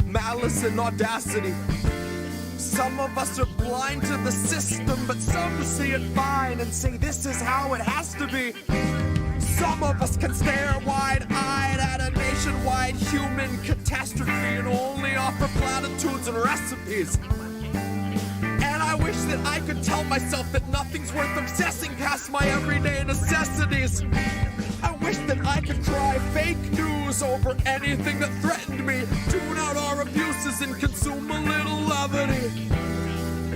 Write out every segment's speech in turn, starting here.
malice and audacity. Some of us are blind to the system, but some see it fine and say this is how it has to be. Some of us can stare wide-eyed at a nationwide human catastrophe and only offer platitudes and recipes. And I wish that I could tell myself that nothing's worth obsessing past my everyday necessities. I wish that I could cry fake news over anything that threatened me, tune out our abuses and consume a little levity.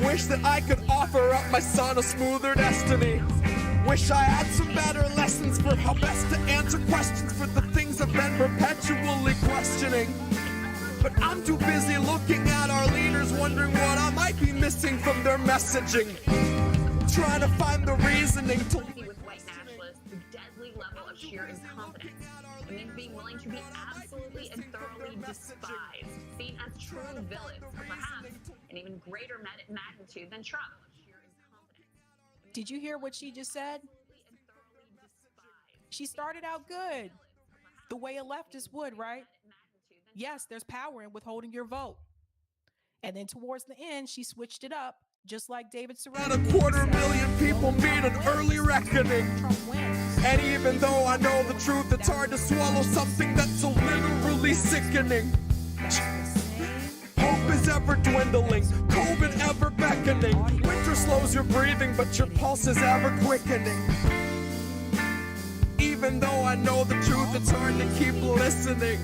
Wish that I could offer up my son a smoother destiny. Wish I had some better lessons for how best to answer questions for the things I've been perpetually questioning. But I'm too busy looking at our leaders, wondering what I might be missing from their messaging. Trying to find the reasoning to... With white nationalists, the deadly level of sheer incompetence. It means being willing to be absolutely and thoroughly despised, seen as true villains, or perhaps an even greater magnitude than Trump. Did you hear what she just said? She started out good, the way a leftist would, right? Yes, there's power in withholding your vote. And then towards the end, she switched it up, just like David Serrano. And 250,000 people meet an early reckoning. And even though I know the truth, it's hard to swallow something that's so literally sickening. Hope is ever dwindling, COVID ever beckoning. Winter slows your breathing, but your pulse is ever quickening. Even though I know the truth, it's hard to keep listening.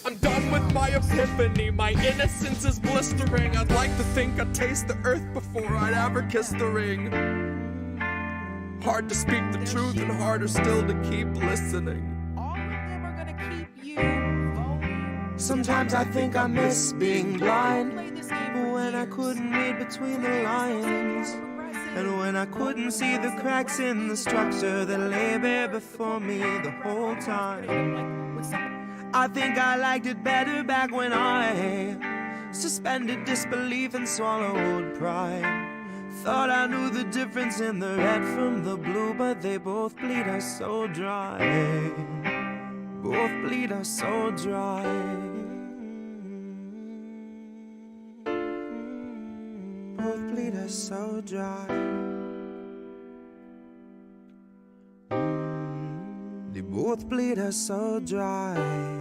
I'm done with my epiphany, my innocence is blistering. I'd like to think I'd taste the earth before I'd ever kiss the ring. Hard to speak the truth and harder still to keep listening. All of them are gonna keep you voting. Sometimes I think I miss being blind, when I couldn't read between the lines, and when I couldn't see the cracks in the structure that lay bare before me the whole time. I think I liked it better back when I suspended disbelief and swallowed pride. Thought I knew the difference in the red from the blue, but they both bleed us so dry. Both bleed us so dry. Both bleed us so dry. They both bleed us so dry.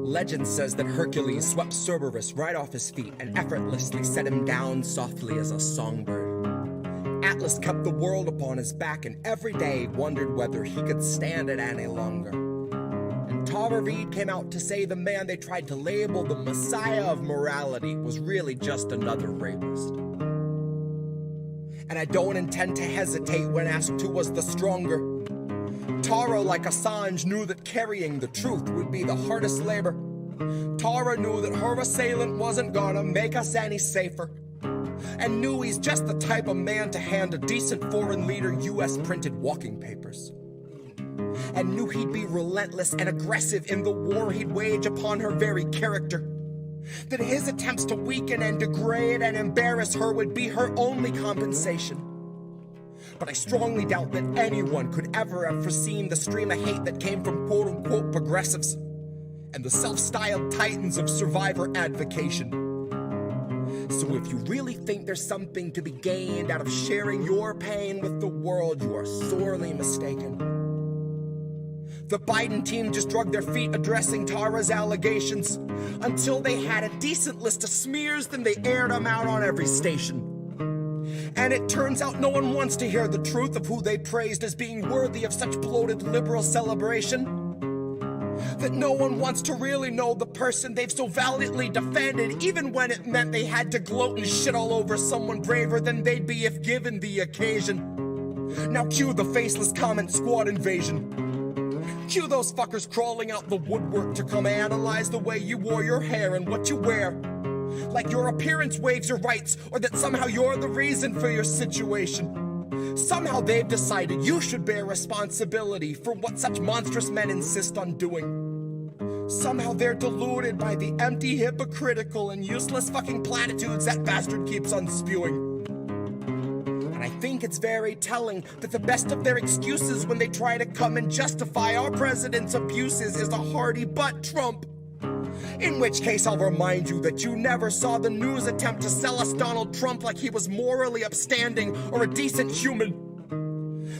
Legend says that Hercules swept Cerberus right off his feet and effortlessly set him down softly as a songbird. Atlas kept the world upon his back and every day wondered whether he could stand it any longer. And Tara Reid came out to say the man they tried to label the messiah of morality was really just another rapist. And I don't intend to hesitate when asked who was the stronger. Tara, like Assange, knew that carrying the truth would be the hardest labor. Tara knew that her assailant wasn't gonna make us any safer. And knew he's just the type of man to hand a decent foreign leader US printed walking papers. And knew he'd be relentless and aggressive in the war he'd wage upon her very character. That his attempts to weaken and degrade and embarrass her would be her only compensation. But I strongly doubt that anyone could ever have foreseen the stream of hate that came from quote-unquote progressives and the self-styled titans of survivor advocation. So if you really think there's something to be gained out of sharing your pain with the world, you are sorely mistaken. The Biden team just dragged their feet addressing Tara's allegations. Until they had a decent list of smears, then they aired them out on every station. And it turns out no one wants to hear the truth of who they praised as being worthy of such bloated liberal celebration. That no one wants to really know the person they've so valiantly defended, even when it meant they had to gloat and shit all over someone braver than they'd be if given the occasion. Now cue the faceless comment squad invasion. Cue those fuckers crawling out the woodwork to come analyze the way you wore your hair and what you wear. Like your appearance waives your rights, or that somehow you're the reason for your situation. Somehow they've decided you should bear responsibility for what such monstrous men insist on doing. Somehow they're deluded by the empty, hypocritical, and useless fucking platitudes that bastard keeps on spewing. And I think it's very telling that the best of their excuses when they try to come and justify our president's abuses is a hardy butt Trump. In which case I'll remind you that you never saw the news attempt to sell us Donald Trump like he was morally upstanding or a decent human.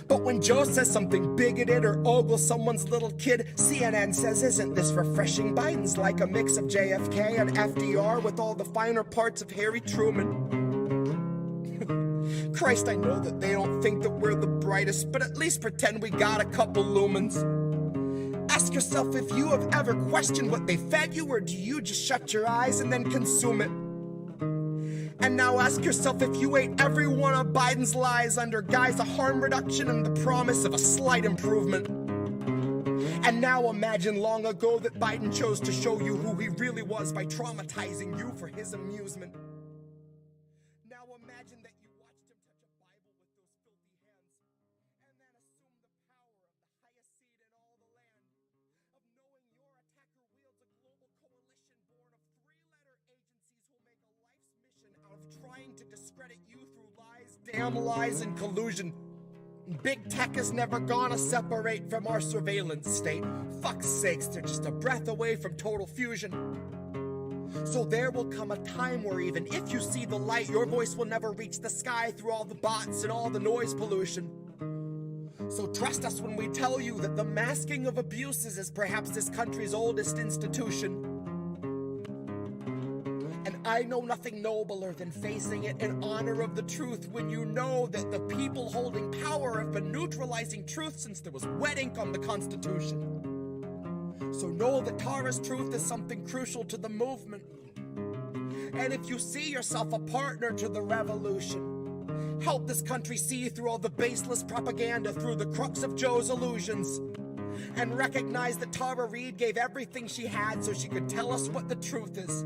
But when Joe says something bigoted or ogles someone's little kid, CNN says, isn't this refreshing? Biden's like a mix of JFK and FDR with all the finer parts of Harry Truman. Christ, I know that they don't think that we're the brightest, but at least pretend we got a couple lumens. Ask yourself if you have ever questioned what they fed you, or do you just shut your eyes and then consume it? And now ask yourself if you ate every one of Biden's lies under guise of harm reduction and the promise of a slight improvement. And now imagine long ago that Biden chose to show you who he really was by traumatizing you for his amusement. Now imagine that you watched him touch a Bible with those filthy hands, and then assume the power of the highest seat in all the land, of knowing your attacker wields a global coalition born of three-letter agencies who'll make a life's mission out of trying to discredit you through lies, damn lies, and collusion. Big tech is never gonna separate from our surveillance state. Fuck's sakes, they're just a breath away from total fusion. So there will come a time where even if you see the light, your voice will never reach the sky through all the bots and all the noise pollution. So trust us when we tell you that the masking of abuses is perhaps this country's oldest institution. And I know nothing nobler than facing it in honor of the truth when you know that the people holding power have been neutralizing truth since there was wet ink on the Constitution. So know that Tara's truth is something crucial to the movement. And if you see yourself a partner to the revolution, help this country see through all the baseless propaganda through the crux of Joe's illusions. And recognize that Tara Reid gave everything she had so she could tell us what the truth is.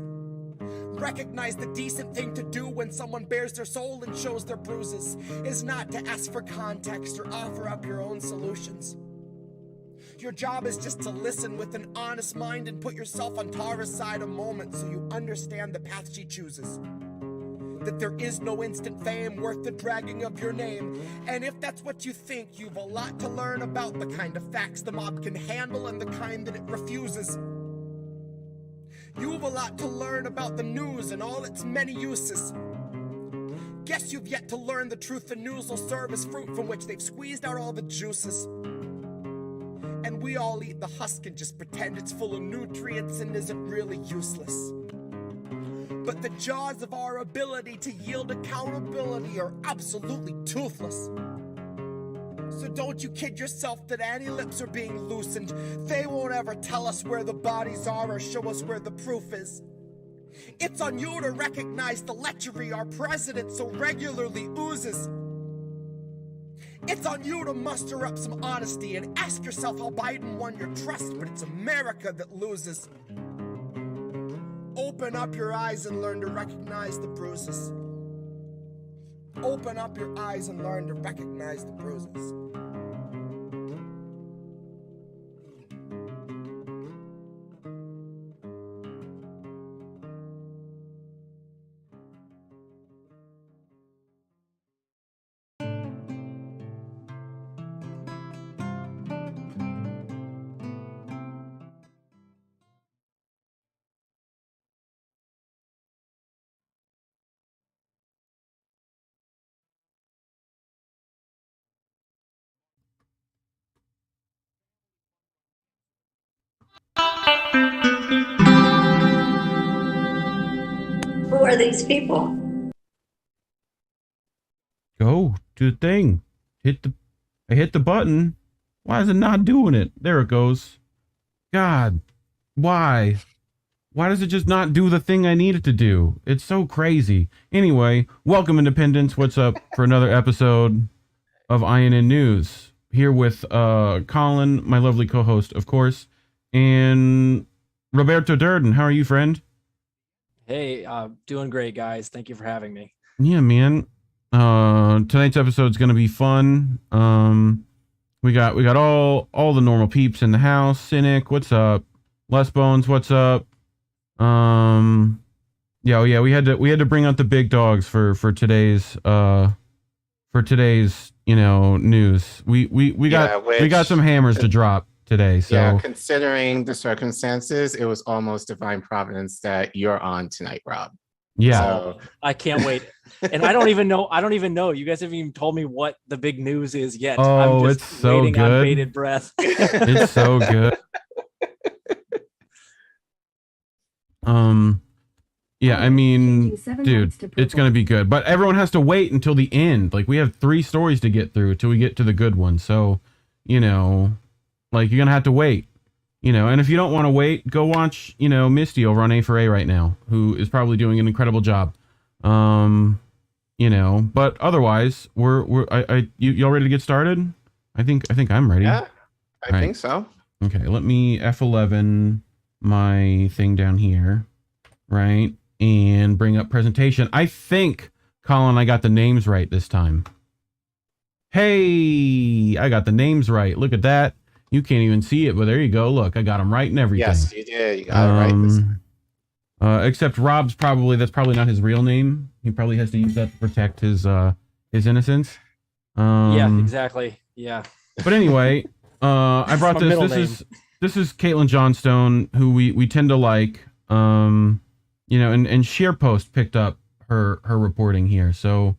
Recognize the decent thing to do when someone bears their soul and shows their bruises is not to ask for context or offer up your own solutions. Your job is just to listen with an honest mind and put yourself on Tara's side a moment so you understand the path she chooses. That there is no instant fame worth the dragging of your name. And if that's what you think, you've a lot to learn about the kind of facts the mob can handle and the kind that it refuses. You've a lot to learn about the news and all its many uses. Guess you've yet to learn the truth the news will serve as fruit from which they've squeezed out all the juices. And we all eat the husk and just pretend it's full of nutrients and isn't really useless. But the jaws of our ability to yield accountability are absolutely toothless. So don't you kid yourself that any lips are being loosened. They won't ever tell us where the bodies are or show us where the proof is. It's on you to recognize the lechery our president so regularly oozes. It's on you to muster up some honesty and ask yourself how Biden won your trust, but it's America that loses. Open up your eyes and learn to recognize the bruises. Open up your eyes and learn to recognize the bruises. Who are these people? Go do the thing. I hit the button. Why is it not doing it? There it goes. God, why? Why does it just not do the thing I need it to do? It's so crazy. Anyway, welcome Independence. What's up for another episode of INN News? Here with Collin, my lovely co-host, of course, and Roberto Durden. How are you, friend? Hey, doing great, guys. Thank you for having me. Yeah, man. Tonight's episode's gonna be fun. We got all the normal peeps in the house. Cynic, what's up? Les Bones, what's up? Yeah, we had to bring out the big dogs for today's news. We got some hammers to drop today. So yeah, considering the circumstances, it was almost divine providence that you're on tonight, Rob. Yeah, so, I can't wait. And I don't even know. You guys haven't even told me what the big news is yet. Oh, I'm just it's so waiting good. On bated breath. It's so good. Yeah, I mean, dude, it's gonna be good. But everyone has to wait until the end. Like, we have 3 stories to get through till we get to the good one. So, like, you're gonna have to wait. And if you don't want to wait, go watch, Misty over on A4A right now, who is probably doing an incredible job. But otherwise, y'all ready to get started? I think I'm ready. Yeah, I think so. Okay, let me F11 my thing down here, right? And bring up presentation. I think, Collin, I got the names right this time. Hey, I got the names right. Look at that. You can't even see it, but there you go. Look, I got them right and everything. Yes, you did. You got it right. Except Rob's that's probably not his real name. He probably has to use that to protect his innocence. Yeah, exactly. Yeah. But anyway, I brought this. This is Caitlin Johnstone, who we tend to like. And SharePost picked up her reporting here. So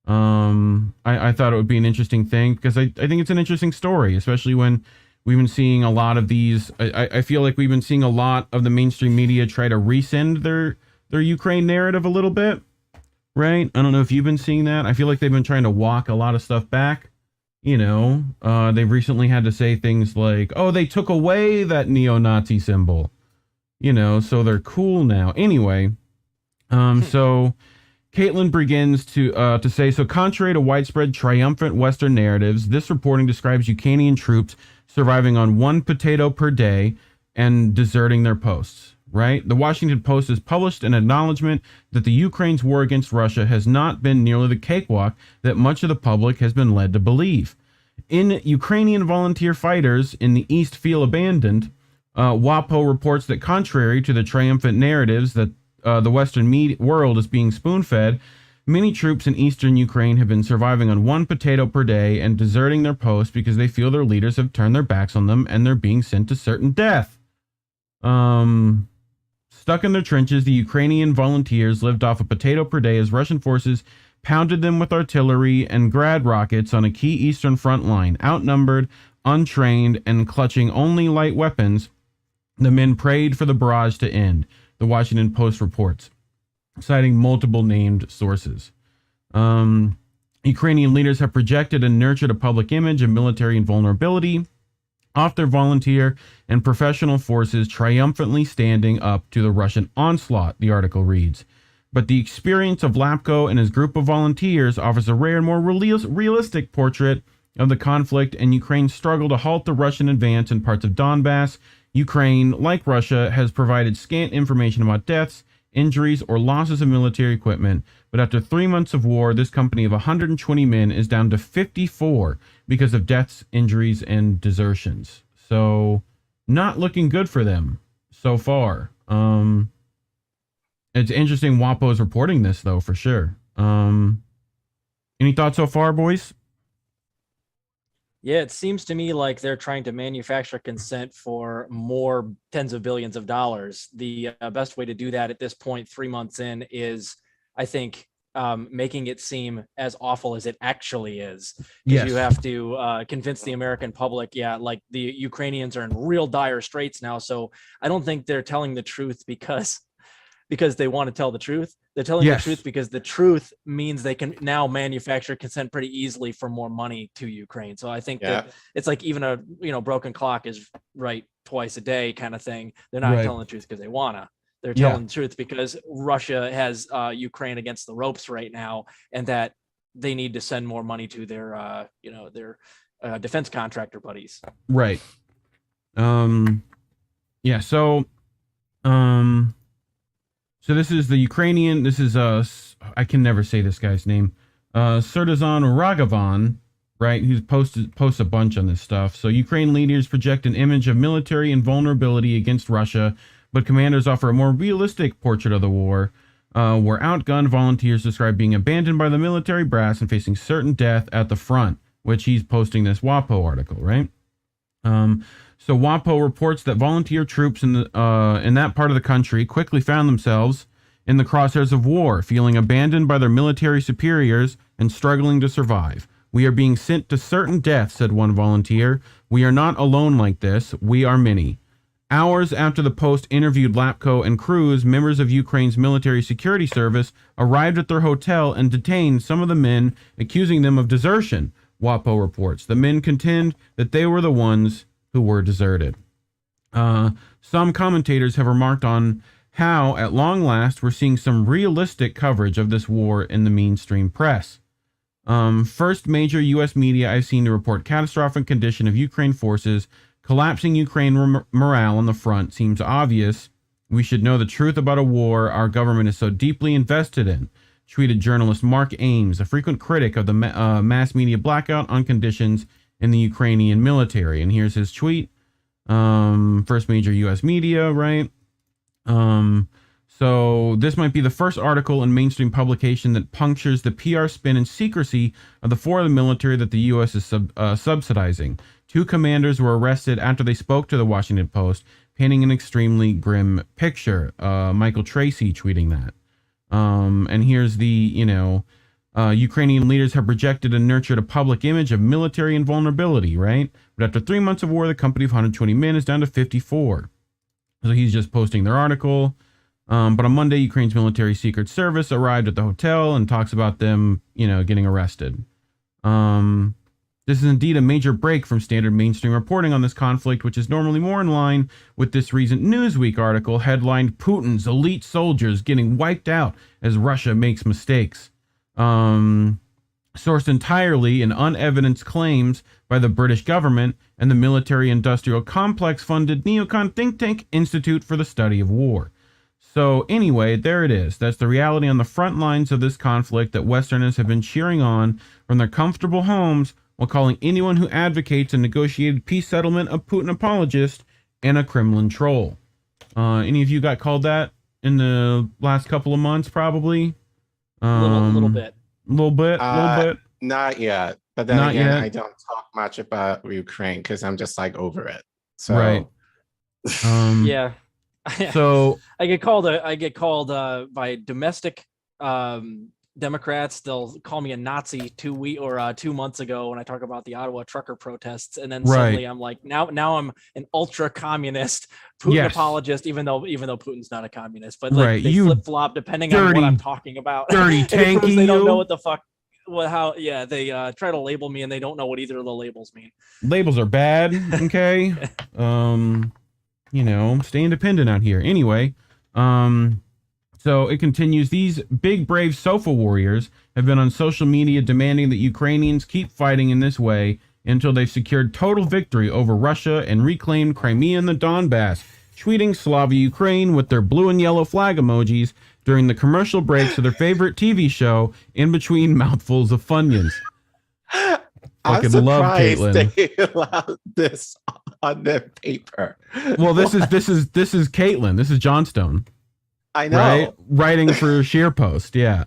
I thought it would be an interesting thing because I think it's an interesting story, especially when we've been seeing a lot of these. I feel like we've been seeing a lot of the mainstream media try to rescind their Ukraine narrative a little bit, right? I don't know if you've been seeing that. I feel like they've been trying to walk a lot of stuff back. They've recently had to say things like, "Oh, they took away that neo-Nazi symbol," so they're cool now. Anyway, so Caitlin begins to say, so contrary to widespread triumphant Western narratives, this reporting describes Ukrainian troops surviving on 1 potato per day and deserting their posts, right? The Washington Post has published an acknowledgement that the Ukraine's war against Russia has not been nearly the cakewalk that much of the public has been led to believe. In Ukrainian volunteer fighters in the East feel abandoned, WaPo reports that contrary to the triumphant narratives that the Western world is being spoon-fed, many troops in eastern Ukraine have been surviving on 1 potato per day and deserting their posts because they feel their leaders have turned their backs on them and they're being sent to certain death. Stuck in their trenches, the Ukrainian volunteers lived off a potato per day as Russian forces pounded them with artillery and Grad rockets on a key eastern front line. Outnumbered, untrained, and clutching only light weapons, the men prayed for the barrage to end, the Washington Post reports, citing multiple named sources. Ukrainian leaders have projected and nurtured a public image of military invulnerability off their volunteer and professional forces triumphantly standing up to the Russian onslaught, the article reads. But the experience of Lapko and his group of volunteers offers a rare and more realistic portrait of the conflict and Ukraine's struggle to halt the Russian advance in parts of Donbass. Ukraine, like Russia, has provided scant information about deaths, injuries, or losses of military equipment. But after 3 months of war, this company of 120 men is down to 54 because of deaths, injuries, and desertions. So, not looking good for them so far. It's interesting WaPo is reporting this, though, for sure. Any thoughts so far, boys? Yeah, it seems to me like they're trying to manufacture consent for more tens of billions of dollars. The best way to do that at this point, 3 months in, is, I think, making it seem as awful as it actually is. Because you have to convince the American public, like the Ukrainians are in real dire straits now. So I don't think they're telling the truth because they want to tell the truth. They're telling Yes. the truth because the truth means they can now manufacture consent pretty easily for more money to Ukraine. So I think that it's like even a broken clock is right twice a day kind of thing. They're not Right. telling the truth because they wanna. They're Yeah. telling the truth because Russia has Ukraine against the ropes right now, and that they need to send more money to their defense contractor buddies. Right. Yeah. So this is the Ukrainian. This is I can never say this guy's name. Serdazan Ragavan, right? Who's posts a bunch on this stuff. So Ukraine leaders project an image of military invulnerability against Russia, but commanders offer a more realistic portrait of the war, where outgunned volunteers describe being abandoned by the military brass and facing certain death at the front, which he's posting this WaPo article, right? So WaPo reports that volunteer troops in that part of the country quickly found themselves in the crosshairs of war, feeling abandoned by their military superiors and struggling to survive. "We are being sent to certain death," said one volunteer. "We are not alone like this. We are many." Hours after the Post interviewed Lapko and Cruz, members of Ukraine's military security service arrived at their hotel and detained some of the men, accusing them of desertion. WaPo reports the men contend that they were the ones who were deserted. Some commentators have remarked on how, at long last, we're seeing some realistic coverage of this war in the mainstream press. First major U.S. media I've seen to report catastrophic condition of Ukraine forces, collapsing Ukraine morale on the front seems obvious. We should know the truth about a war our government is so deeply invested in, tweeted journalist Mark Ames, a frequent critic of the mass media blackout on conditions in the Ukrainian military. And here's his tweet. First major U.S. media, right? So this might be the first article in mainstream publication that punctures the PR spin and secrecy of the foreign military that the U.S. is subsidizing. 2 commanders were arrested after they spoke to the Washington Post, painting an extremely grim picture. Michael Tracy tweeting that. And here's the, Ukrainian leaders have projected and nurtured a public image of military invulnerability, right? But after 3 months of war, the company of 120 men is down to 54. So he's just posting their article. But on Monday, Ukraine's military secret service arrived at the hotel and talks about them, getting arrested. This is indeed a major break from standard mainstream reporting on this conflict, which is normally more in line with this recent Newsweek article headlined "Putin's elite soldiers getting wiped out as Russia makes mistakes." Sourced entirely in unevidenced claims by the British government and the military-industrial complex-funded neocon think tank Institute for the Study of War. So anyway, there it is. That's the reality on the front lines of this conflict that Westerners have been cheering on from their comfortable homes, while calling anyone who advocates a negotiated peace settlement a Putin apologist and a Kremlin troll. Any of you got called that in the last couple of months, probably? Little bit. Not yet. But then Not again, yet. I don't talk much about Ukraine because I'm just like over it. So Right. Yeah. So I get called by domestic Democrats. They'll call me a Nazi 2 months ago when I talk about the Ottawa trucker protests, and then suddenly I'm like, now I'm an ultra communist Putin apologist, even though Putin's not a communist. But like, they flip flop depending on what I'm talking about. Dirty tanky. They don't know what the fuck. They try to label me and they don't know what either of the labels mean. Labels are bad. Okay. Stay independent out here. Anyway, so it continues. These big, brave sofa warriors have been on social media demanding that Ukrainians keep fighting in this way until they've secured total victory over Russia and reclaimed Crimea and the Donbass, tweeting Slava Ukraine with their blue and yellow flag emojis during the commercial breaks of their favorite TV show in between mouthfuls of Funyuns. I'm surprised they allowed this on their paper. Well, this is Caitlin. This is Johnstone. I know. Right? Writing for SharePost, yeah.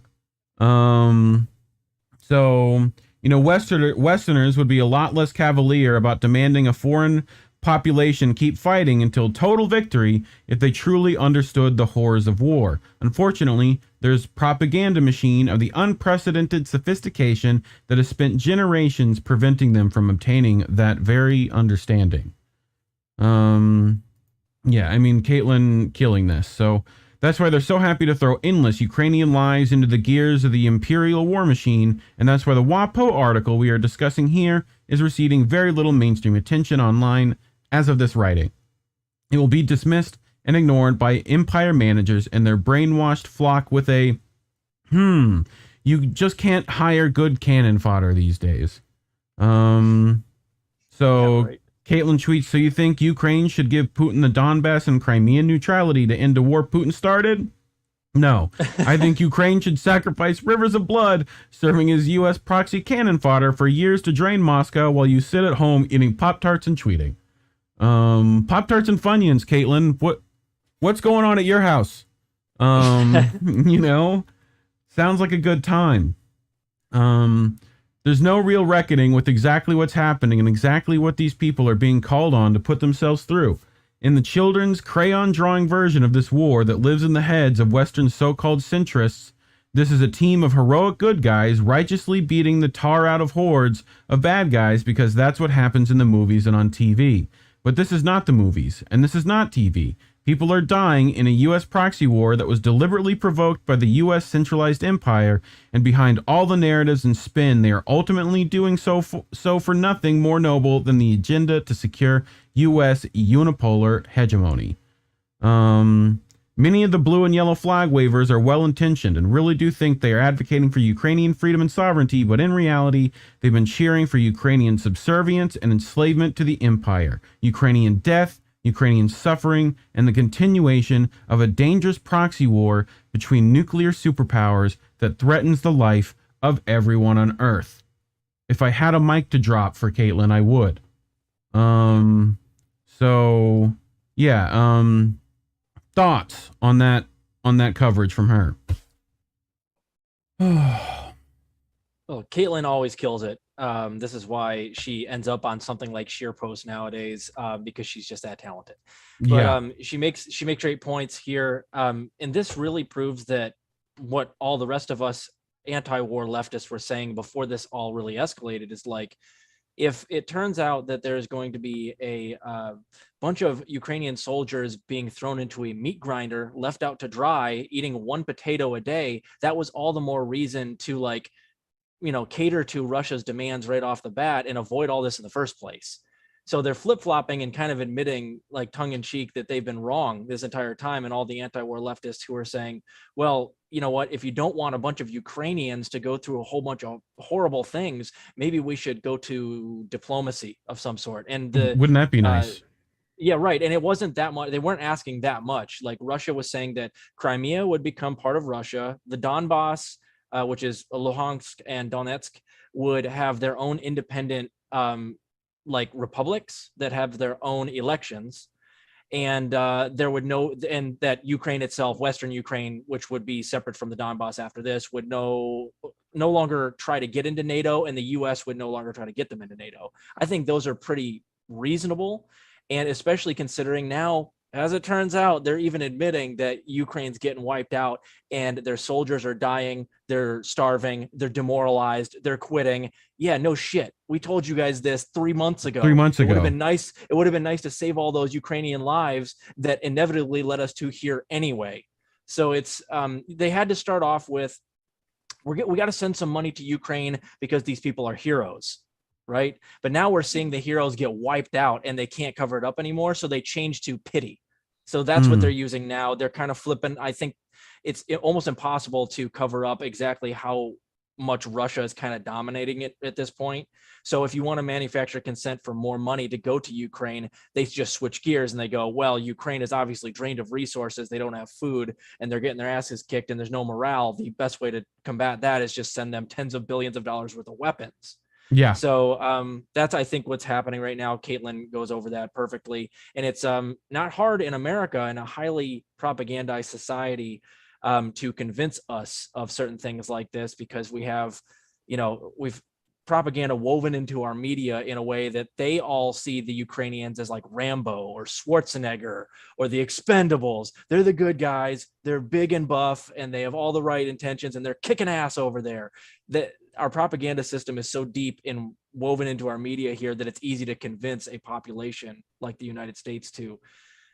So, Westerners would be a lot less cavalier about demanding a foreign population keep fighting until total victory if they truly understood the horrors of war. Unfortunately, there's propaganda machine of the unprecedented sophistication that has spent generations preventing them from obtaining that very understanding. Caitlin killing this. So That's why they're so happy to throw endless Ukrainian lies into the gears of the imperial war machine, and that's why the WaPo article we are discussing here is receiving very little mainstream attention online as of this writing. It will be dismissed and ignored by empire managers and their brainwashed flock with a, you just can't hire good cannon fodder these days. So Caitlin tweets, so you think Ukraine should give Putin the Donbass and Crimean neutrality to end a war Putin started? No, I think Ukraine should sacrifice rivers of blood serving as U.S. proxy cannon fodder for years to drain Moscow while you sit at home eating Pop-Tarts and tweeting. Pop-Tarts and Funyuns, Caitlin, what's going on at your house? You know, sounds like a good time. There's no real reckoning with exactly what's happening and exactly what these people are being called on to put themselves through. In the children's crayon drawing version of this war that lives in the heads of Western so-called centrists, this is a team of heroic good guys righteously beating the tar out of hordes of bad guys because that's what happens in the movies and on TV. But this is not the movies, and this is not TV. People are dying in a U.S. proxy war that was deliberately provoked by the U.S. centralized empire, and behind all the narratives and spin, they are ultimately doing so for nothing more noble than the agenda to secure U.S. unipolar hegemony. Many of the blue and yellow flag wavers are well-intentioned and really do think they are advocating for Ukrainian freedom and sovereignty, but in reality, they've been cheering for Ukrainian subservience and enslavement to the empire, Ukrainian death, Ukrainian suffering, and the continuation of a dangerous proxy war between nuclear superpowers that threatens the life of everyone on Earth. If I had a mic to drop for Caitlin, I would. Thoughts on that coverage from her? Well, Caitlin always kills it. This is why she ends up on something like SheerPost nowadays, because she's just that talented. But she makes great points here, and this really proves that what all the rest of us anti-war leftists were saying before this all really escalated is like, if it turns out that there's going to be a bunch of Ukrainian soldiers being thrown into a meat grinder, left out to dry, eating one potato a day, that was all the more reason to cater to Russia's demands right off the bat and avoid all this in the first place. So they're flip-flopping and kind of admitting, like tongue-in-cheek, that they've been wrong this entire time. And all the anti-war leftists who are saying, well, you know what, if you don't want a bunch of Ukrainians to go through a whole bunch of horrible things, maybe we should go to diplomacy of some sort. And wouldn't that be nice? Yeah, right. And it wasn't that much. They weren't asking that much. Like Russia was saying that Crimea would become part of Russia. The Donbass, which is Luhansk and Donetsk, would have their own independent republics that have their own elections, and that Ukraine itself, Western Ukraine, which would be separate from the Donbass after this, would no longer try to get into NATO, and the US would no longer try to get them into NATO. I think those are pretty reasonable, and especially considering now, as it turns out, they're even admitting that Ukraine's getting wiped out and their soldiers are dying, they're starving, they're demoralized, they're quitting. Yeah, no shit. We told you guys this 3 months ago. It would have been nice. It would have been nice to save all those Ukrainian lives that inevitably led us to here anyway. So it's they had to start off with, we got to send some money to Ukraine because these people are heroes. Right. But now we're seeing the heroes get wiped out and they can't cover it up anymore. So they change to pity. So that's what they're using now. They're kind of flipping. I think it's almost impossible to cover up exactly how much Russia is kind of dominating it at this point. So if you want to manufacture consent for more money to go to Ukraine, they just switch gears and they go, well, Ukraine is obviously drained of resources. They don't have food and they're getting their asses kicked and there's no morale. The best way to combat that is just send them tens of billions of dollars worth of weapons. Yeah. So that's, I think, what's happening right now. Caitlin goes over that perfectly. And it's not hard in America, in a highly propagandized society, to convince us of certain things like this, because we have, we've propaganda woven into our media in a way that they all see the Ukrainians as like Rambo or Schwarzenegger or the Expendables. They're the good guys. They're big and buff and they have all the right intentions and they're kicking ass over there. That our propaganda system is so deep and woven into our media here that it's easy to convince a population like the United States to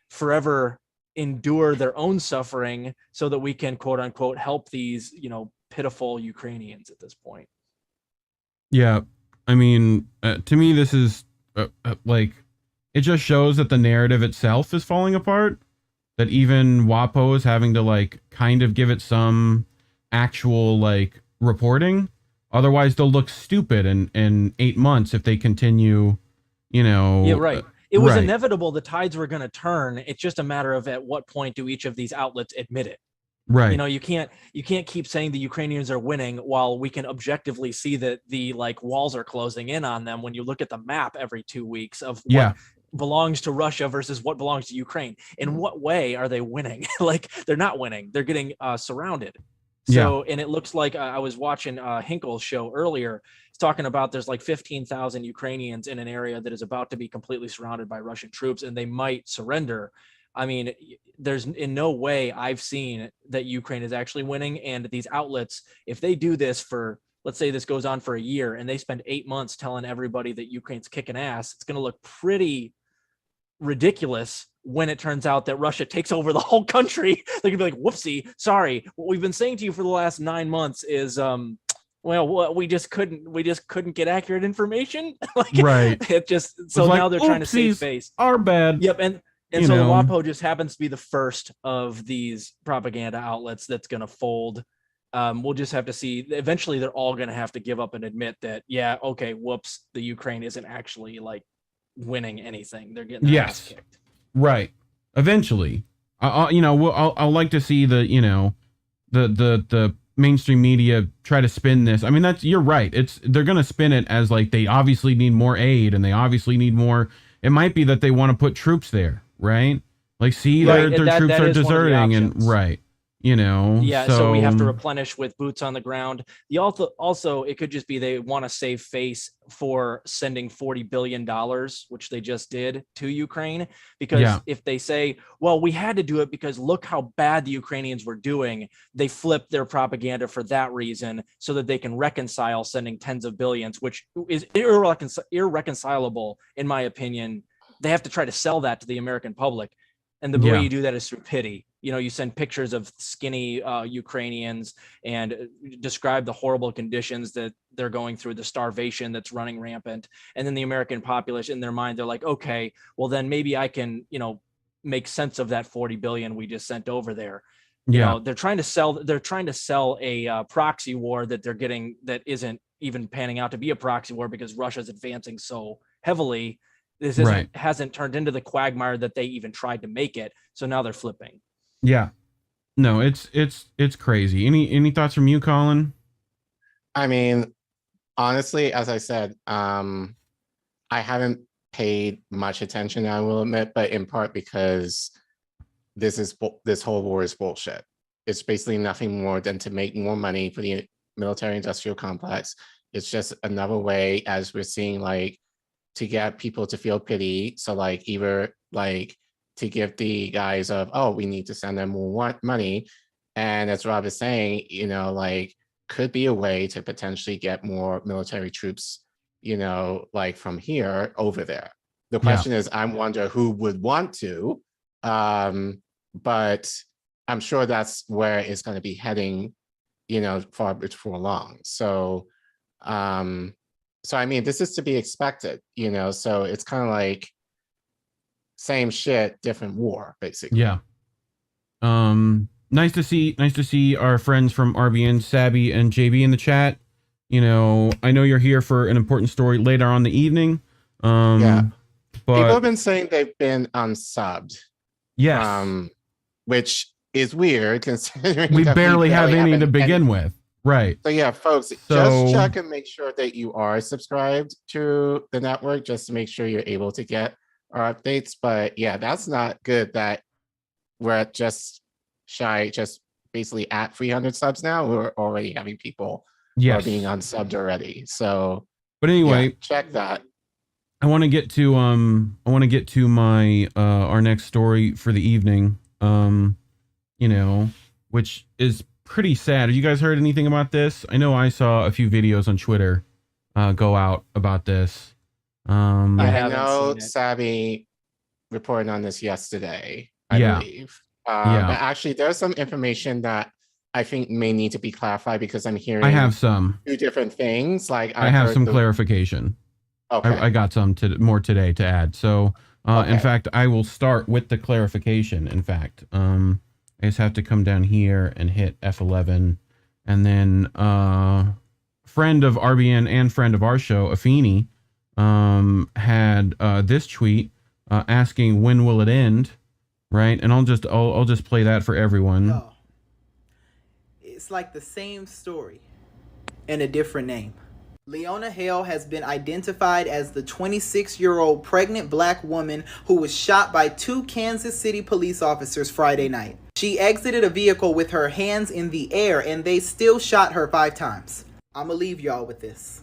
forever endure their own suffering so that we can quote unquote help these, pitiful Ukrainians at this point. Yeah. I mean, to me, this is like, it just shows that the narrative itself is falling apart, that even WaPo is having to like kind of give it some actual like reporting. Otherwise they'll look stupid in 8 months if they continue, Yeah, right. It was right. inevitable the tides were going to turn. It's just a matter of at what point do each of these outlets admit it. Right. You can't keep saying the Ukrainians are winning while we can objectively see that the like walls are closing in on them when you look at the map every 2 weeks of what belongs to Russia versus what belongs to Ukraine. In what way are they winning? Like, they're not winning. They're getting surrounded. So, and it looks like I was watching Hinkle's show earlier. He's talking about there's like 15,000 Ukrainians in an area that is about to be completely surrounded by Russian troops, and they might surrender. I mean, there's in no way I've seen that Ukraine is actually winning. And these outlets, if they do this for, let's say this goes on for a year and they spend 8 months telling everybody that Ukraine's kicking ass, it's going to look pretty ridiculous when it turns out that Russia takes over the whole country. They're gonna be like, whoopsie, sorry, what we've been saying to you for the last 9 months is we just couldn't get accurate information. Like, right. It just, so now they're trying to save face. Our bad. Yep. And so the WaPo just happens to be the first of these propaganda outlets that's going to fold. We'll just have to see. Eventually they're all going to have to give up and admit that, yeah, okay, whoops, the Ukraine isn't actually like winning anything. They're getting their ass kicked. Right. Eventually, I'll like to see the mainstream media try to spin this. I mean, you're right. They're going to spin it as like they obviously need more aid and they obviously need more. It might be that they want to put troops there, right? Like, see, their troops are deserting and right. So we have to replenish with boots on the ground. Also, it could just be they want to save face for sending $40 billion, which they just did, to Ukraine. Because if they say, well, we had to do it because look how bad the Ukrainians were doing, they flip their propaganda for that reason so that they can reconcile sending tens of billions, which is irreconcilable, in my opinion. They have to try to sell that to the American public. And the way you do that is through pity. You send pictures of skinny Ukrainians and describe the horrible conditions that they're going through, the starvation that's running rampant. And then the American populace, in their mind, they're like, okay, well, then maybe I can, make sense of that 40 billion we just sent over there. They're trying to sell a proxy war that they're getting that isn't even panning out to be a proxy war because Russia's advancing so heavily. This hasn't turned into the quagmire that they even tried to make it. So now they're flipping. Yeah. No, it's crazy. Any thoughts from you, Collin? I mean, honestly, as I said, I haven't paid much attention, I will admit, but in part because this whole war is bullshit. It's basically nothing more than to make more money for the military industrial complex. It's just another way, as we're seeing, like, to get people to feel pity. So like either like to give the guys of, oh, we need to send them more money. And as Rob is saying, like could be a way to potentially get more military troops, like from here over there. The question is, I wonder who would want to, but I'm sure that's where it's going to be heading, far before long. So, I mean, this is to be expected, so it's kind of like same shit, different war, basically. Yeah. Nice to see our friends from RBN, Sabby and JB in the chat. I know you're here for an important story later on the evening. But people have been saying they've been unsubbed. Yes. Which is weird considering we barely have any to begin with. Right. So yeah, folks, just check and make sure that you are subscribed to the network just to make sure you're able to get our updates. But yeah, that's not good that we're at just basically at 300 subs now. We're already having people who are being unsubbed already. So but anyway, check that. I want to get to my our next story for the evening. Which is pretty sad. Have you guys heard anything about this? I know I saw a few videos on Twitter go out about this. I know Sabby reported on this yesterday, I believe. But actually, there's some information that I think may need to be clarified because I'm hearing I have some two different things. Like I have some clarification. Okay. I got some more today to add. So, Okay. in fact, I will start with the clarification. In fact, I just have to come down here and hit F11, and then friend of RBN and friend of our show, Afeni, had this tweet asking when will it end, right? And I'll just play that for everyone. No. It's like the same story and a different name. Leona Hale has been identified as the 26-year-old pregnant black woman who was shot by 2 Kansas City police officers Friday night. She exited a vehicle with her hands in the air and they still shot her 5 times. I'ma leave y'all with this.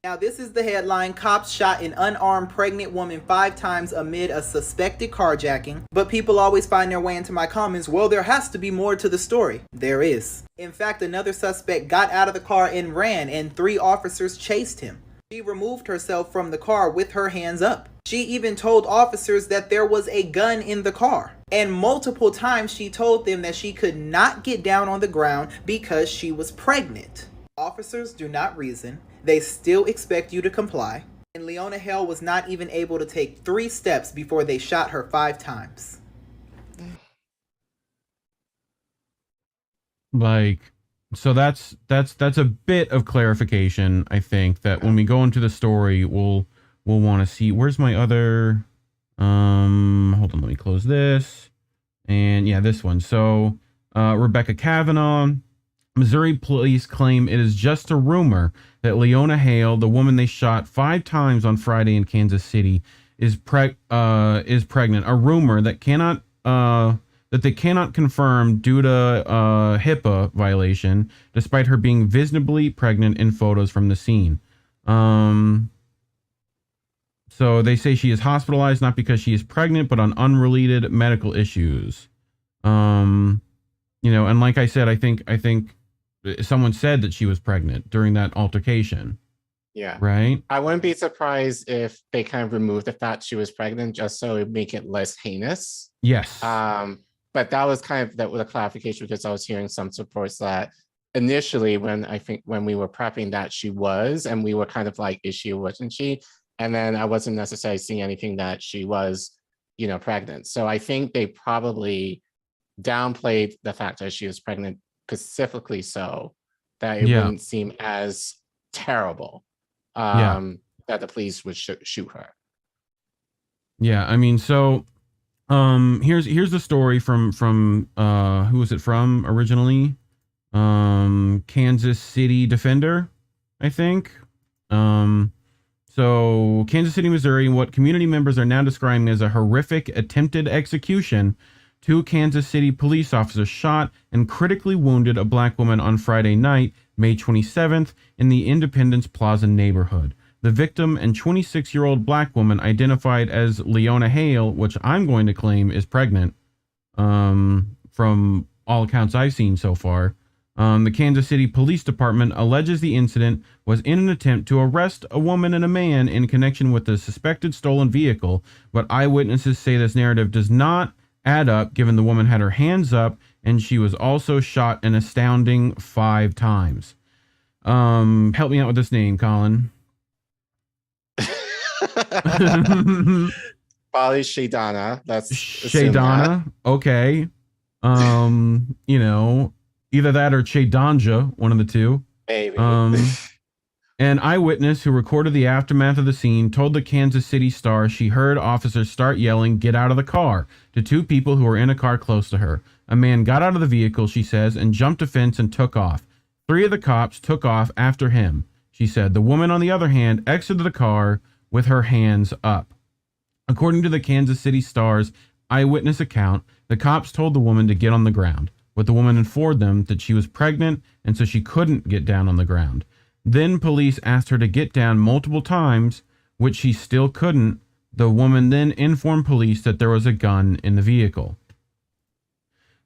Now this is the headline: cops shot an unarmed pregnant woman 5 times amid a suspected carjacking. But people always find their way into my comments, well, there has to be more to the story. There is. In fact, another suspect got out of the car and ran, and 3 officers chased him. She removed herself from the car with her hands up. She even told officers that there was a gun in the car. And multiple times she told them that she could not get down on the ground because she was pregnant. Officers do not reason. They still expect you to comply. And Leona Hale was not even able to take 3 steps before they shot her 5 times. Like, so that's a bit of clarification. I think that when we go into the story, we'll want to see, where's my other, hold on, let me close this. And yeah, this one. So, Rebecca Kavanaugh, Missouri police claim it is just a rumor that Leona Hale, the woman they shot 5 times on Friday in Kansas City, is pregnant. A rumor that they cannot confirm due to HIPAA violation, despite her being visibly pregnant in photos from the scene. So they say she is hospitalized not because she is pregnant, but on unrelated medical issues. And like I said, I think someone said that she was pregnant during that altercation. Yeah. Right? I wouldn't be surprised if they kind of removed the fact she was pregnant just so it make it less heinous. Yes. But that was kind of the clarification because I was hearing some supports that initially when we were prepping that she was, and we were kind of like, is she or wasn't she? And then I wasn't necessarily seeing anything that she was, pregnant. So I think they probably downplayed the fact that she was pregnant specifically so that it wouldn't seem as terrible that the police would shoot her. Yeah, I mean, so here's the story from who was it from originally? Kansas City Defender, I think. So Kansas City, Missouri, what community members are now describing as a horrific attempted execution. 2 Kansas City police officers shot and critically wounded a black woman on Friday night, May 27th, in the Independence Plaza neighborhood. The victim and 26-year-old black woman identified as Leona Hale, which I'm going to claim is pregnant, from all accounts I've seen so far. The Kansas City Police Department alleges the incident was in an attempt to arrest a woman and a man in connection with the suspected stolen vehicle, but eyewitnesses say this narrative does not add up given the woman had her hands up and she was also shot an astounding 5 times. Help me out with this name, Collin. Probably Shaydana. That's Shaydana. Okay. Either that or Shaydanja, one of the two. Maybe. An eyewitness who recorded the aftermath of the scene told the Kansas City Star she heard officers start yelling, "Get out of the car," to 2 people who were in a car close to her. A man got out of the vehicle, she says, and jumped a fence and took off. 3 of the cops took off after him, she said. The woman, on the other hand, exited the car with her hands up. According to the Kansas City Star's eyewitness account, the cops told the woman to get on the ground, but the woman informed them that she was pregnant and so she couldn't get down on the ground. Then police asked her to get down multiple times, which she still couldn't. The woman then informed police that there was a gun in the vehicle.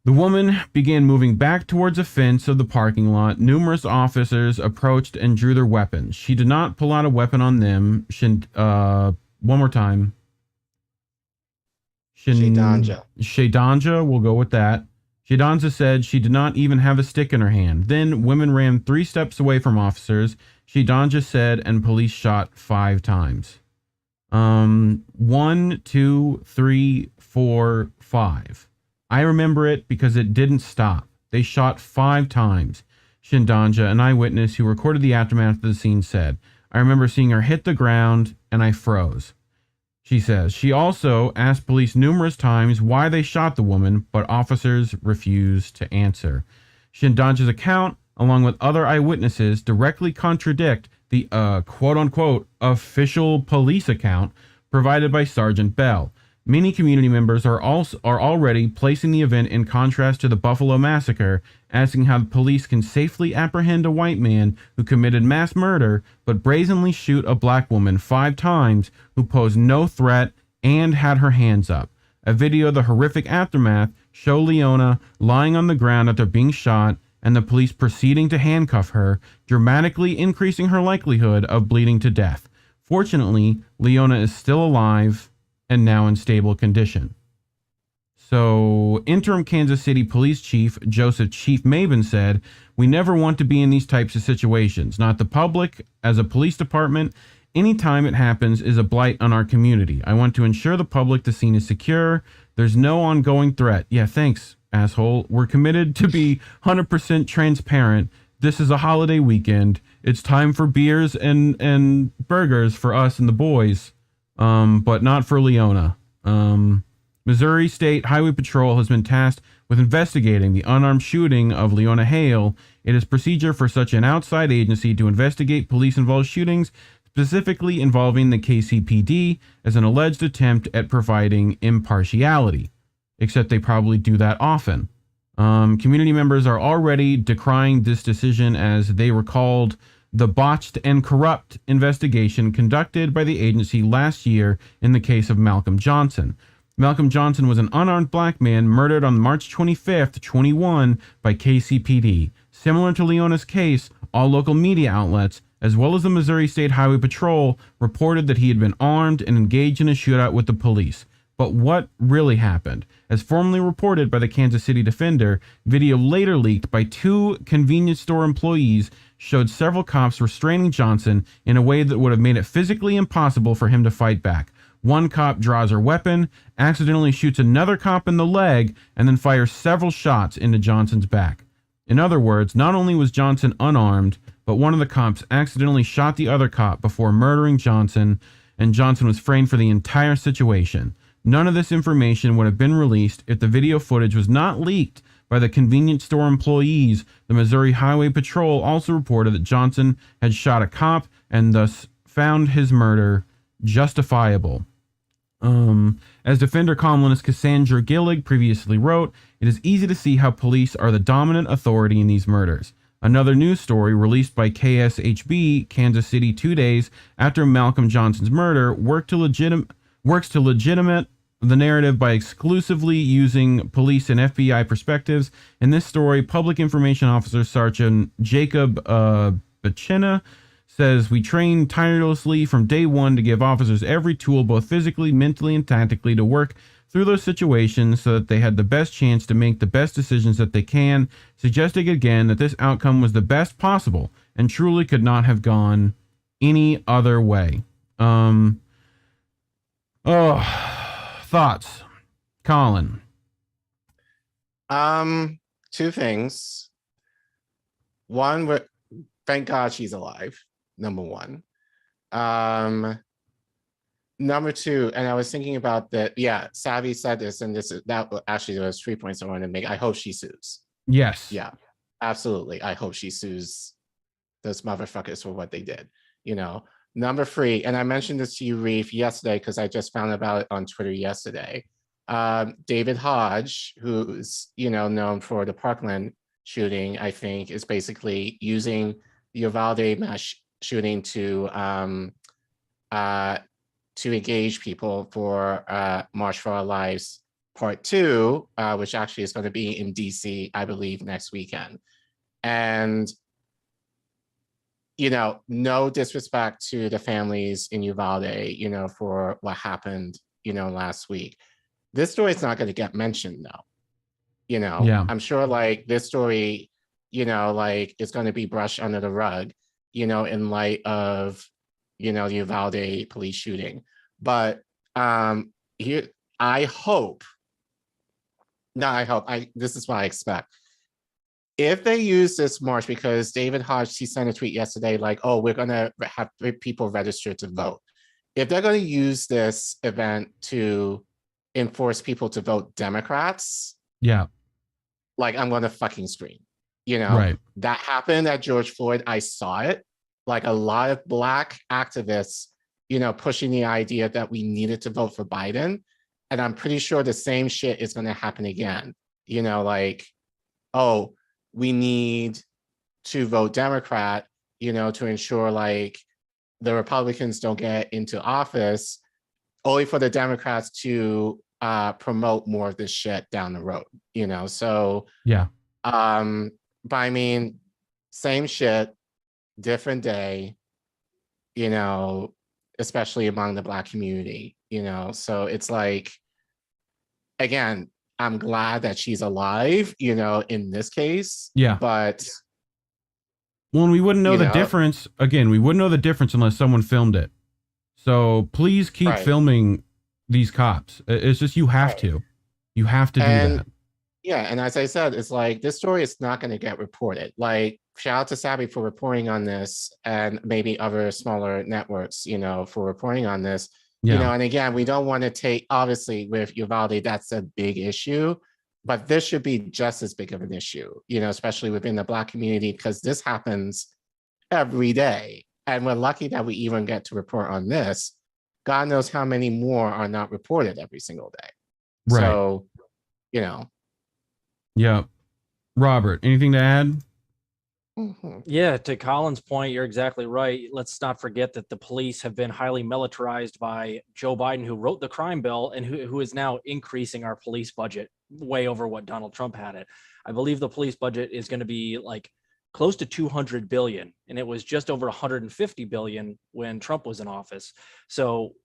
The woman began moving back towards a fence of the parking lot. Numerous officers approached and drew their weapons. She did not pull out a weapon on them. One more time. Shaydanja, we'll go with that. Shaydanja said she did not even have a stick in her hand. Then women ran 3 steps away from officers. Shaydanja said, and police shot 5 times. 1, 2, 3, 4, 5. I remember it because it didn't stop. They shot 5 times. Shindanja, an eyewitness who recorded the aftermath of the scene, said, I remember seeing her hit the ground and I froze. She says she also asked police numerous times why they shot the woman, but officers refused to answer. Shindanja's account, along with other eyewitnesses, directly contradict the quote-unquote official police account provided by Sergeant Bell. Many community members are already placing the event in contrast to the Buffalo massacre, asking how the police can safely apprehend a white man who committed mass murder but brazenly shoot a black woman 5 times who posed no threat and had her hands up. A video of the horrific aftermath show Leona lying on the ground after being shot and the police proceeding to handcuff her, dramatically increasing her likelihood of bleeding to death. Fortunately, Leona is still alive and now in stable condition. So, interim Kansas City Police Chief Joseph Chief Maben said, we never want to be in these types of situations. Not the public, as a police department. Anytime it happens is a blight on our community. I want to ensure the public the scene is secure. There's no ongoing threat. Yeah, thanks, asshole. We're committed to be 100% transparent. This is a holiday weekend. It's time for beers and burgers for us and the boys. But not for Leona. Missouri State Highway Patrol has been tasked with investigating the unarmed shooting of Leona Hale. It is procedure for such an outside agency to investigate police-involved shootings, specifically involving the KCPD, as an alleged attempt at providing impartiality. Except they probably do that often. Community members are already decrying this decision as they recalled the botched and corrupt investigation conducted by the agency last year in the case of Malcolm Johnson. Malcolm Johnson was an unarmed black man murdered on March 25th, 21 by KCPD. Similar to Leona's case, all local media outlets, as well as the Missouri State Highway Patrol, reported that he had been armed and engaged in a shootout with the police. But what really happened? As formerly reported by the Kansas City Defender, video later leaked by 2 convenience store employees showed several cops restraining Johnson in a way that would have made it physically impossible for him to fight back. One cop draws her weapon, accidentally shoots another cop in the leg, and then fires several shots into Johnson's back. In other words, not only was Johnson unarmed, but one of the cops accidentally shot the other cop before murdering Johnson, and Johnson was framed for the entire situation. None of this information would have been released if the video footage was not leaked by the convenience store employees. The Missouri Highway Patrol also reported that Johnson had shot a cop and thus found his murder justifiable. As Defender columnist Cassandra Gillig previously wrote, it is easy to see how police are the dominant authority in these murders. Another news story released by KSHB Kansas City 2 days after Malcolm Johnson's murder works to legitimate the narrative by exclusively using police and FBI perspectives. In this story, Public Information Officer Sergeant Jacob Bacina says, we trained tirelessly from day one to give officers every tool, both physically, mentally, and tactically, to work through those situations so that they had the best chance to make the best decisions that they can, suggesting again that this outcome was the best possible and truly could not have gone any other way. Thoughts, Collin? 2 things. One, thank God she's alive. Number 1. Number 2, and I was thinking about that. Yeah, Savvy said this, and that actually was 3 points I wanted to make. I hope she sues. Yes. Yeah, absolutely. I hope she sues those motherfuckers for what they did. Number 3, and I mentioned this to you, Reef, yesterday because I just found about it on Twitter yesterday. David Hodge, who's known for the Parkland shooting, I think, is basically using the Uvalde mass shooting to engage people for March for Our Lives Part 2, which actually is going to be in DC, I believe, next weekend. And no disrespect to the families in Uvalde, for what happened, last week. this story is not going to get mentioned though. You know, Yeah. I'm sure like this story, you know, like it's going to be brushed under the rug, you know, in light of, you know, the Uvalde police shooting. But here, I hope, this is what I expect. If they use this march, because David Hodge, he sent a tweet yesterday, like, oh, we're going to have people registered to vote. If they're going to use this event to enforce people to vote Democrats, Yeah. like I'm going to fucking scream. You know, Right. that happened at George Floyd. I saw it. Like a lot of Black activists, you know, pushing the idea that we needed to vote for Biden. And I'm pretty sure the same shit is going to happen again. You know, like, oh, we need to vote Democrat, you know, to ensure like the Republicans don't get into office, only for the Democrats to promote more of this shit down the road, you know? So, yeah. But I mean, same shit, different day, you know, especially among the Black community, you know? So it's like, again, I'm glad that she's alive, you know, in this case. Yeah. But well, we wouldn't know the difference. Again, we wouldn't know the difference unless someone filmed it. So please keep filming these cops. It's just, you have to. You have to do that. Yeah, and as I said, it's like this story is not going to get reported. Like, shout out to Sabby for reporting on this, and maybe other smaller networks, you know, for reporting on this. Yeah. You know, and again, we don't want to take, obviously with Uvalde, that's a big issue, but this should be just as big of an issue, you know, especially within the Black community, because this happens every day. And we're lucky that we even get to report on this. God knows how many more are not reported every single day. Right. So, you know. Yeah. Robert, anything to add? Yeah, to Colin's point, you're exactly right. Let's not forget that the police have been highly militarized by Joe Biden, who wrote the crime bill and who is now increasing our police budget way over what Donald Trump had it. I believe the police budget is going to be like close to 200 billion, and it was just over 150 billion when Trump was in office. So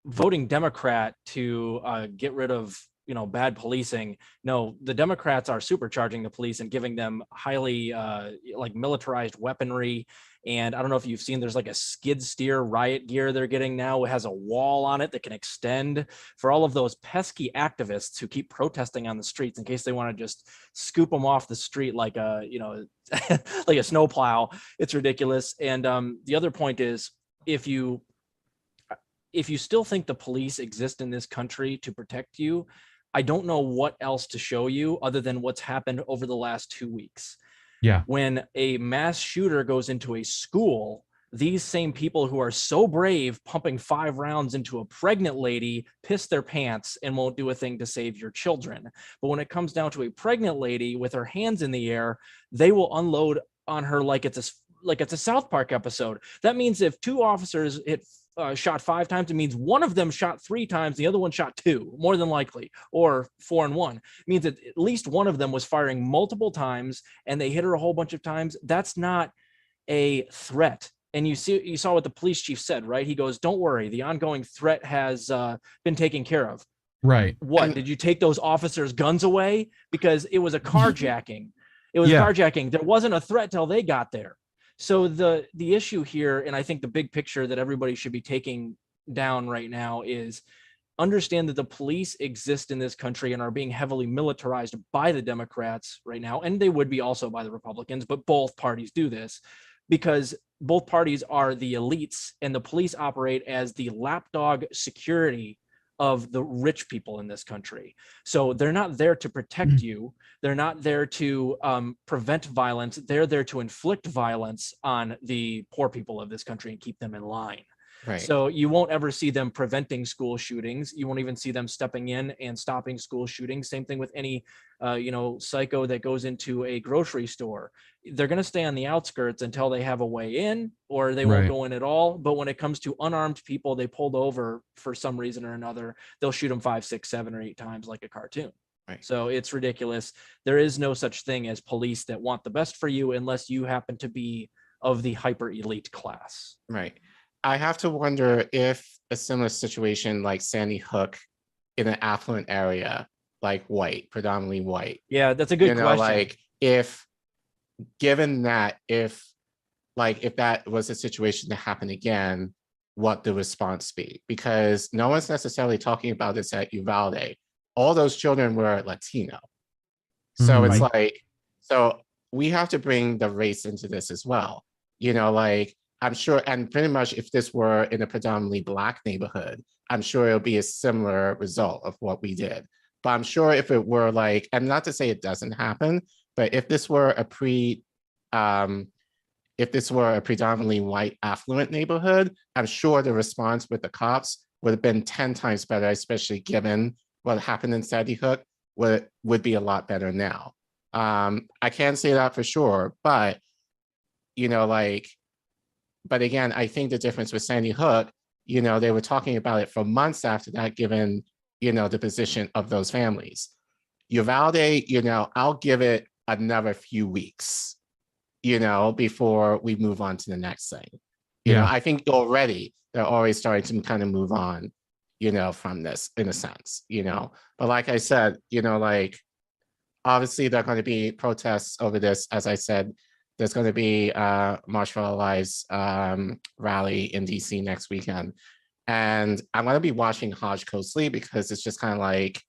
voting Democrat to get rid of, you know, bad policing. No, the Democrats are supercharging the police and giving them highly like militarized weaponry. And I don't know if you've seen, there's like a skid steer riot gear they're getting now. It has a wall on it that can extend for all of those pesky activists who keep protesting on the streets in case they want to just scoop them off the street like a, you know, like a snowplow. It's ridiculous. And the other point is, if you still think the police exist in this country to protect you, I don't know what else to show you other than what's happened over the last 2 weeks. Yeah. When a mass shooter goes into a school, these same people who are so brave pumping 5 rounds into a pregnant lady piss their pants and won't do a thing to save your children. But when it comes down to a pregnant lady with her hands in the air, they will unload on her like it's a South Park episode. That means if 2 officers shot 5 times, it means one of them shot 3 times, the other one shot 2, more than likely, or 4 and 1. It means that at least one of them was firing multiple times and they hit her a whole bunch of times. That's not a threat. And you saw what the police chief said, right? He goes, don't worry, the ongoing threat has been taken care of. Right. What, did you take those officers' guns away? Because it was a carjacking. It was carjacking. There wasn't a threat till they got there. So the issue here, and I think the big picture that everybody should be taking down right now, is understand that the police exist in this country and are being heavily militarized by the Democrats right now, and they would be also by the Republicans, but both parties do this because both parties are the elites, and the police operate as the lapdog security of the rich people in this country. So they're not there to protect you. They're not there to prevent violence. They're there to inflict violence on the poor people of this country and keep them in line. Right. So you won't ever see them preventing school shootings. You won't even see them stepping in and stopping school shootings. Same thing with any, psycho that goes into a grocery store. They're going to stay on the outskirts until they have a way in, or they won't go in at all. But when it comes to unarmed people, they pulled over for some reason or another, they'll shoot them 5, 6, 7, or 8 times like a cartoon. Right. So it's ridiculous. There is no such thing as police that want the best for you unless you happen to be of the hyper elite class. Right. I have to wonder if a similar situation like Sandy Hook in an affluent area, like white, predominantly white? Yeah, that's a good question. Like if given that, if that was a situation to happen again, what the response be? Because no one's necessarily talking about this at Uvalde. All those children were Latino. So it's like, so we have to bring the race into this as well. Like I'm sure, and pretty much if this were in a predominantly Black neighborhood, I'm sure it'll be a similar result of what we did. But I'm sure if it were like, and not to say it doesn't happen, but if this were a predominantly white affluent neighborhood, I'm sure the response with the cops would have been 10 times better, especially given what happened in Sandy Hook, would be a lot better now. I can't say that for sure, but but again, I think the difference with Sandy Hook, they were talking about it for months after that, given, the position of those families. Uvalde, I'll give it another few weeks, before we move on to the next thing. I think they're already starting to kind of move on, from this in a sense, but like I said, like, obviously there are going to be protests over this. As I said, there's going to be March for Our Lives rally in DC next weekend. And I'm going to be watching Hodge closely because it's just kind of like,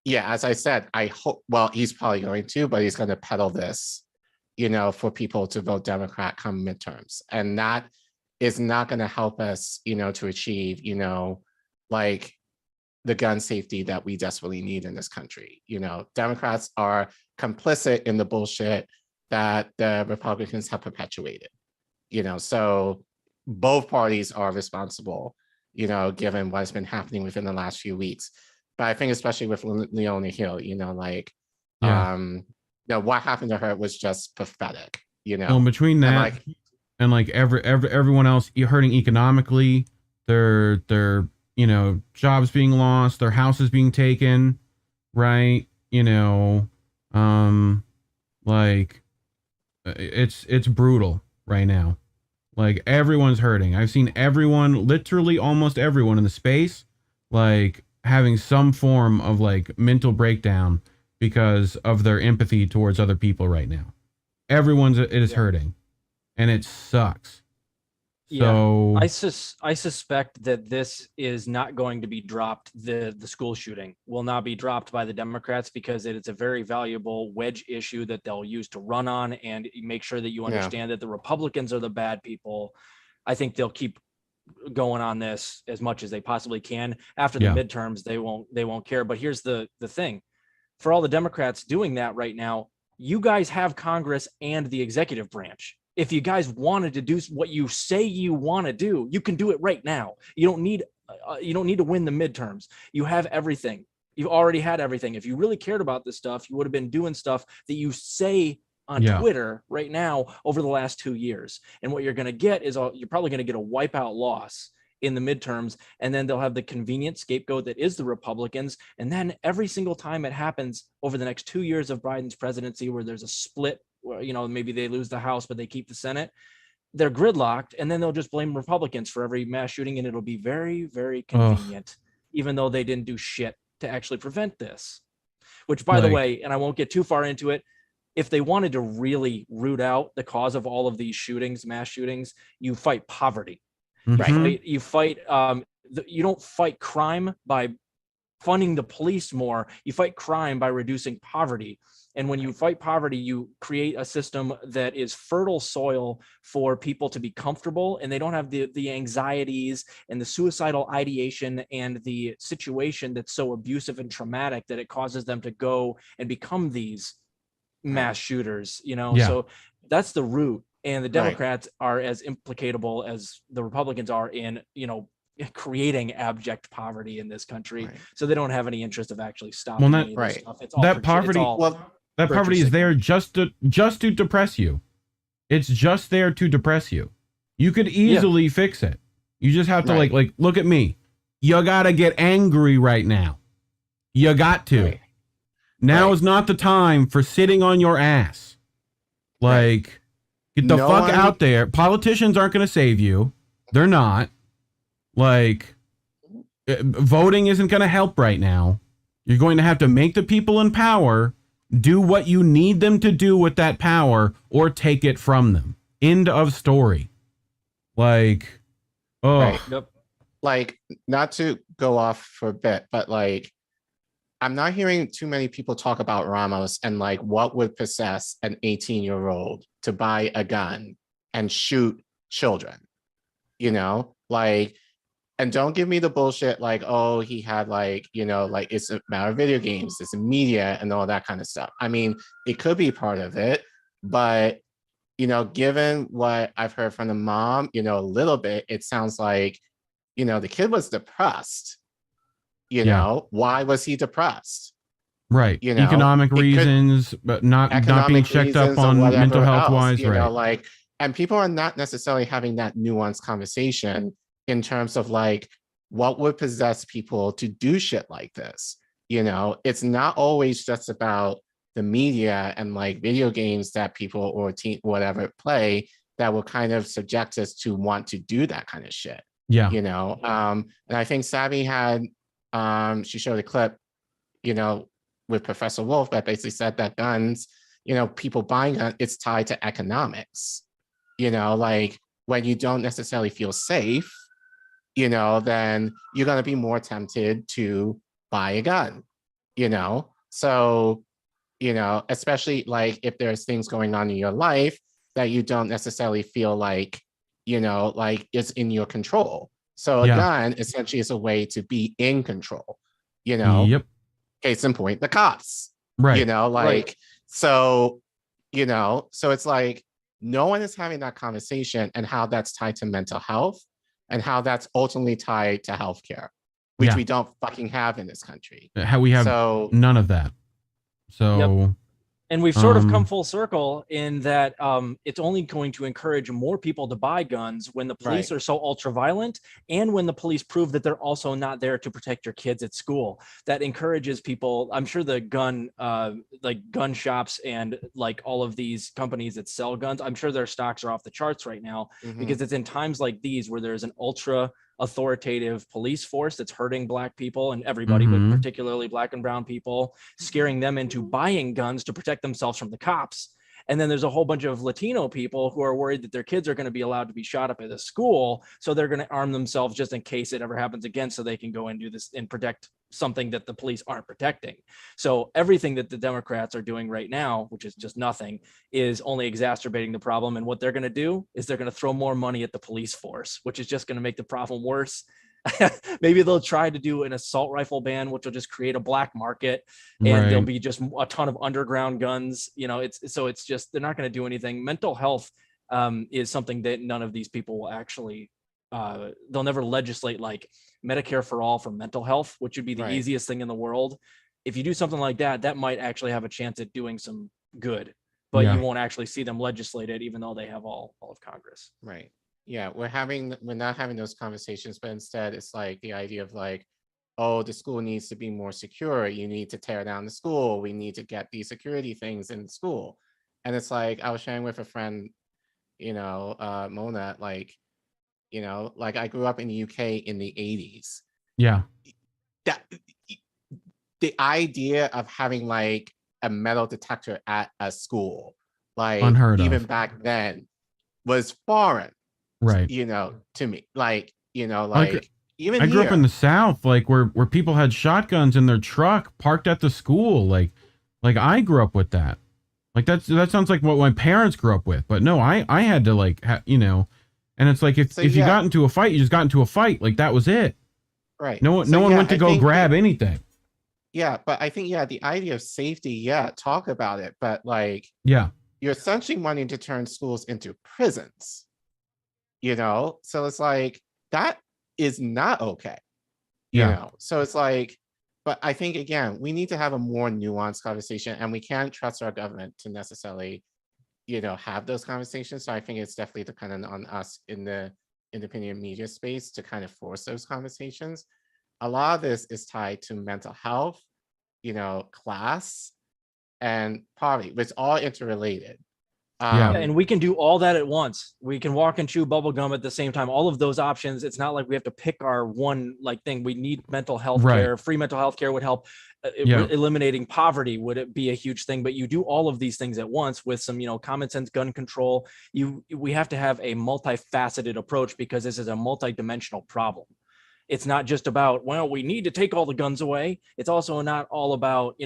yeah, as I said, I hope, well, he's probably going to, but he's going to peddle this, for people to vote Democrat come midterms. And that is not going to help us, to achieve, like the gun safety that we desperately need in this country. Democrats are complicit in the bullshit that the Republicans have perpetuated. So both parties are responsible, given what's been happening within the last few weeks. But I think especially with Leona Hill, what happened to her was just pathetic, Well, between that and everyone else hurting economically, their jobs being lost, their houses being taken, right? It's brutal right now. Like everyone's hurting. I've seen everyone, literally almost everyone in the space, like having some form of like mental breakdown because of their empathy towards other people right now. It is hurting, and it sucks. So I suspect that this is not going to be dropped. The school shooting will not be dropped by the Democrats because it is a very valuable wedge issue that they'll use to run on and make sure that you understand that the Republicans are the bad people. I think they'll keep going on this as much as they possibly can. After the midterms, they won't care. But here's the thing. For all the Democrats doing that right now, you guys have Congress and the executive branch. If you guys wanted to do what you say you want to do, you can do it right now. You don't need to win the midterms. You have everything. You've already had everything. If you really cared about this stuff, you would have been doing stuff that you say on Twitter right now over the last 2 years. And what you're going to get is you're probably going to get a wipeout loss in the midterms. And then they'll have the convenient scapegoat that is the Republicans. And then every single time it happens over the next 2 years of Biden's presidency, where there's a split, maybe they lose the House, but they keep the Senate, they're gridlocked, and then they'll just blame Republicans for every mass shooting, and it'll be very, very convenient, even though they didn't do shit to actually prevent this. Which, by the way, and I won't get too far into it, if they wanted to really root out the cause of all of these shootings, mass shootings, you fight poverty. Right? You fight. You don't fight crime by funding the police more. You fight crime by reducing poverty. And when you fight poverty, you create a system that is fertile soil for people to be comfortable, and they don't have the anxieties and the suicidal ideation and the situation that's so abusive and traumatic that it causes them to go and become these mass shooters, So that's the root. And the Democrats are as implicatable as the Republicans are in, creating abject poverty in this country. So they don't have any interest of actually stopping any of this stuff. It's all that poverty. That poverty is there just to depress you. It's just there to depress you. You could easily fix it. You just have to like look at me. You gotta get angry right now. You got to. Now is not the time for sitting on your ass. Like, get the fuck out there. Politicians aren't gonna save you. They're not. Like, Voting isn't going to help right now. You're going to have to make the people in power do what you need them to do with that power or take it from them. End of story. Like, oh, Right. Yep. Like, not to go off for a bit, but like, I'm not hearing too many people talk about Ramos and like what would possess an 18-year-old to buy a gun and shoot children, you know, like, and don't give me the bullshit like, oh, he had like, you know, like it's a matter of video games, it's a media and all that kind of stuff. I mean, it could be part of it, but, you know, given what I've heard from the mom, you know, a little bit, it sounds like, you know, the kid was depressed. You know, why was he depressed? Right. You know, economic reasons, but not being checked up on mental health wise. You right. know, like, and people are not necessarily having that nuanced conversation in terms of like, what would possess people to do shit like this? You know, it's not always just about the media and like video games that people or whatever play that will kind of subject us to want to do that kind of shit. Yeah. You know, and I think Savvy had, she showed a clip, you know, with Professor Wolf that basically said that guns, you know, people buying guns, it's tied to economics. You know, like when you don't necessarily feel safe, you know, then you're going to be more tempted to buy a gun, you know? So, you know, especially like if there's things going on in your life that you don't necessarily feel like, you know, like it's in your control. So a gun essentially is a way to be in control, you know? Yep. Case in point, the cops, right? You know, like, so, you know, so it's like no one is having that conversation and how that's tied to mental health and how that's ultimately tied to healthcare, which we don't fucking have in this country. How we have none of that. So, and we've sort of come full circle in that it's only going to encourage more people to buy guns when the police are so ultra violent and when the police prove that they're also not there to protect your kids at school. That encourages people. I'm sure the gun shops and like all of these companies that sell guns, I'm sure their stocks are off the charts right now because it's in times like these where there's an ultra authoritative police force that's hurting Black people and everybody, but particularly Black and brown people, scaring them into buying guns to protect themselves from the cops. And then there's a whole bunch of Latino people who are worried that their kids are going to be allowed to be shot up at a school. So they're going to arm themselves just in case it ever happens again, so they can go and do this and protect something that the police aren't protecting. So everything that the Democrats are doing right now, which is just nothing, is only exacerbating the problem. And what they're going to do is they're going to throw more money at the police force, which is just going to make the problem worse. Maybe they'll try to do an assault rifle ban, which will just create a black market, and there'll be just a ton of underground guns. You know, it's just, they're not going to do anything. Mental health is something that none of these people will actually, they'll never legislate like Medicare for all for mental health, which would be the easiest thing in the world. If you do something like that, that might actually have a chance at doing some good, but you won't actually see them legislate it, even though they have all of Congress. Right. Yeah, we're not having those conversations, but instead it's like the idea of like, oh, the school needs to be more secure. You need to tear down the school. We need to get these security things in school. And it's like, I was sharing with a friend, you know, Mona, like, you know, like I grew up in the UK in the 80s. Yeah. The idea of having like a metal detector at a school, like unheard of. Even back then was foreign. Right. You know, to me, like, you know, like even I grew up in the South, like where people had shotguns in their truck parked at the school. Like I grew up with that. Like that sounds like what my parents grew up with. But no, I had to like, you know, and it's like if you got into a fight, you just got into a fight. Like that was it. Right. No one went to go grab anything. Yeah, but I think the idea of safety, talk about it, but like you're essentially wanting to turn schools into prisons. You know, so it's like that is not okay. You know, so it's like, but I think again, we need to have a more nuanced conversation, and we can't trust our government to necessarily, you know, have those conversations. So I think it's definitely dependent on us in the independent media space to kind of force those conversations. A lot of this is tied to mental health, you know, class, and poverty, which is all interrelated. And we can do all that at once. We can walk and chew bubble gum at the same time. All of those options. It's not like we have to pick our one thing. We need mental health care. Free mental health care would help. Eliminating poverty would be a huge thing. But you do all of these things at once with some, common sense gun control. We have to have a multifaceted approach because this is a multidimensional problem. It's not just about, we need to take all the guns away. It's also not all about,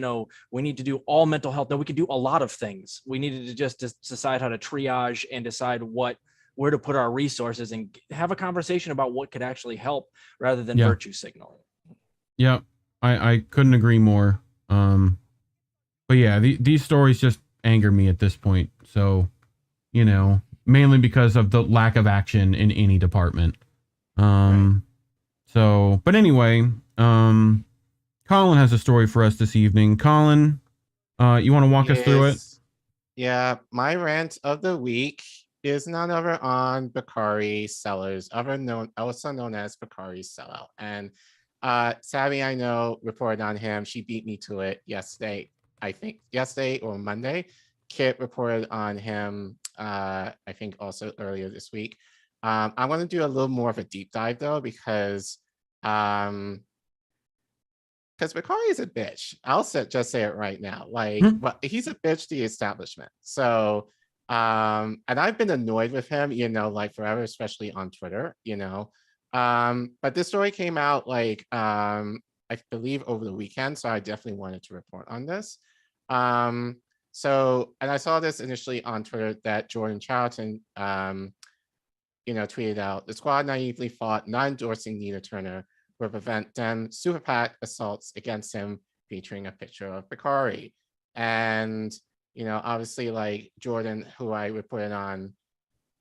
we need to do all mental health. No, we can do a lot of things. We needed to just decide how to triage and decide where to put our resources and have a conversation about what could actually help rather than virtue signaling. Yeah, I couldn't agree more. But yeah, these stories just anger me at this point. So, mainly because of the lack of action in any department. So, but anyway, Collin has a story for us this evening. Collin, you want to walk us through it? Yeah, my rant of the week is none other on Bakari Sellers, also known as Bakari Sellout. And Savvy, I know, reported on him. She beat me to it yesterday, I think yesterday or Monday. Kit reported on him, I think also earlier this week. I want to do a little more of a deep dive though, because Bakari is a bitch. I'll just say it right now. He's a bitch to the establishment. So, and I've been annoyed with him, forever, especially on Twitter, but this story came out I believe over the weekend. So I definitely wanted to report on this. So, and I saw this initially on Twitter that Jordan Charlton, tweeted out, the squad naively fought non-endorsing Nina Turner will prevent them super PAC assaults against him, featuring a picture of Bakari. And, obviously Jordan, who I reported on,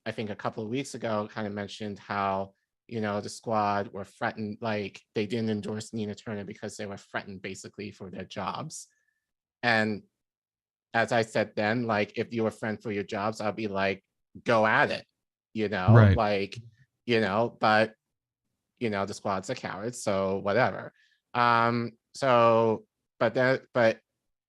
I think a couple of weeks ago, kind of mentioned how, the squad were threatened, they didn't endorse Nina Turner because they were threatened basically for their jobs. And as I said then, if you were threatened for your jobs, I'll be go at it. But the squad's a coward, so whatever. But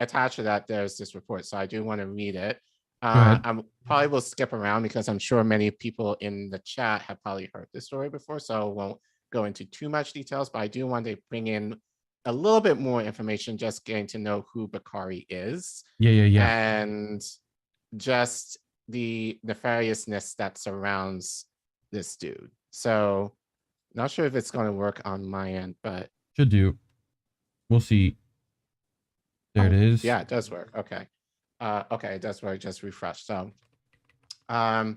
attached to that, there's this report, so I do want to read it. I probably will skip around because I'm sure many people in the chat have probably heard this story before, so I won't go into too much details, but I do want to bring in a little bit more information, just getting to know who Bakari is. And just the nefariousness that surrounds this dude. So not sure if it's going to work on my end, but should do. We'll see. There it is. Yeah, it does work. Okay. Okay, it does work. Just refresh. So a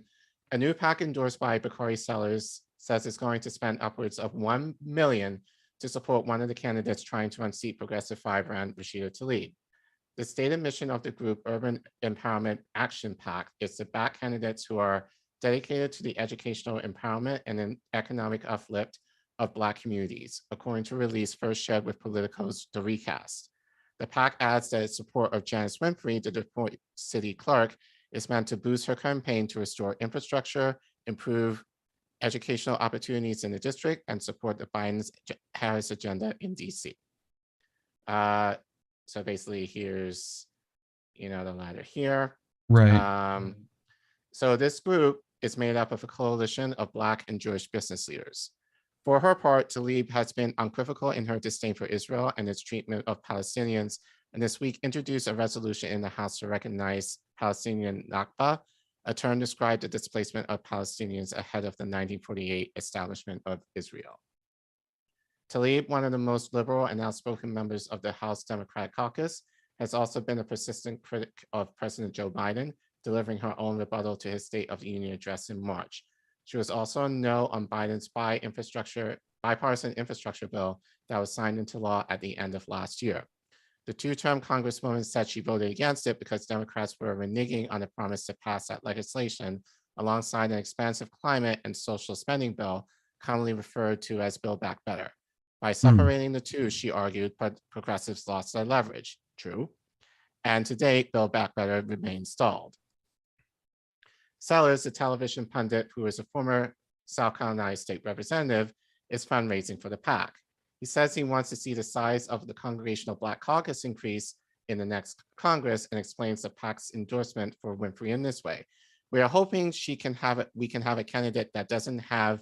new PAC endorsed by Bakari Sellers says it's going to spend upwards of $1 million to support one of the candidates trying to unseat Progressive Firebrand Rashida Tlaib. The stated mission of the group, Urban Empowerment Action PAC, is to back candidates who are dedicated to the educational empowerment and an economic uplift of Black communities, according to a release first shared with Politico's The Recast. The PAC adds that its support of Janice Winfrey, the Detroit city clerk, is meant to boost her campaign to restore infrastructure, improve educational opportunities in the district, and support the Biden-Harris agenda in DC. So basically, here's, the ladder here. Right. So this group is made up of a coalition of Black and Jewish business leaders. For her part, Tlaib has been unequivocal in her disdain for Israel and its treatment of Palestinians, and this week introduced a resolution in the House to recognize Palestinian Nakba, a term described the displacement of Palestinians ahead of the 1948 establishment of Israel. Tlaib, one of the most liberal and outspoken members of the House Democratic Caucus, has also been a persistent critic of President Joe Biden, delivering her own rebuttal to his State of the Union address in March. She was also a no on Biden's bipartisan infrastructure bill that was signed into law at the end of last year. The two-term Congresswoman said she voted against it because Democrats were reneging on the promise to pass that legislation alongside an expansive climate and social spending bill, commonly referred to as Build Back Better. By separating the two, she argued, progressives lost their leverage. True. And to date, Build Back Better remains stalled. Sellers, a television pundit who is a former South Carolina state representative, is fundraising for the PAC. He says he wants to see the size of the Congregational Black Caucus increase in the next Congress and explains the PAC's endorsement for Winfrey in this way. We are hoping we can have a candidate that doesn't have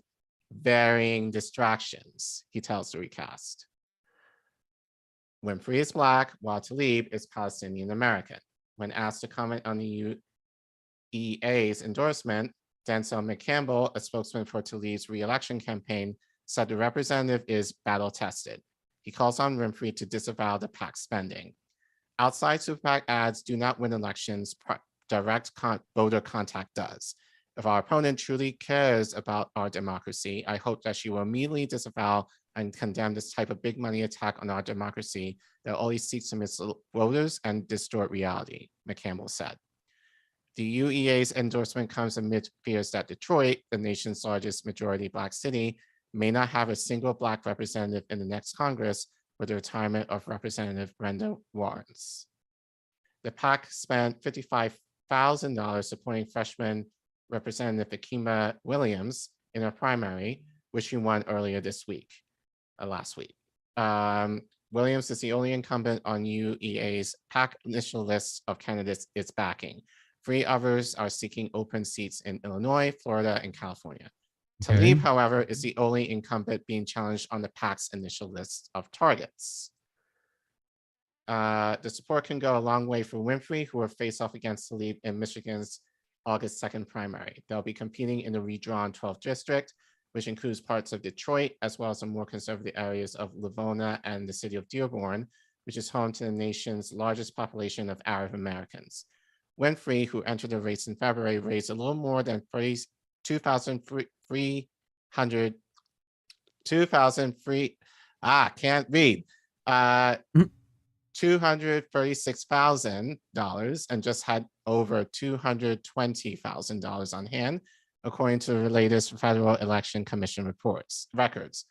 varying distractions, he tells the recast. Winfrey is Black, while Tlaib is Palestinian American. When asked to comment on the UEA's endorsement, Denzel McCampbell, a spokesman for Tlaib's re-election campaign, said the representative is battle-tested. He calls on Winfrey to disavow the PAC spending. Outside super PAC ads do not win elections, direct voter contact does. If our opponent truly cares about our democracy, I hope that she will immediately disavow and condemn this type of big money attack on our democracy that only seeks to mislead voters and distort reality, McCampbell said. The UEA's endorsement comes amid fears that Detroit, the nation's largest majority Black city, may not have a single Black representative in the next Congress with the retirement of Representative Brenda Warrens. The PAC spent $55,000 supporting freshman Representative Akima Williams in a primary, which she won earlier this week, last week. Williams is the only incumbent on UEA's PAC initial list of candidates it's backing. 3 others are seeking open seats in Illinois, Florida, and California. Okay. Tlaib, however, is the only incumbent being challenged on the PAC's initial list of targets. The support can go a long way for Winfrey, who will face off against Tlaib in Michigan's August 2nd primary. They'll be competing in the redrawn 12th district, which includes parts of Detroit, as well as the more conservative areas of Livonia and the city of Dearborn, which is home to the nation's largest population of Arab Americans. Winfrey, who entered the race in February, raised a little more than $236,000 and just had over $220,000 on hand, according to the latest Federal Election Commission records.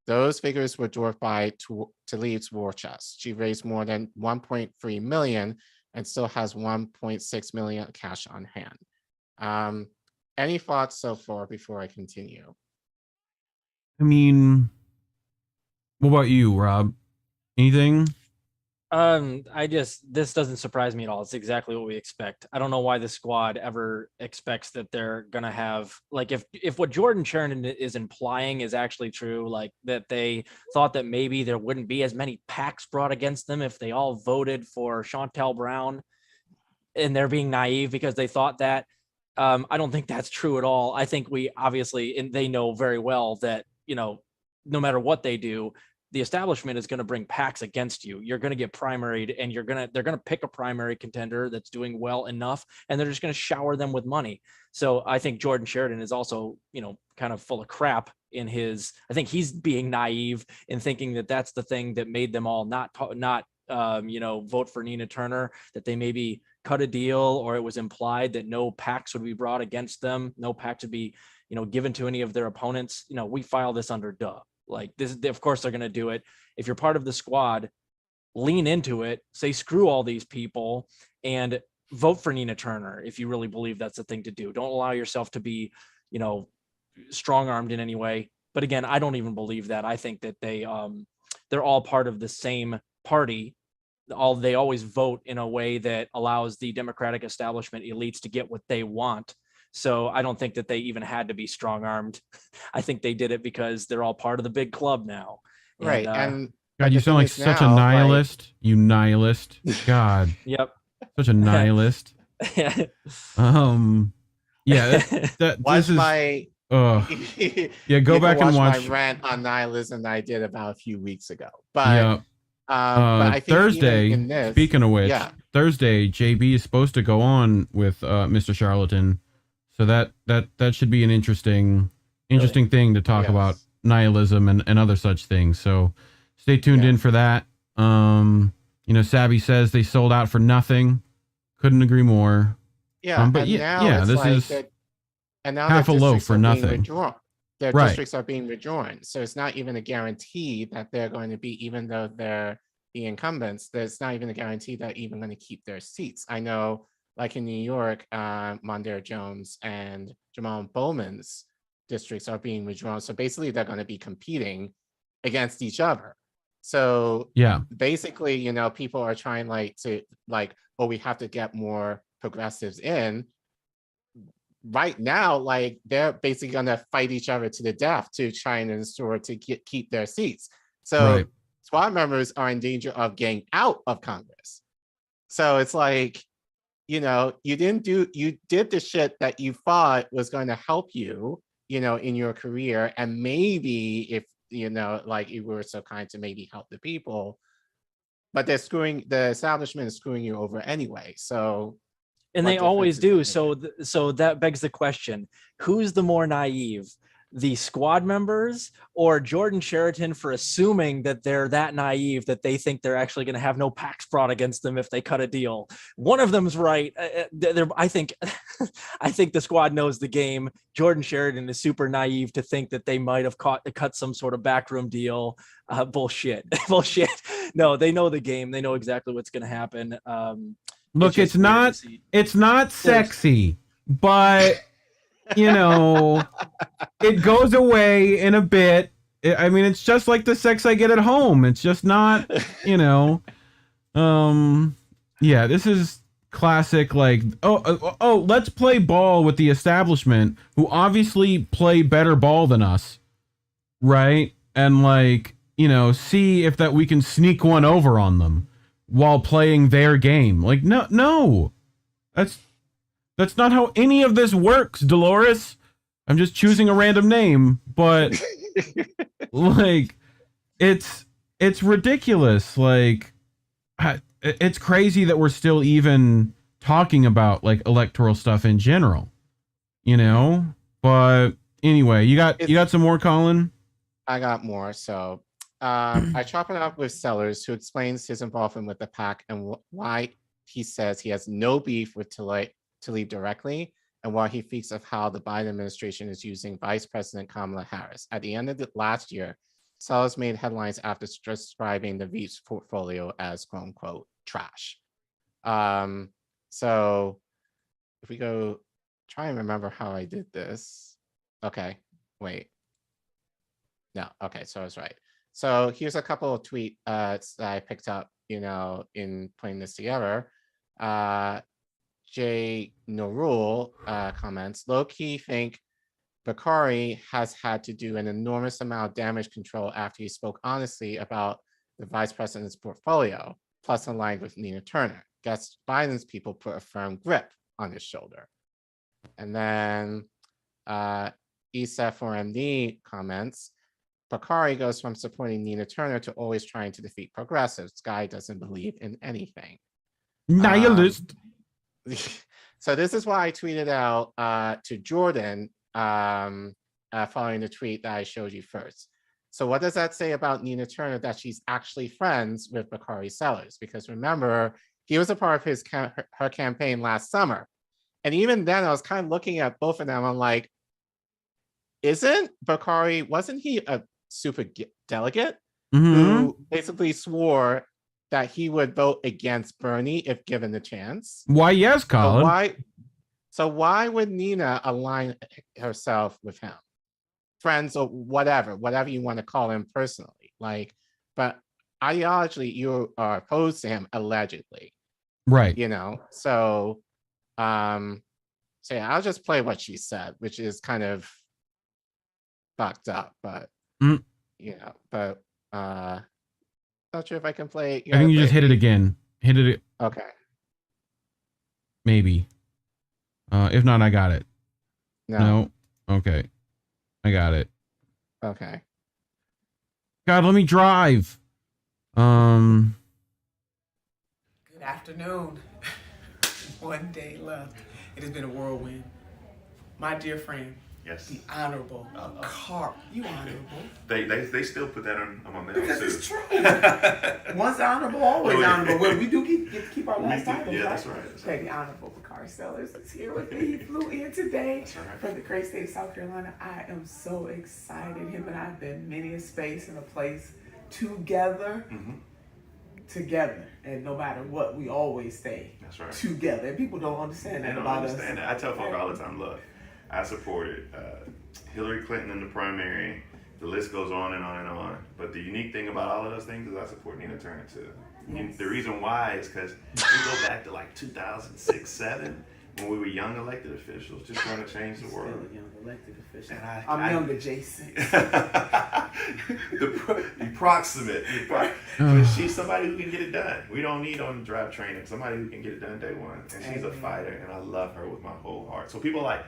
Those figures were dwarfed by Tlaib's war chest. She raised more than $1.3 million and still has $1.6 million cash on hand. Any thoughts so far before I continue? I mean, what about you, Rob? Anything? This doesn't surprise me at all. It's exactly what we expect. I don't know why the squad ever expects that they're gonna have, like, if what Jordan Sheridan is implying is actually true, like that they thought that maybe there wouldn't be as many PACs brought against them if they all voted for Chantel Brown, and they're being naive because they thought that. I don't think that's true at all. I think we obviously, and they know very well that, you know, no matter what they do, the establishment is going to bring PACs against you. You're going to get primaried, and they're going to pick a primary contender that's doing well enough, and they're just going to shower them with money. So I think Jordan Sheridan is also, you know, kind of full of crap in his, I think he's being naive in thinking that that's the thing that made them all not vote for Nina Turner, that they maybe cut a deal, or it was implied that no PACs would be brought against them. No PACs would be, you know, given to any of their opponents. You know, we file this under duh. Like this, of course they're going to do it. If you're part of the squad, lean into it, say screw all these people, and vote for Nina Turner if you really believe that's the thing to do. Don't allow yourself to be, you know, strong-armed in any way. But again, I don't even believe that. I think that they're all part of the same party. They always vote in a way that allows the Democratic establishment elites to get what they want. So I don't think that they even had to be strong-armed. I think they did it because they're all part of the big club now. Right. And God, you sound like such a nihilist. Like... You nihilist. God. Yep. Such a nihilist. Yeah. That watch this is, my yeah, go back and watch my rant on nihilism that I did about a few weeks ago. But but I think Thursday, speaking of which, Thursday, JB is supposed to go on with Mr. Charlatan. So that should be an interesting thing to talk about nihilism and other such things. So stay tuned in for that. You know, Sabby says they sold out for nothing. Couldn't agree more. Yeah, but this like is and now half a loaf for nothing. Their districts are being withdrawn. So it's not even a guarantee that they're going to be, even though they're the incumbents, there's not even a guarantee that even going to keep their seats. I know, like in New York, Mondaire Jones and Jamal Bowman's districts are being withdrawn. So basically they're going to be competing against each other. So Yeah. basically, you know, people are trying oh, we have to get more progressives in. Right now, like they're basically gonna fight each other to the death to try and ensure to keep their seats. So Right. SWAT members are in danger of getting out of Congress. So it's like, you know, you did the shit that you thought was going to help you, you know, in your career. And maybe if, you know, like you were so kind to maybe help the people, but the establishment is screwing you over anyway. So, and they always do. So that begs the question, who's the more naive, the squad members or Jordan Sheraton for assuming that they're that naive that they think they're actually going to have no PACs brought against them if they cut a deal? One of them's right. I think the squad knows the game. Jordan Sheraton is super naive to think that they might have cut some sort of backroom deal. Bullshit. No, they know the game. They know exactly what's going to happen. Look, it's not sexy, but you know, it goes away in a bit. I mean, it's just like the sex I get at home. It's just not, you know, yeah, this is classic. Like, let's play ball with the establishment, who obviously play better ball than us, right? And like, you know, see if that we can sneak one over on them while playing their game. Like, no, that's not how any of this works, Dolores. I'm just choosing a random name, but like, it's ridiculous. Like, it's crazy that we're still even talking about like electoral stuff in general, you know? But anyway, you got some more, Collin? I got more. So I chop it up with Sellers, who explains his involvement with the PAC and why he says he has no beef with Tlaib directly, and while he speaks of how the Biden administration is using Vice President Kamala Harris. At the end of last year, Sellers made headlines after describing the Reefs portfolio as quote unquote trash. So if we go try and remember how I did this. Okay, wait. No, okay, so I was right. So here's a couple of tweets that I picked up, you know, in putting this together. Jay Norul comments, low-key think Bakari has had to do an enormous amount of damage control after he spoke honestly about the vice president's portfolio, plus aligned with Nina Turner. Guess Biden's people put a firm grip on his shoulder. And then Isa4MD comments, Bakari goes from supporting Nina Turner to always trying to defeat progressives. This guy doesn't believe in anything. Nihilist. So this is why I tweeted out to Jordan following the tweet that I showed you first. So what does that say about Nina Turner, that she's actually friends with Bakari Sellers? Because remember, he was a part of her campaign last summer. And even then I was kind of looking at both of them. I'm like, wasn't he a super delegate who basically swore that he would vote against Bernie if given the chance? Why, yes, Collin. So why would Nina align herself with him? Friends or whatever you want to call him personally. Like, but ideologically, you are opposed to him, allegedly. Right. You know, so yeah, I'll just play what she said, which is kind of fucked up, but you know, but not sure if I can play. I think you just hit it again. Hit it. Okay. Maybe. If not, I got it. No. Okay. I got it. Okay. God, let me drive. Good afternoon. One day left. It has been a whirlwind. My dear friend, yes, the Honorable Carp. You honorable. They still put that on my mail because too. It's true. Once honorable, always honorable. Well, we do get to keep our last title. Yeah, right? that's right. Okay, the Honorable Bakari Sellers is here with me. He flew in today from the great state of South Carolina. I am so excited. Him and I have been many a space and a place together. Together, and no matter what, we always stay together. And people don't understand that about us. I tell folk all the time, look, I supported Hillary Clinton in the primary, The list goes on and on and on. But the unique thing about all of those things is I support Nina Turner too. And the reason why is because we go back to like 2006, 7, when we were young elected officials just trying to change the world. Still a young elected official. And I'm young adjacent. the proximate. But she's somebody who can get it done. We don't need on-the-job training. Somebody who can get it done day one. And she's a fighter, and I love her with my whole heart. So people are like,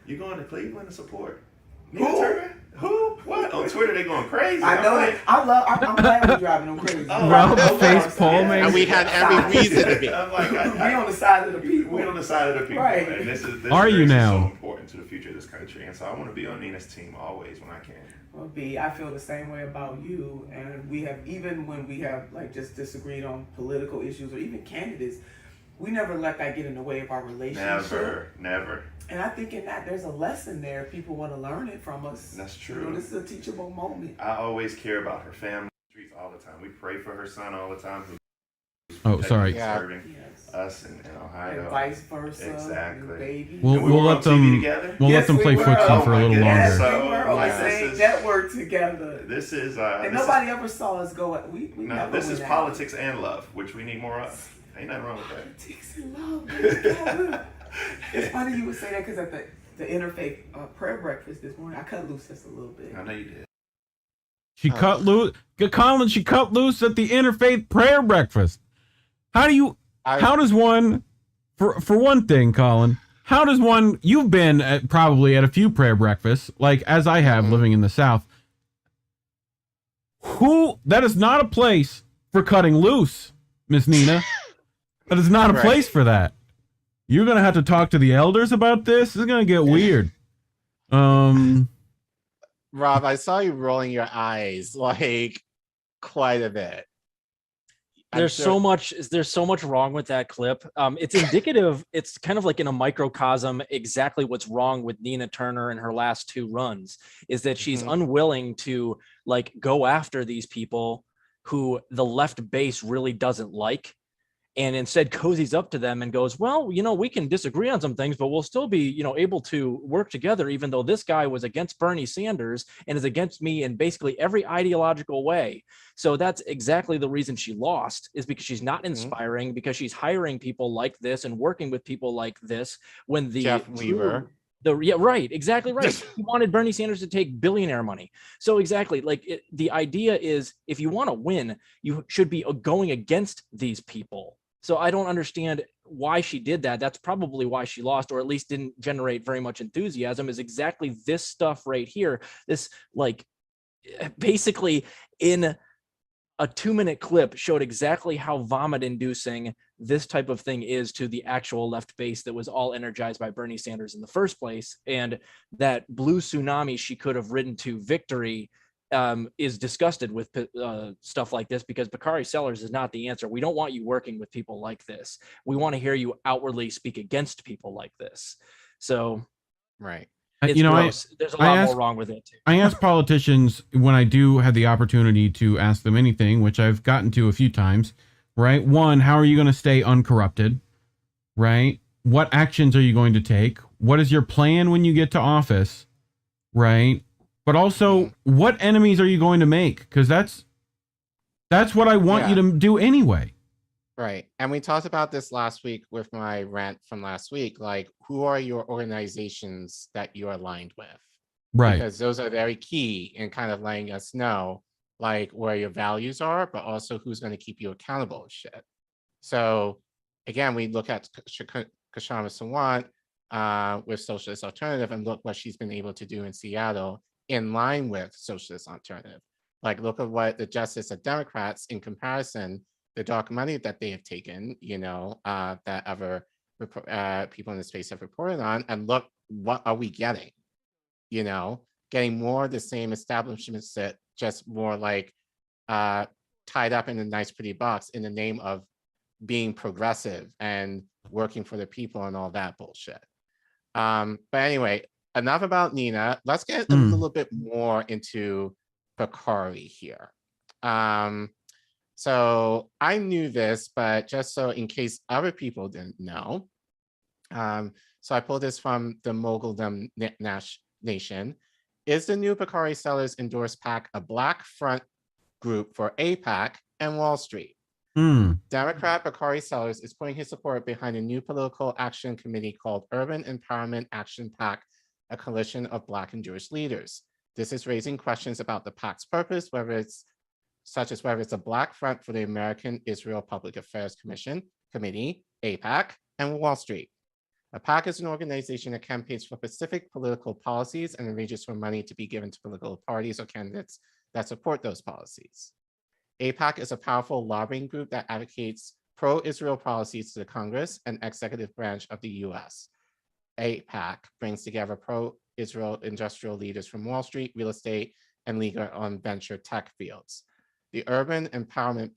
you're going to Cleveland to support Nina Turner? Who? What? On Twitter, they going crazy. I know that. I'm glad we're driving them crazy. Rob face palming. And we had every reason to be. I'm like, we on the side of the people. We on the side of the people. Right. And this Are you is now? so important to the future of this country. And so I want to be on Nina's team always when I can. Well, B, I feel the same way about you. And we have, even when we have like just disagreed on political issues or even candidates, we never let that get in the way of our relationship. Never. And I think in that there's a lesson there. If people want to learn it from us. That's true. You know, this is a teachable moment. I always care about her family streets all the time. We pray for her son all the time. Oh, sorry. Serving us in Ohio. And vice versa. Exactly. Baby. We'll let them. We'll let them play footsie for a little longer. So, we were on the same network together. This is. And nobody ever saw us go. We never this went is out. politics and love, which we need more of. Ain't nothing wrong with that. Politics and love together. It's funny you would say that because at the interfaith prayer breakfast this morning, I cut loose just a little bit. I know you did. She cut loose. Collin, she cut loose at the interfaith prayer breakfast. How does one, for one thing, Collin, how does one, you've been probably at a few prayer breakfasts, like as I have living in the South. That is not a place for cutting loose, Miss Nina. That is not a place for that. You're going to have to talk to the elders about this. It's going to get weird. Rob, I saw you rolling your eyes like quite a bit. There's so much wrong with that clip. It's indicative. It's kind of like in a microcosm exactly what's wrong with Nina Turner in her last 2 runs is that she's unwilling to like go after these people who the left base really doesn't like, and instead cozies up to them and goes, well, you know, we can disagree on some things, but we'll still be, you know, able to work together, even though this guy was against Bernie Sanders and is against me in basically every ideological way. So that's exactly the reason she lost, is because she's not inspiring, because she's hiring people like this and working with people like this when the Jeff Weaver. Exactly right. He wanted Bernie Sanders to take billionaire money. So exactly, like the idea is, if you want to win, you should be going against these people. So I don't understand why she did that. That's probably why she lost, or at least didn't generate very much enthusiasm, is exactly this stuff right here. This, like, basically in a 2-minute clip showed exactly how vomit inducing this type of thing is to the actual left base that was all energized by Bernie Sanders in the first place. And that blue tsunami she could have ridden to victory is disgusted with stuff like this, because Bakari Sellers is not the answer. We don't want you working with people like this. We want to hear you outwardly speak against people like this. So, right. It's gross. There's a lot more wrong with it too. I ask politicians when I do have the opportunity to ask them anything, which I've gotten to a few times, right? One, how are you going to stay uncorrupted, right? What actions are you going to take? What is your plan when you get to office, right? But also, what enemies are you going to make? Because that's what I want you to do anyway. Right. And we talked about this last week with my rant from last week. Like, who are your organizations that you're aligned with? Right. Because those are very key in kind of letting us know, like, where your values are, but also who's going to keep you accountable and shit. So, again, we look at Kashama Sawant with Socialist Alternative, and look what she's been able to do in Seattle in line with Socialist Alternative. Like, look at what the Justice of Democrats, in comparison, the dark money that they have taken, you know, that other people in the space have reported on, and look, what are we getting? You know, getting more of the same establishments that just more like tied up in a nice pretty box in the name of being progressive and working for the people and all that bullshit. But anyway, enough about Nina. Let's get a little bit more into Bakari here. So I knew this, but just so in case other people didn't know. So I pulled this from the Moguldom Nation. Is the new Bakari Sellers endorsed PAC a black front group for AIPAC and Wall Street? Democrat Bakari Sellers is putting his support behind a new political action committee called Urban Empowerment Action PAC, a coalition of Black and Jewish leaders. This is raising questions about the PAC's purpose, whether it's a black front for the American Israel Public Affairs Committee, AIPAC, and Wall Street. A PAC is an organization that campaigns for specific political policies and arranges for money to be given to political parties or candidates that support those policies. AIPAC is a powerful lobbying group that advocates pro-Israel policies to the Congress and executive branch of the US. AIPAC brings together pro-Israel industrial leaders from Wall Street, real estate, and legal and venture tech fields. The Urban Empowerment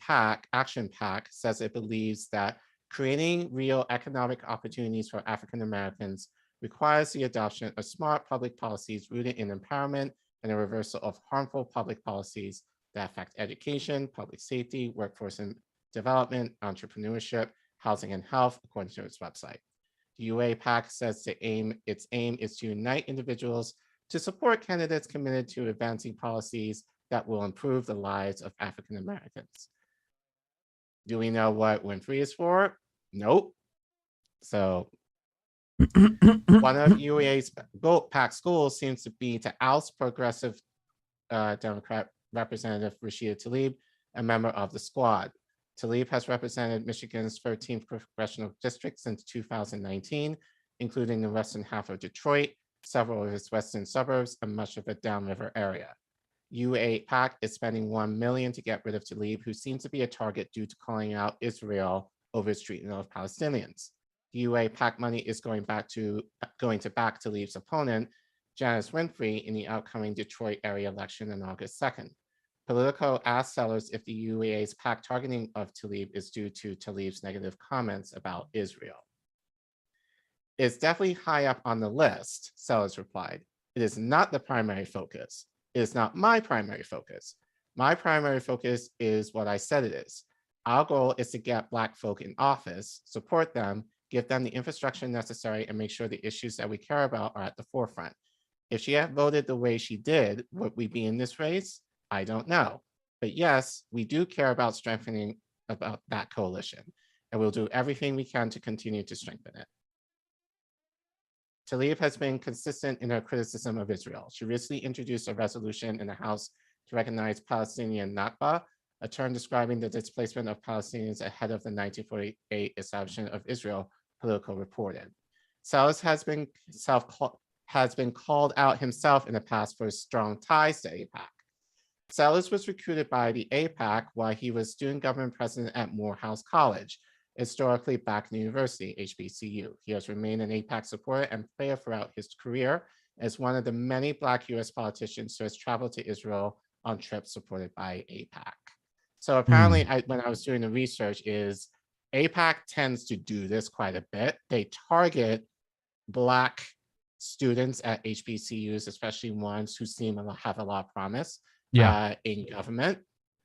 Action PAC says it believes that creating real economic opportunities for African Americans requires the adoption of smart public policies rooted in empowerment and a reversal of harmful public policies that affect education, public safety, workforce and development, entrepreneurship, housing and health, according to its website. The UAPAC says its aim is to unite individuals to support candidates committed to advancing policies that will improve the lives of African Americans. Do we know what Winfrey is for? Nope. So one of UA's PAC goals seems to be to oust progressive Democrat Representative Rashida Tlaib, a member of the squad. Tlaib has represented Michigan's 13th congressional district since 2019, including the western half of Detroit, several of its western suburbs, and much of the downriver area. UAPAC is spending $1 million to get rid of Tlaib, who seems to be a target due to calling out Israel over its treatment of Palestinians. UAPAC money is going to back Tlaib's opponent, Janice Winfrey, in the upcoming Detroit area election on August 2nd. Politico asked Sellers if the UA's PAC targeting of Tlaib is due to Tlaib's negative comments about Israel. It's definitely high up on the list, Sellers replied. It is not the primary focus. It is not my primary focus. My primary focus is what I said it is. Our goal is to get Black folk in office, support them, give them the infrastructure necessary, and make sure the issues that we care about are at the forefront. If she had voted the way she did, would we be in this race? I don't know. But yes, we do care about strengthening about that coalition, and we'll do everything we can to continue to strengthen it. Tlaib has been consistent in her criticism of Israel. She recently introduced a resolution in the House to recognize Palestinian Nakba, a term describing the displacement of Palestinians ahead of the 1948 establishment of Israel, Politico reported. Sellers has been called out himself in the past for his strong ties to AIPAC. Sellers was recruited by the AIPAC while he was student government president at Morehouse College, historically Black University, HBCU. He has remained an AIPAC supporter and player throughout his career as one of the many Black US politicians who has traveled to Israel on trips supported by AIPAC. So apparently when I was doing the research is AIPAC tends to do this quite a bit. They target Black students at HBCUs, especially ones who seem to have a lot of promise in government,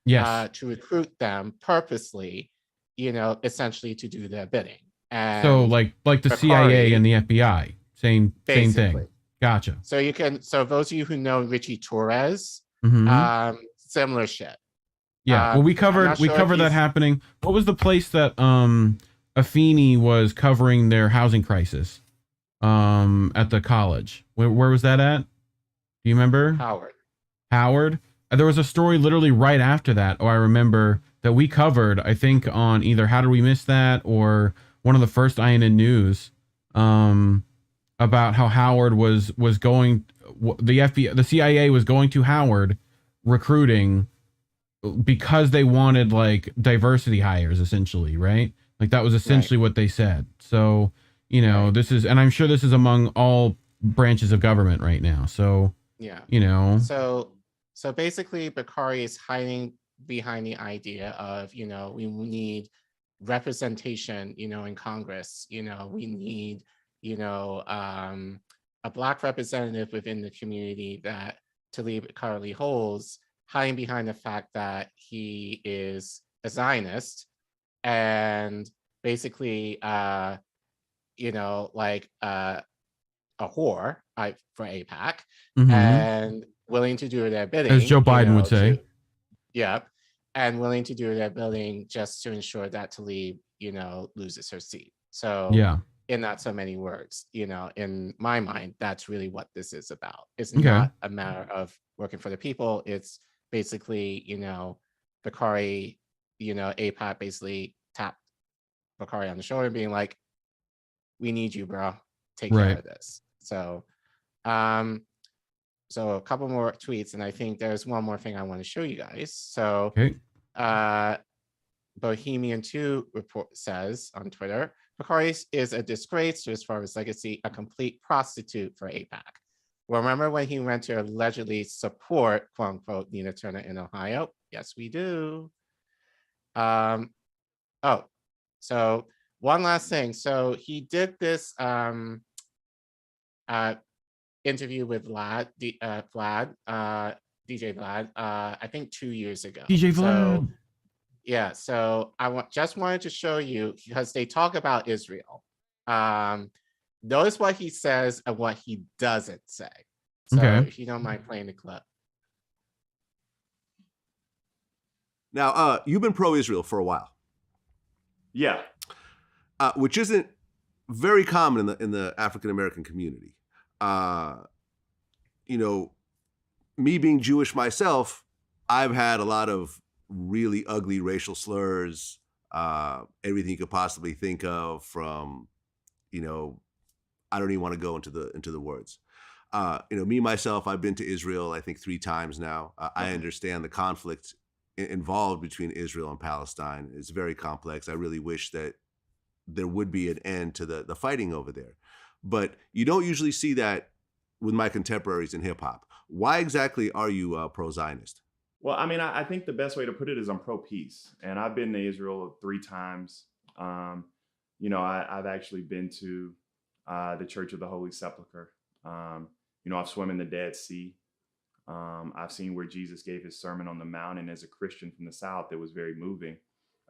to recruit them purposely, essentially to do their bidding. And so like the CIA and the FBI, same thing. Gotcha. So those of you who know Richie Torres, similar shit. Yeah, well, we covered that happening. What was the place that Afeni was covering their housing crisis at the college? Where was that at? Do you remember? Howard. There was a story literally right after that. Oh, I remember that we covered, I think, on either How Did We Miss That or one of the first INN News about how Howard was going, the CIA was going to Howard recruiting because they wanted like diversity hires, essentially, right? Like that was essentially what they said. So, this is, and I'm sure this is among all branches of government right now. So, So basically Bakari is hiding behind the idea of, we need representation, in Congress, we need, a Black representative within the community that Tlaib currently holds, hiding behind the fact that he is a Zionist and basically, a whore for AIPAC Mhm. and willing to do their bidding. As Joe Biden would say. Yeah. And willing to do their bidding just to ensure that Tlaib, loses her seat. So Yeah. in not so many words, in my mind, that's really what this is about. It's Okay. not a matter of working for the people. It's basically, Bakari, AIPAC basically tapped Bakari on the shoulder being like, we need you, bro. Take care Right. of this. So, so a couple more tweets, and I think there's one more thing I want to show you guys. So, Okay. Bohemian 2 report says on Twitter, Bakari is a disgrace to his father's legacy, a complete prostitute for AIPAC. Well, remember when he went to allegedly support, quote unquote, Nina Turner in Ohio? Yes, we do. Oh, so one last thing. So he did this interview with Vlad, DJ Vlad, I think 2 years ago. DJ Vlad. So, yeah, so just wanted to show you, because they talk about Israel. Notice what he says and what he doesn't say. So if you don't mind playing the clip. Now, you've been pro-Israel for a while. Yeah. Which isn't very common in the African-American community. Me being Jewish myself, I've had a lot of really ugly racial slurs, everything you could possibly think of, from, I don't even want to go into the words. Me myself, I've been to Israel, I think 3 times now. I understand the conflict involved between Israel and Palestine. It's very complex. I really wish that there would be an end to the fighting over there. But you don't usually see that with my contemporaries in hip hop. Why exactly are you pro-Zionist? Well, I mean, I think the best way to put it is I'm pro-peace. And I've been to Israel 3 times. I've actually been to the Church of the Holy Sepulchre. I've swum in the Dead Sea. I've seen where Jesus gave his Sermon on the Mount. And as a Christian from the South, it was very moving.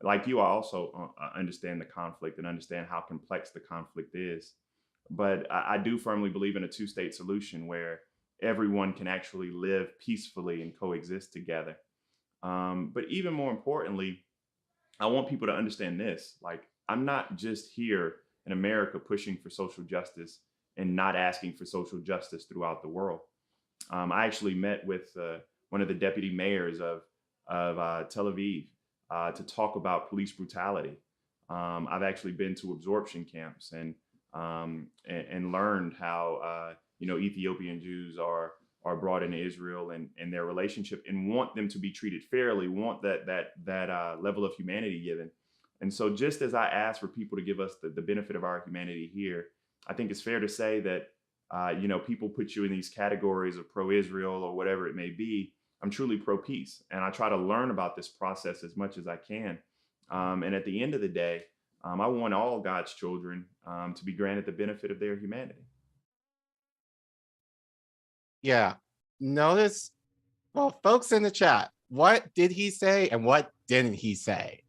Like you, I also understand the conflict and understand how complex the conflict is. But I do firmly believe in a 2-state solution where everyone can actually live peacefully and coexist together. But even more importantly, I want people to understand this. Like, I'm not just here in America pushing for social justice and not asking for social justice throughout the world. I actually met with one of the deputy mayors of Tel Aviv to talk about police brutality. I've actually been to absorption camps and learned how Ethiopian Jews are brought into Israel and their relationship, and want them to be treated fairly, want that level of humanity given. And so just as I ask for people to give us the benefit of our humanity here, I think it's fair to say that people put you in these categories of pro-Israel or whatever it may be. I'm truly pro-peace, and I try to learn about this process as much as I can. And at the end of the day, I want all God's children to be granted the benefit of their humanity. Yeah. Notice, well, folks in the chat, what did he say and what didn't he say?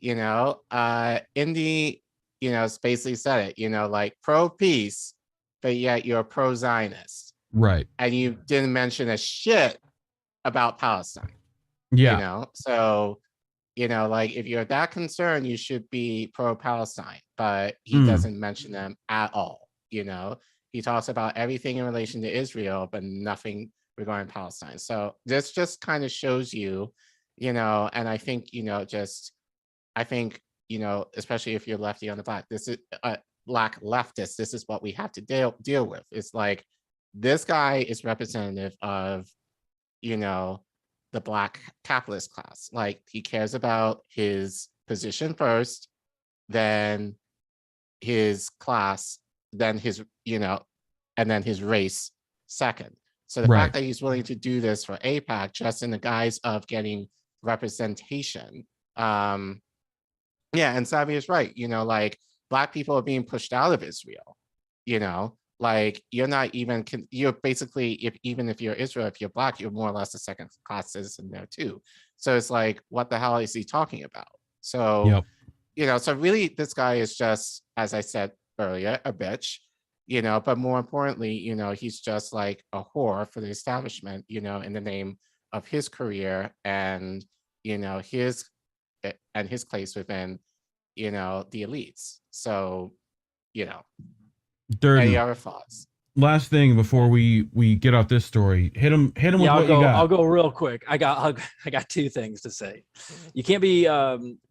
Indy, basically said it, like pro-peace, but yet you're pro-Zionist. Right. And you didn't mention a shit about Palestine. Yeah. So, like, if you're that concerned, you should be pro-Palestine, but he doesn't mention them at all. He talks about everything in relation to Israel, but nothing regarding Palestine. So this just kind of shows you, and I think, especially if you're lefty on the black, this is black leftist, this is what we have to deal with. It's like, this guy is representative of, the black capitalist class. Like, he cares about his position first, then his class, then his, and then his race second. So the fact that he's willing to do this for AIPAC just in the guise of getting representation. And Savvy is right. Like, black people are being pushed out of Israel. Like, you're not even, you're basically, even if you're Israel, if you're black, you're more or less a second class citizen there too. So it's like, what the hell is he talking about? So, so really this guy is just, as I said earlier, a bitch, you know, but more importantly, you know, he's just like a whore for the establishment, you know, in the name of his career and, you know, his place within, you know, the elites. So, you know, Durden, any other thoughts? last thing before we get off this story, hit him with what you got. I'll go real quick. I got 2 things to say. You can't be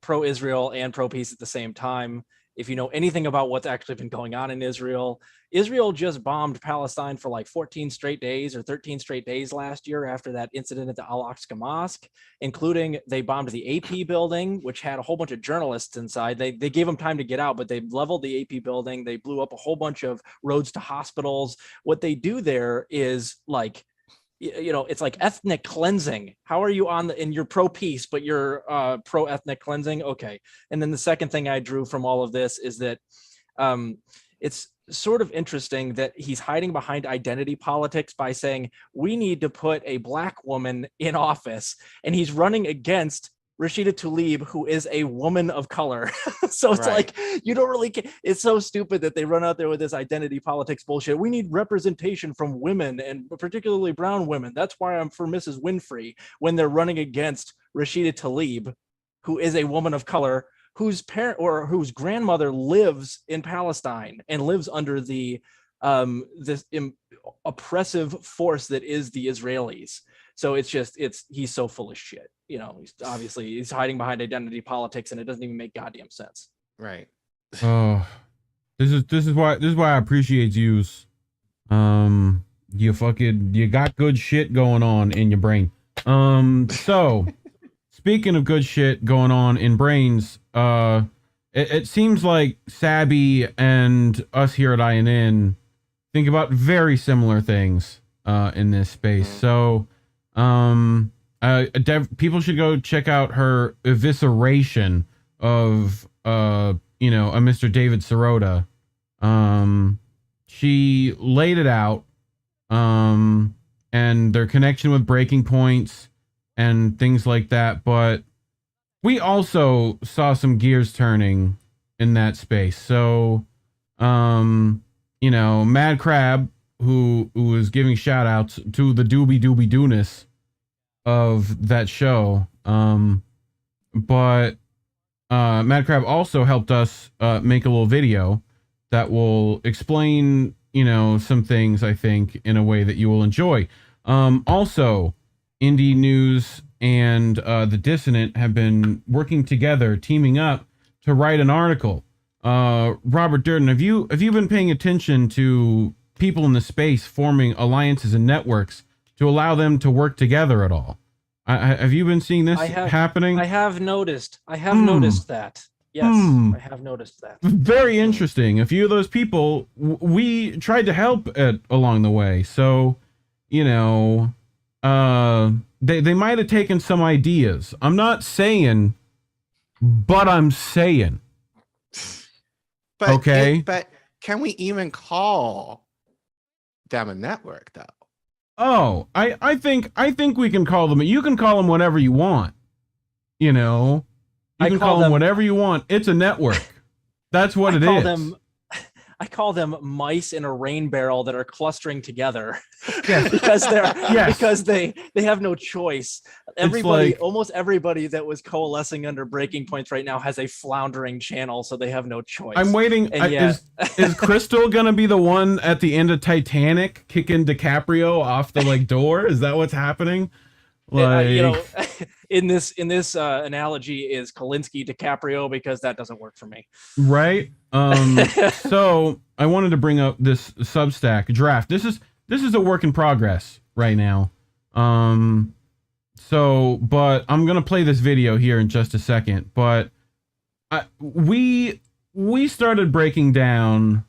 pro-Israel and pro-peace at the same time. If you know anything about what's actually been going on in Israel, Israel just bombed Palestine for like 14 straight days or 13 straight days last year after that incident at the Al-Aqsa Mosque, including they bombed the AP building, which had a whole bunch of journalists inside. They gave them time to get out, but they leveled the AP building. They blew up a whole bunch of roads to hospitals. What they do there is like, you know, it's like ethnic cleansing. How are you and you're pro-peace, but you're pro-ethnic cleansing? Okay. And then the second thing I drew from all of this is that it's sort of interesting that he's hiding behind identity politics by saying, we need to put a Black woman in office. And he's running against Rashida Tlaib, who is a woman of color. So it's like, you don't really care. It's so stupid that they run out there with this identity politics bullshit. We need representation from women and particularly brown women. That's why I'm for Mrs. Winfrey, when they're running against Rashida Tlaib, who is a woman of color, whose parent or whose grandmother lives in Palestine and lives under the oppressive force that is the Israelis. So he's so full of shit. You know, he's hiding behind identity politics, and it doesn't even make goddamn sense. Right. Oh, this is why I appreciate yous. You got good shit going on in your brain. So speaking of good shit going on in brains, it seems like Sabby and us here at INN think about very similar things in this space. So people should go check out her evisceration of a Mr. David Sirota. She laid it out, and their connection with breaking points and things like that. But we also saw some gears turning in that space. So, Mad Crab, who was giving shout outs to the doobie dooness of that show. But Mad Crab also helped us make a little video that will explain, some things, I think, in a way that you will enjoy. Also, Indie News and The Dissonant have been working together, teaming up to write an article. Robert Durden, have you been paying attention to people in the space forming alliances and networks to allow them to work together at all? Have you been seeing this happening? I have noticed. Noticed that. Yes, I have noticed that. Very interesting. A few of those people we tried to help along the way. So, they might have taken some ideas. I'm not saying, but I'm saying. But okay. But can we even call them a network, though? Oh, I think we can call them. You can call them whatever you want. You can call them whatever you want. It's a network. That's what it is. I call them mice in a rain barrel that are clustering together. Yes. because they have no choice. Almost everybody that was coalescing under breaking points right now has a floundering channel, so they have no choice. I'm waiting. Is Crystal gonna be the one at the end of Titanic kicking DiCaprio off the door? Is that what's happening? In this analogy is Kalinsky DiCaprio, because that doesn't work for me. Right. So I wanted to bring up this Substack draft. This is a work in progress right now. But I'm gonna play this video here in just a second. But we started breaking down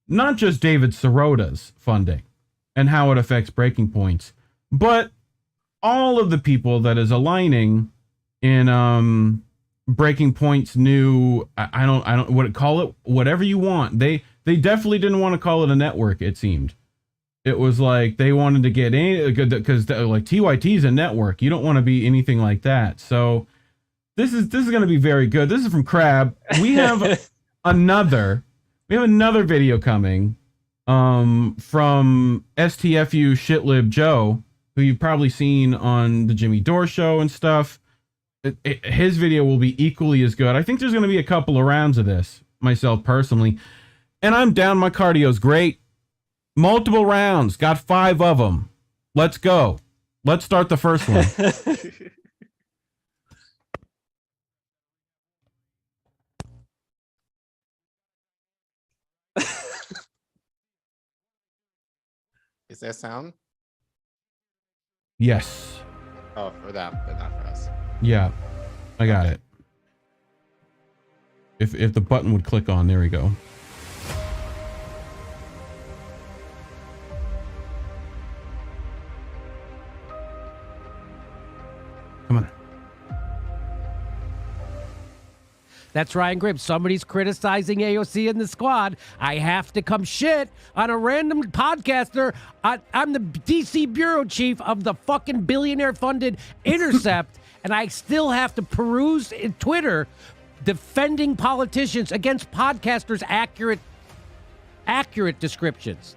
not just David Sirota's funding and how it affects breaking points, but all of the people that is aligning in breaking points new, I don't what call it, whatever you want. They definitely didn't want to call it a network. It seemed it was like they wanted to get in because TYT is a network. You don't want to be anything like that. So this is going to be very good. This is from Crab. We have another video coming from STFU shitlib Joe, who you've probably seen on the Jimmy Dore show and stuff. His video will be equally as good. I think there's going to be a couple of rounds of this, myself personally. And I'm down. My cardio's great. Multiple rounds. Got 5 of them. Let's go. Let's start the first one. Is there sound? Yes. Oh, for them, but not for us. Yeah, I got it. If the button would click on, there we go. Come on. That's Ryan Grimm. Somebody's criticizing AOC in the squad. I have to come shit on a random podcaster. I'm the DC bureau chief of the fucking billionaire-funded Intercept, and I still have to peruse in Twitter defending politicians against podcasters' accurate descriptions.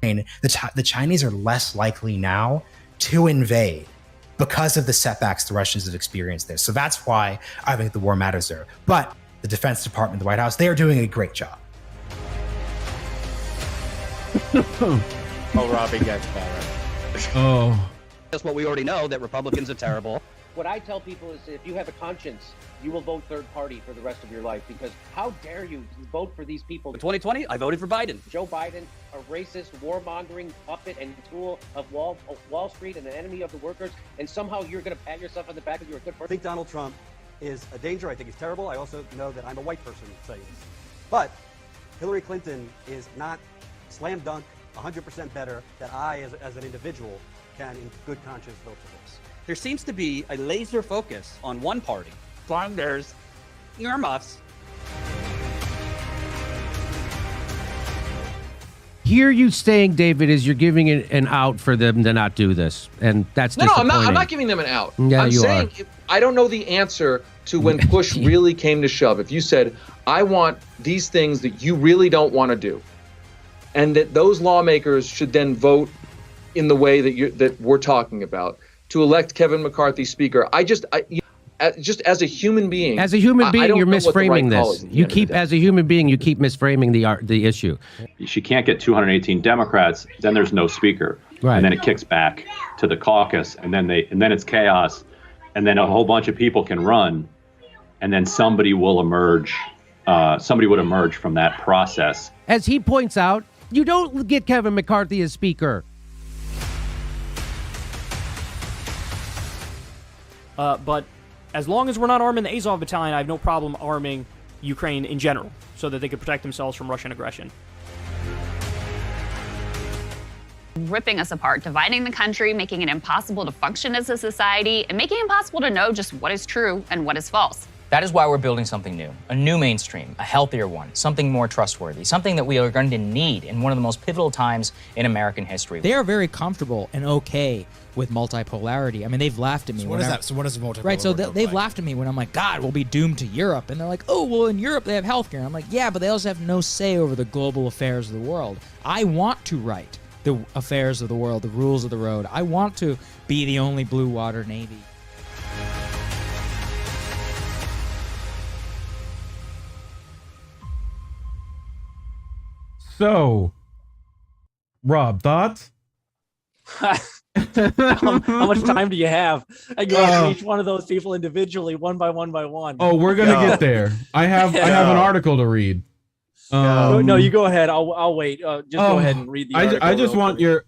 The Chinese are less likely now to invade because of the setbacks the Russians have experienced there. So that's why I think the war matters there. But the Defense Department, the White House, they are doing a great job. Oh, Robbie gets better. Oh. That's what we already know, that Republicans are terrible. What I tell people is if you have a conscience, you will vote third party for the rest of your life, because how dare you vote for these people? 2020, I voted for Biden. Joe Biden, a racist, warmongering puppet and tool of Wall Street and an enemy of the workers, and somehow you're going to pat yourself on the back because you're a good person. I think Donald Trump is a danger. I think he's terrible. I also know that I'm a white person saying this. But Hillary Clinton is not slam dunk 100% better that I, as an individual, can in good conscience vote for this. There seems to be a laser focus on one party. Flanders, earmuffs. Here you saying, David, is you're giving it an out for them to not do this, and that's no, I'm not giving them an out. Yeah, I'm saying I don't know the answer to when push really came to shove. If you said, I want these things that you really don't want to do, and that those lawmakers should then vote in the way that we're talking about to elect Kevin McCarthy Speaker. Just as a human being, you're misframing this. You keep, as a human being, you keep misframing the issue. She can't get 218 Democrats, then there's no speaker, right. And then it kicks back to the caucus, and then it's chaos, and then a whole bunch of people can run, and then somebody will emerge. Somebody would emerge from that process. As he points out, you don't get Kevin McCarthy as speaker. But as long as we're not arming the Azov battalion, I have no problem arming Ukraine in general so that they could protect themselves from Russian aggression. Ripping us apart, dividing the country, making it impossible to function as a society, and making it impossible to know just what is true and what is false. That is why we're building something new, a new mainstream, a healthier one, something more trustworthy, something that we are going to need in one of the most pivotal times in American history. They are very comfortable and okay with multipolarity. I mean, they've laughed at me. So what is that? So what does multipolar Right, so look they've like? laughed at me when I'm like, God, we'll be doomed to Europe. And they're like, oh, well, in Europe they have healthcare. And I'm like, yeah, but they also have no say over the global affairs of the world. I want to write the affairs of the world, the rules of the road. I want to be the only blue water navy. So, Rob, thoughts? How much time do you have? I go after each one of those people individually, one by one by one. Oh, we're gonna get there. I have an article to read. No, you go ahead. I'll wait. Just go ahead and read the article. I just want your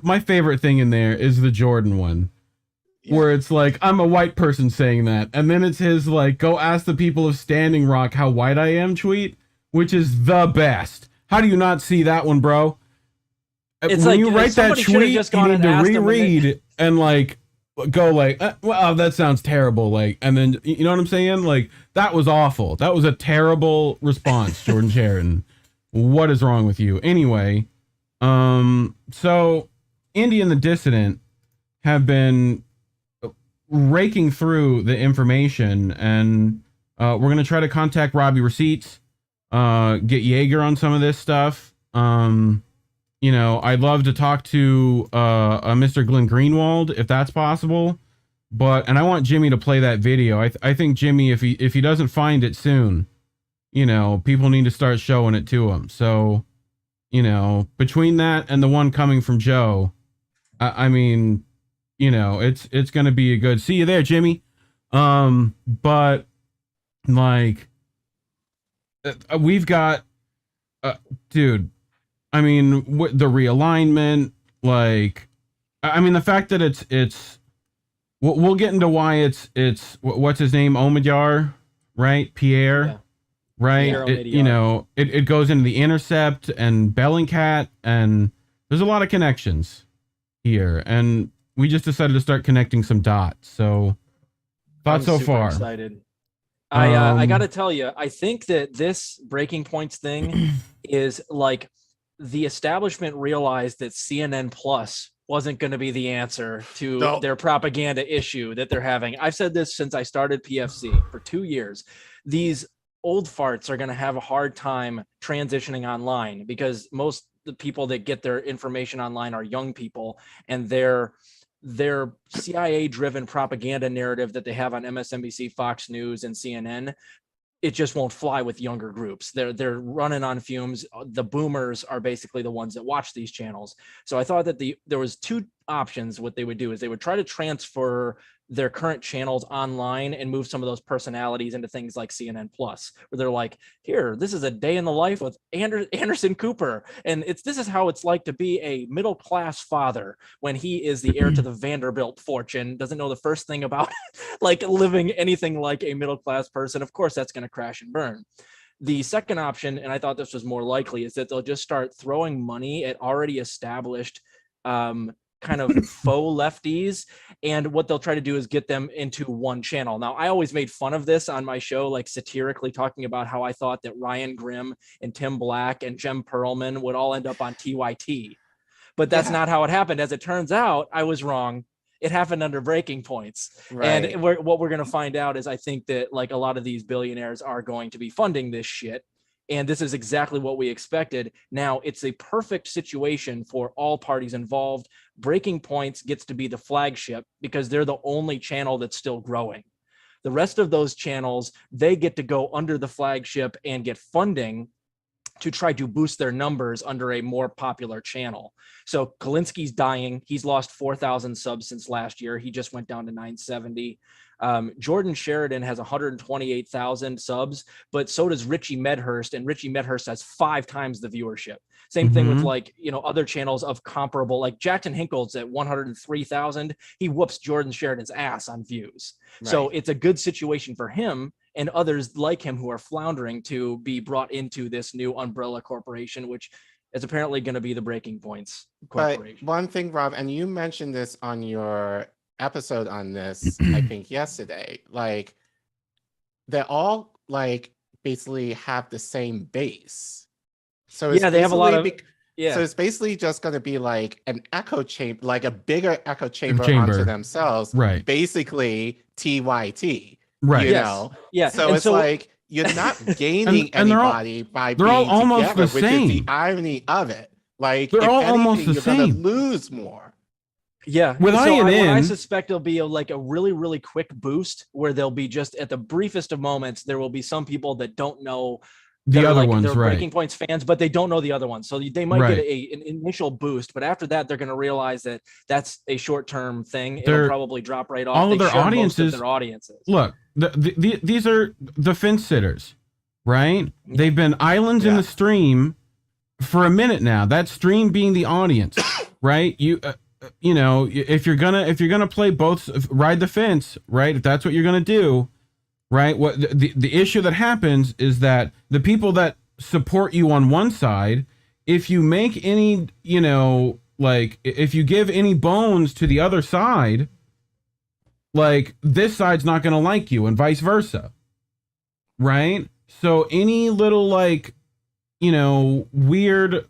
my favorite thing in there is the Jordan one, where it's like, I'm a white person saying that, and then it's his like, go ask the people of Standing Rock how white I am tweet, which is the best. How do you not see that one, bro? It's when like, you write that tweet, you need to reread and like go like, well, that sounds terrible. Like, and then you know what I'm saying? Like, that was awful. That was a terrible response, Jordan Sheridan. What is wrong with you? Anyway, so Indy and the Dissident have been raking through the information, and We're going to try to contact Robbie Receipts, get Jaeger on some of this stuff. You know, I'd love to talk to Mr. Glenn Greenwald if that's possible. And I want Jimmy to play that video. I think Jimmy, if he doesn't find it soon, you know, people need to start showing it to him. So, you know, between that and the one coming from Joe, I mean, you know, it's going to be a good. See you there, Jimmy. But like, we've got, dude. I mean, the realignment, like, I mean, the fact that it's. We'll get into why it's what's his name, Omidyar, right? Pierre, yeah. Right? Pierre you know, it goes into the Intercept and Bellingcat, and there's a lot of connections here, and we just decided to start connecting some dots. So, thoughts so far? Excited. I got to tell you, I think that this Breaking Points thing is like the establishment realized that CNN Plus wasn't going to be the answer to their propaganda issue that they're having. I've said this since I started PFC for 2 years. These old farts are going to have a hard time transitioning online because most the people that get their information online are young people, and their CIA driven propaganda narrative that they have on MSNBC, Fox News, and CNN, it just won't fly with younger groups. They're running on fumes. The boomers are basically the ones that watch these channels. So I thought that there was two options. What they would do is they would try to transfer their current channels online and move some of those personalities into things like CNN Plus, where they're like, here, this is a day in the life with Anderson Cooper. And this is how it's like to be a middle-class father when he is the heir to the Vanderbilt fortune, doesn't know the first thing about like living anything like a middle-class person. Of course, that's going to crash and burn. The second option, and I thought this was more likely, is that they'll just start throwing money at already established kind of faux lefties, and what they'll try to do is get them into one channel. Now, I always made fun of this on my show, like satirically talking about how I thought that Ryan Grimm and Tim Black and Jem Perlman would all end up on TYT, but that's not how it happened. As it turns out, I was wrong. It happened under Breaking Points. Right. And what we're going to find out is I think that like a lot of these billionaires are going to be funding this shit. And this is exactly what we expected. Now, it's a perfect situation for all parties involved. Breaking Points gets to be the flagship because they're the only channel that's still growing. The rest of those channels, they get to go under the flagship and get funding to try to boost their numbers under a more popular channel. So Kalinsky's dying. He's lost 4,000 subs since last year. He just went down to 970. Jordan Sheridan has 128,000 subs, but so does Richie Medhurst, and Richie Medhurst has 5 times the viewership. Same thing with like, you know, other channels of comparable, like Jackson Hinkle's at 103,000. He whoops Jordan Sheridan's ass on views. Right. So it's a good situation for him and others like him who are floundering to be brought into this new umbrella corporation, which is apparently going to be the Breaking Points corporation. But one thing, Rob, and you mentioned this on your episode on this, I think yesterday, like they all like basically have the same base. So it's they have a lot of so it's basically just going to be like an echo chamber, like a bigger echo chamber onto themselves, right? Basically TYT, right? You know, So and it's like you're not gaining anybody by they're being all almost together, the which same. is the irony of it. Like they're if all anything, almost the you're same. going to lose more. Yeah. With so what I INN, suspect there'll be like a really, really quick boost where they'll be just at the briefest of moments, there will be some people that don't know the other ones, they're right? Breaking Points fans, but they don't know the other ones. So they might get an initial boost, but after that, they're going to realize that that's a short-term thing. It'll probably drop right off. All of their audiences. Look, these are the fence sitters, right? They've been islands in the stream for a minute now. That stream being the audience, right? You know, if you're gonna play both, ride the fence, right? If that's what you're gonna do, right? What the issue that happens is that the people that support you on one side, if you make any, you know, like if you give any bones to the other side, like this side's not gonna like you, and vice versa, right? So any little like, you know, weird,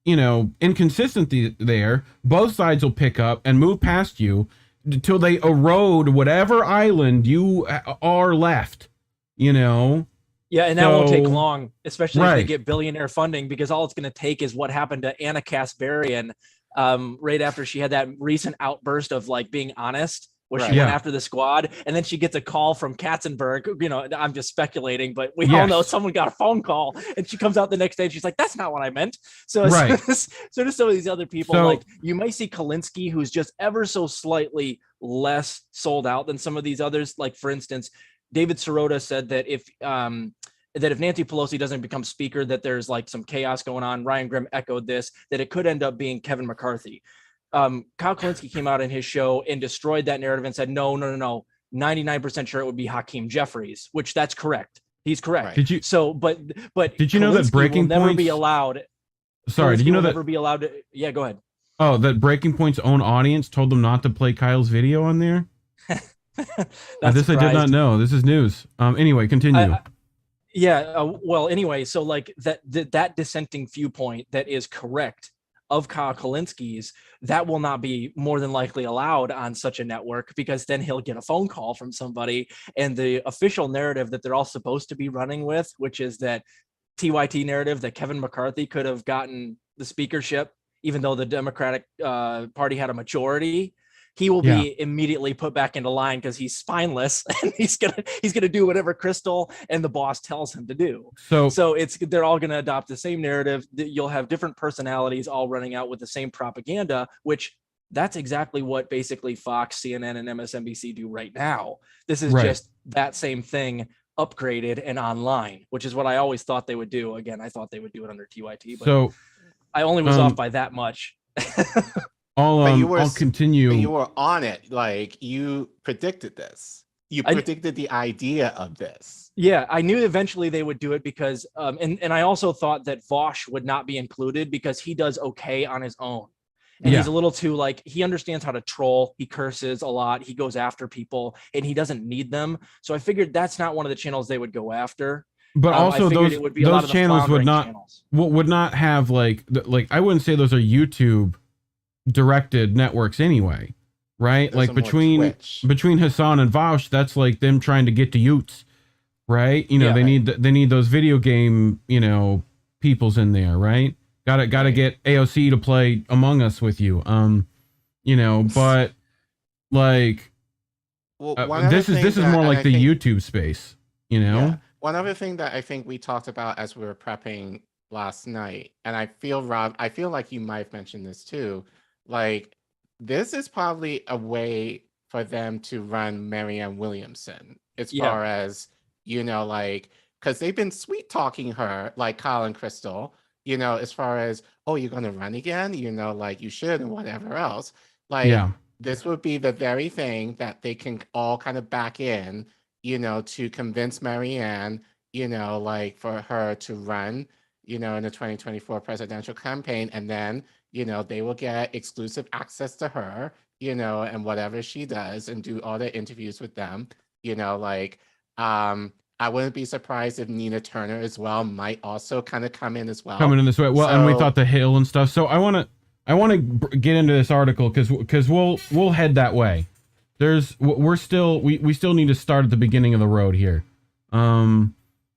you know, inconsistency there, both sides will pick up and move past you until they erode whatever island you are left, you know. Yeah, and that won't take So- long, especially if they Right. get billionaire funding, because all it's going to take is what happened to Anna Kasparian right after she had that recent outburst of like being honest, where she Right. went Yeah. after the squad, and then she gets a call from Katzenberg. You know, I'm just speculating, but we all Yes. know someone got a phone call, and she comes out the next day and she's like, "That's not what I meant." So as Right. soon as some of these other people, So- like you might see Kalinsky, who's just ever so slightly less sold out than some of these others. Like for instance, David Sirota said that if Nancy Pelosi doesn't become speaker, that there's like some chaos going on. Ryan Grimm echoed this, that it could end up being Kevin McCarthy. Kyle Kalinsky came out in his show and destroyed that narrative and said, no, 99% sure it would be Hakeem Jeffries, which that's correct. He's correct. Did you- So, but Did you know that Kalinsky Breaking will never be Point's- allowed. Sorry, Kalinsky did you know will that? never be allowed to? Yeah, go ahead. Oh, that Breaking Point's own audience told them not to play Kyle's video on there. This I did not know. This is news. Anyway, continue. Well, anyway, so like that dissenting viewpoint that is correct of Kyle Kalinsky's, that will not be more than likely allowed on such a network, because then he'll get a phone call from somebody, and the official narrative that they're all supposed to be running with, which is that TYT narrative that Kevin McCarthy could have gotten the speakership, even though the Democratic Party had a majority. He will Yeah. be immediately put back into line because he's spineless and he's gonna do whatever Crystal and the boss tells him to do. So They're all gonna adopt the same narrative. You'll have different personalities all running out with the same propaganda, which that's exactly what basically Fox, CNN, and MSNBC do right now. This is Right. just that same thing upgraded and online, which is what I always thought they would do. Again, I thought they would do it under TYT, but So I only was off by that much. I'll continue. But you were on it. Like you predicted this. You predicted the idea of this. Yeah, I knew eventually they would do it because, and I also thought that Vosh would not be included because he does okay on his own. And Yeah. he's a little too like, he understands how to troll. He curses a lot. He goes after people and he doesn't need them. So I figured that's not one of the channels they would go after. But I also figured those it would be a lot those of the channels would floundering not channels. would not have like I wouldn't say those are YouTube directed networks anyway, right? Those like are more Twitch. between Hassan and Vaush, that's like them trying to get to Utes, right? You know, Yeah, they need those video game, peoples in there, right? Gotta get AOC to play Among Us with you. But like One this other is thing more that like I the think- YouTube space, Yeah. One other thing that I think we talked about as we were prepping last night, and I feel, Rob, I feel like you might have mentioned this too. Like, this is probably a way for them to run Marianne Williamson as Yeah. far as, because they've been sweet talking her, like Kyle and Crystal, as far as, oh, you're going to run again, like you should, and whatever else. Like, Yeah. this would be the very thing that they can all kind of back in, to convince Marianne, like for her to run, in the 2024 presidential campaign. And then, they will get exclusive access to her, and whatever she does and do all the interviews with them, I wouldn't be surprised if Nina Turner as well might also kind of come in as well. Coming in this way. Well, and we So- thought the Hill and stuff. So I want to get into this article because we'll head that way. We still need to start at the beginning of the road here.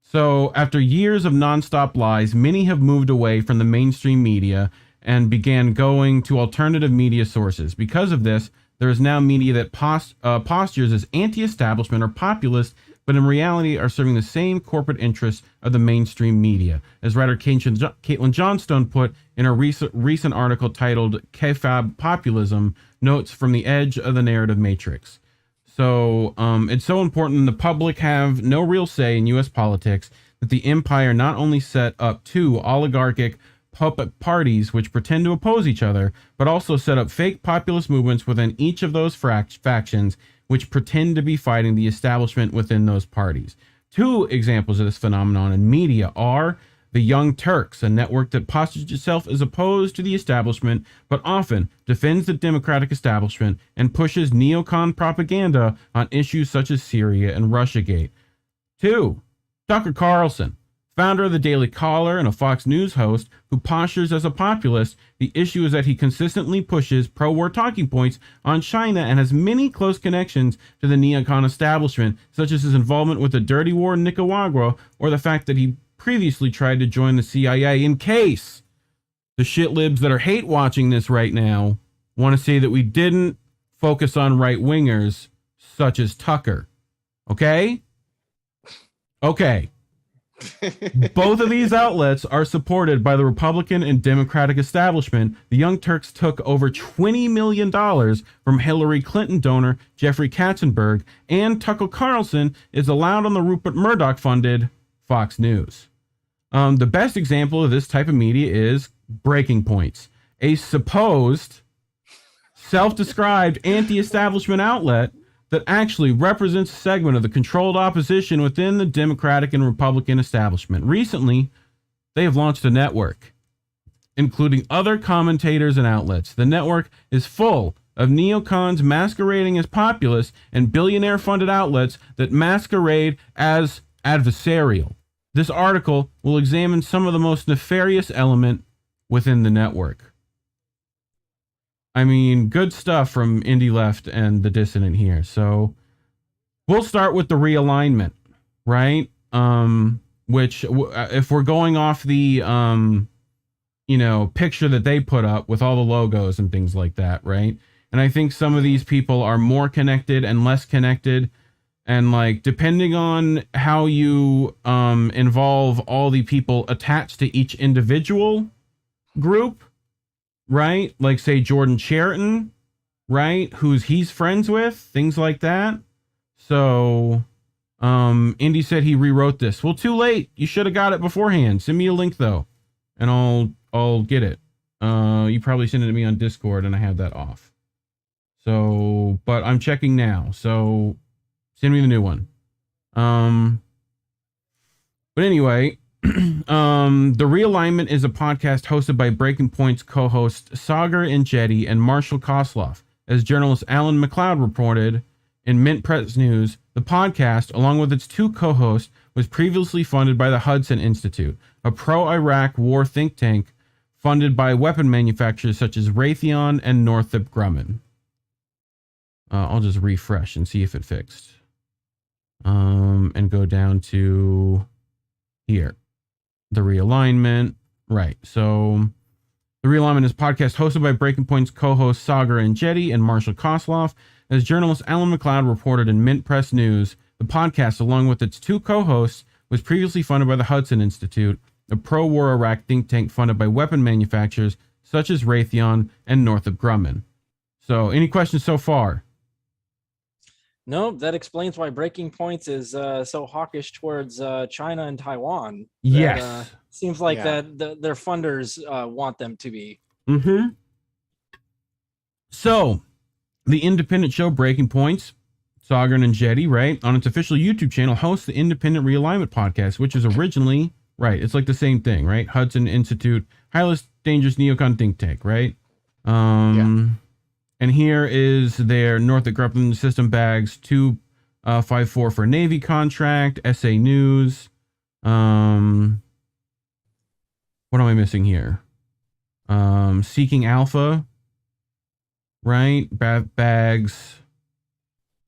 So after years of nonstop lies, many have moved away from the mainstream media and began going to alternative media sources. Because of this, there is now media that postures as anti-establishment or populist, but in reality are serving the same corporate interests of the mainstream media. As writer Caitlin Johnstone put in a recent article titled KFAB Populism, Notes from the Edge of the Narrative Matrix. So it's so important the public have no real say in U.S. politics that the empire not only set up two oligarchic puppet parties which pretend to oppose each other, but also set up fake populist movements within each of those factions which pretend to be fighting the establishment within those parties. Two examples of this phenomenon in media are the Young Turks, a network that postures itself as opposed to the establishment, but often defends the democratic establishment and pushes neocon propaganda on issues such as Syria and Russiagate. 2. Tucker Carlson, Founder of the Daily Caller and a Fox News host who postures as a populist, the issue is that he consistently pushes pro-war talking points on China and has many close connections to the neocon establishment, such as his involvement with the dirty war in Nicaragua or the fact that he previously tried to join the CIA. In case the shitlibs that are hate watching this right now want to say that we didn't focus on right-wingers such as Tucker. Okay? Okay. Both of these outlets are supported by the Republican and Democratic establishment. The Young Turks took over $20 million from Hillary Clinton donor Jeffrey Katzenberg, and Tucker Carlson is allowed on the Rupert Murdoch-funded Fox News. The best example of this type of media is Breaking Points, a supposed self-described anti-establishment outlet that actually represents a segment of the controlled opposition within the Democratic and Republican establishment. Recently, they have launched a network, including other commentators and outlets. The network is full of neocons masquerading as populists and billionaire-funded outlets that masquerade as adversarial. This article will examine some of the most nefarious element within the network. I mean, good stuff from Indie Left and The Dissident here. So we'll start with the realignment, right? Which, if we're going off the, picture that they put up with all the logos and things like that, right? And I think some of these people are more connected and less connected. And like, depending on how you involve all the people attached to each individual group, right? Like, say, Jordan Chariton, right? He's friends with, things like that. So, Indy said he rewrote this. Well, too late. You should have got it beforehand. Send me a link, though, and I'll get it. You probably sent it to me on Discord, and I have that off. So, but I'm checking now. So, send me the new one. But anyway, The Realignment is a podcast hosted by Breaking Point's co-hosts Sagar Enjeti and Marshall Kosloff. As journalist Alan McLeod reported in Mint Press News, the podcast, along with its two co-hosts, was previously funded by the Hudson Institute, a pro-Iraq war think tank funded by weapon manufacturers such as Raytheon and Northrop Grumman. I'll just refresh and see if it fixed. And go down to here. The Realignment. Right. So The Realignment is a podcast hosted by Breaking Point's co-hosts Sagar Enjeti and Marshall Kosloff. As journalist Alan McLeod reported in Mint Press News, the podcast, along with its two co-hosts, was previously funded by the Hudson Institute, a pro-war Iraq think tank funded by weapon manufacturers such as Raytheon and Northrop Grumman. So, any questions so far? No, that explains why Breaking Points is so hawkish towards China and Taiwan. Yes. Seems like their funders want them to be. Mm-hmm. So, the independent show Breaking Points, Sagar and Enjeti, right, on its official YouTube channel, hosts the Independent Realignment podcast, which is originally, right, it's like the same thing, right? Hudson Institute, highly dangerous neocon think tank, right? And here is their Northrop Grumman system bags 254 for Navy contract, SA News. What am I missing here? Seeking Alpha, right? Bags.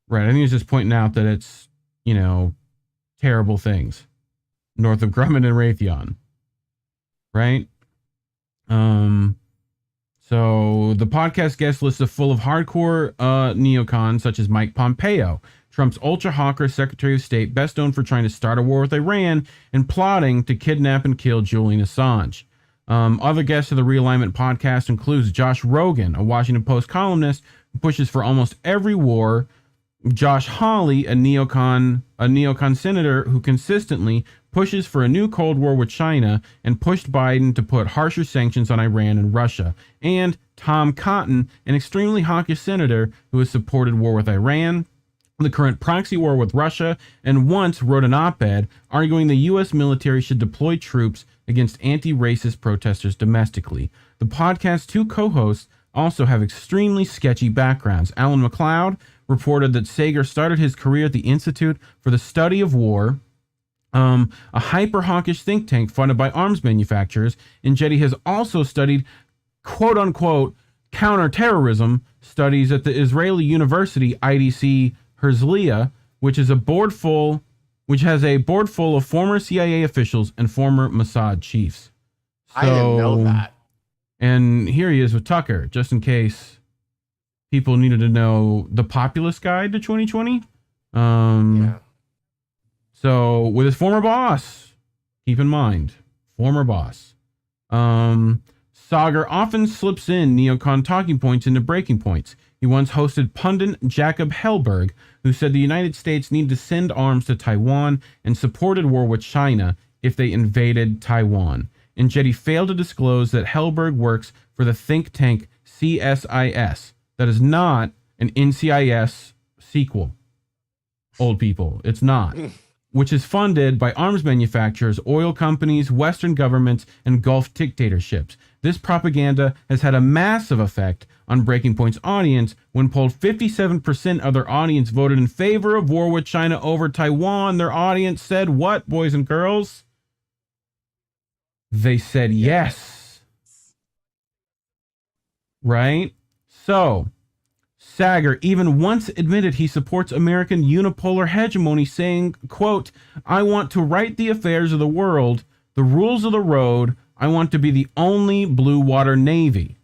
Right. I think it's just pointing out that it's, terrible things. Northrop Grumman and Raytheon. Right? So the podcast guest list is full of hardcore neocons such as Mike Pompeo, Trump's ultra-hawker Secretary of State, best known for trying to start a war with Iran and plotting to kidnap and kill Julian Assange. Other guests of the Realignment podcast includes Josh Rogan, a Washington Post columnist who pushes for almost every war, Josh Hawley, a neocon senator who consistently pushes for a new Cold War with China and pushed Biden to put harsher sanctions on Iran and Russia, and Tom Cotton, an extremely hawkish senator who has supported war with Iran, the current proxy war with Russia, and once wrote an op-ed arguing the U.S. military should deploy troops against anti-racist protesters domestically. The podcast's two co-hosts also have extremely sketchy backgrounds. Alan McLeod reported that Sagar started his career at the Institute for the Study of War, A hyper-hawkish think tank funded by arms manufacturers, Enjeti has also studied quote-unquote counterterrorism studies at the Israeli University IDC Herzliya, which has a board full of former CIA officials and former Mossad chiefs. I didn't know that. And here he is with Tucker, just in case people needed to know the populist guide to 2020. Yeah. So with his former boss, keep in mind, former boss. Sagar often slips in neocon talking points into breaking points. He once hosted pundit Jacob Hellberg, who said the United States need to send arms to Taiwan and supported war with China if they invaded Taiwan. Enjeti failed to disclose that Hellberg works for the think tank CSIS. That is not an NCIS sequel. Old people, it's not. Which is funded by arms manufacturers, oil companies, Western governments, and Gulf dictatorships. This propaganda has had a massive effect on Breaking Point's audience. When polled, 57% of their audience voted in favor of war with China over Taiwan. Their audience said what, boys and girls? They said yes. Right? So, Sagar even once admitted he supports American unipolar hegemony, saying, quote, I want to right the affairs of the world, the rules of the road. I want to be the only blue water navy.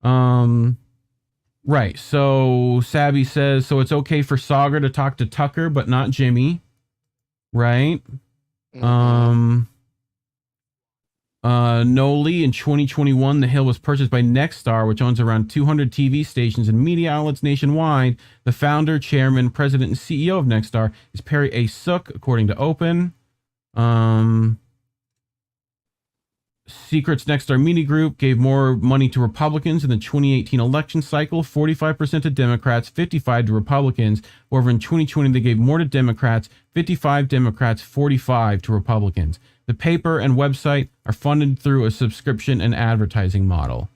Right. So Sabby says, so it's okay for Sagar to talk to Tucker, but not Jimmy. Right. Noli, in 2021, The Hill was purchased by Nexstar, which owns around 200 TV stations and media outlets nationwide. The founder, chairman, president, and CEO of Nexstar is Perry A. Sook, according to Open. Secret's Nexstar Media Group gave more money to Republicans in the 2018 election cycle, 45% to Democrats, 55% to Republicans. However, in 2020, they gave more to Democrats, 55 Democrats, 45 to Republicans. The paper and website are funded through a subscription and advertising model.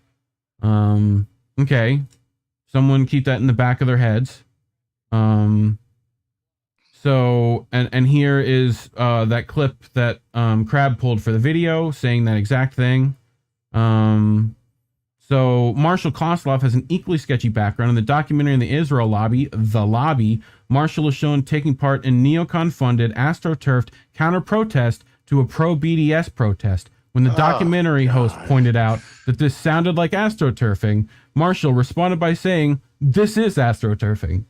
Okay. Someone keep that in the back of their heads. So, and here is that clip that Crab pulled for the video saying that exact thing. So Marshall Kosloff has an equally sketchy background in the documentary on the Israel lobby, The Lobby. Marshall is shown taking part in neocon-funded, astroturfed counter-protest to a pro-BDS protest. When the documentary host pointed out that this sounded like astroturfing, Marshall responded by saying, this is astroturfing.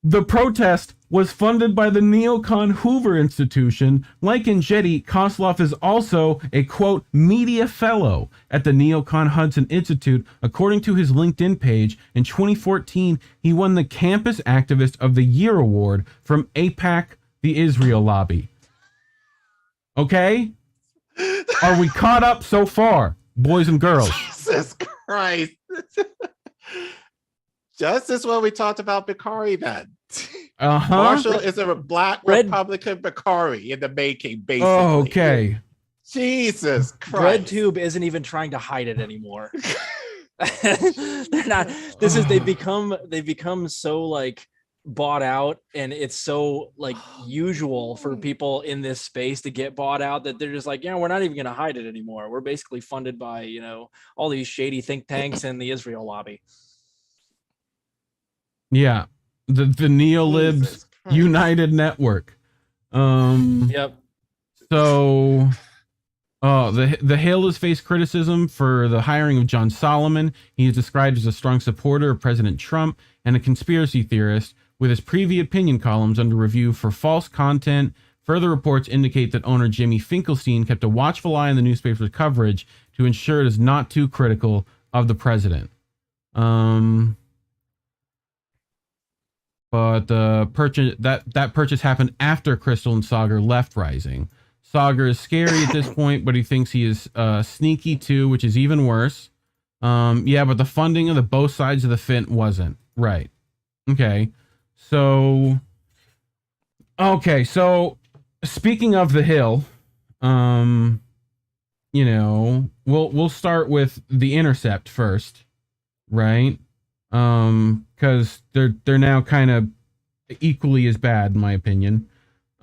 The protest was funded by the neocon Hoover Institution. Like Enjeti, Kosloff is also a, quote, media fellow at the Neocon Hudson Institute. According to his LinkedIn page, in 2014, he won the Campus Activist of the Year award from AIPAC, the Israel lobby. Okay? Are we caught up so far, boys and girls? Jesus Christ. Just as what we talked about Bakari then. Marshall is a black Republican Bakari in the making, basically. Oh, okay. Jesus Christ. RedTube isn't even trying to hide it anymore. They're not. They've become so like bought out, and it's so like usual for people in this space to get bought out that they're just like, yeah, we're not even going to hide it anymore. We're basically funded by, all these shady think tanks and the Israel lobby. Yeah, the Neolibs United Network. Yep. So, the Hill has faced criticism for the hiring of John Solomon. He is described as a strong supporter of President Trump and a conspiracy theorist, with his privy opinion columns under review for false content. Further reports indicate that owner Jimmy Finkelstein kept a watchful eye on the newspaper's coverage to ensure it is not too critical of the president. But the purchase that purchase happened after Crystal and Sagar left Rising. Sagar is scary at this point, but he thinks he is sneaky too, which is even worse. Yeah, but the funding of the both sides of the fence wasn't right. Okay, so speaking of the Hill, we'll start with The Intercept first, right? Because they're now kind of equally as bad, in my opinion.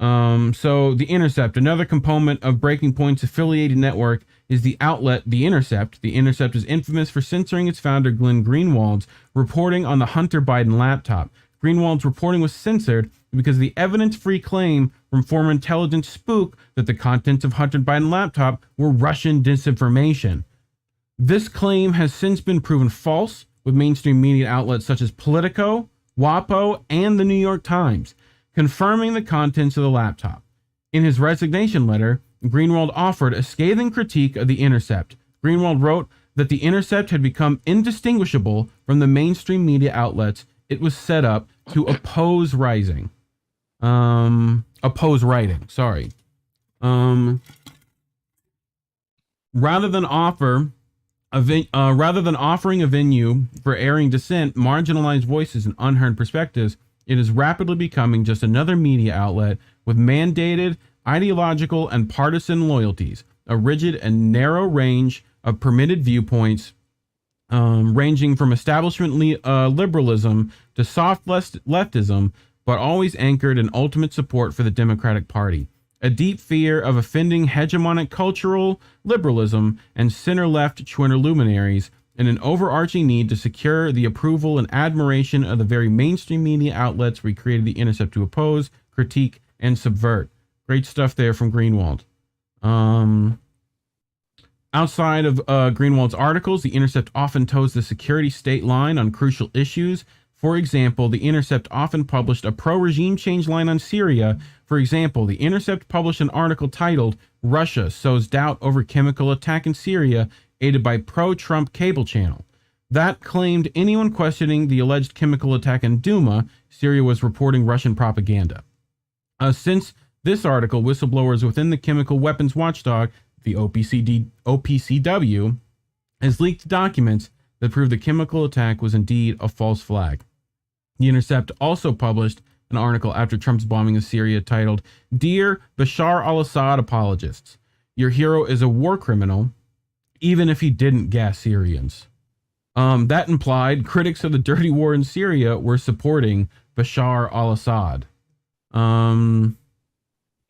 So The Intercept, another component of Breaking Point's affiliated network, is the outlet The Intercept. The Intercept is infamous for censoring its founder, Glenn Greenwald's reporting on the Hunter Biden laptop. Greenwald's reporting was censored because of the evidence-free claim from former intelligence spook that the contents of Hunter Biden laptop were Russian disinformation. This claim has since been proven false, with mainstream media outlets such as Politico, WaPo, and the New York Times confirming the contents of the laptop. In his resignation letter, Greenwald offered a scathing critique of The Intercept. Greenwald wrote that The Intercept had become indistinguishable from the mainstream media outlets it was set up to oppose writing. Rather than offering a venue for airing dissent, marginalized voices, and unheard perspectives, it is rapidly becoming just another media outlet with mandated ideological and partisan loyalties, a rigid and narrow range of permitted viewpoints, ranging from establishment liberalism to soft leftism, but always anchored in ultimate support for the Democratic Party. A deep fear of offending hegemonic cultural liberalism and center-left Twitter luminaries, and an overarching need to secure the approval and admiration of the very mainstream media outlets we created The Intercept to oppose, critique, and subvert. Great stuff there from Greenwald. Outside of Greenwald's articles, The Intercept often toes the security state line on crucial issues. For example, The Intercept often published a pro-regime change line on Syria. For example, The Intercept published an article titled, "Russia Sows Doubt Over Chemical Attack in Syria, Aided by Pro-Trump Cable Channel," that claimed anyone questioning the alleged chemical attack in Duma, Syria was reporting Russian propaganda. Since this article, whistleblowers within the chemical weapons watchdog, the OPCW, has leaked documents that prove the chemical attack was indeed a false flag. The Intercept also published an article after Trump's bombing of Syria titled, "Dear Bashar al-Assad apologists, your hero is a war criminal, even if he didn't gas Syrians." That implied critics of the dirty war in Syria were supporting Bashar al-Assad. And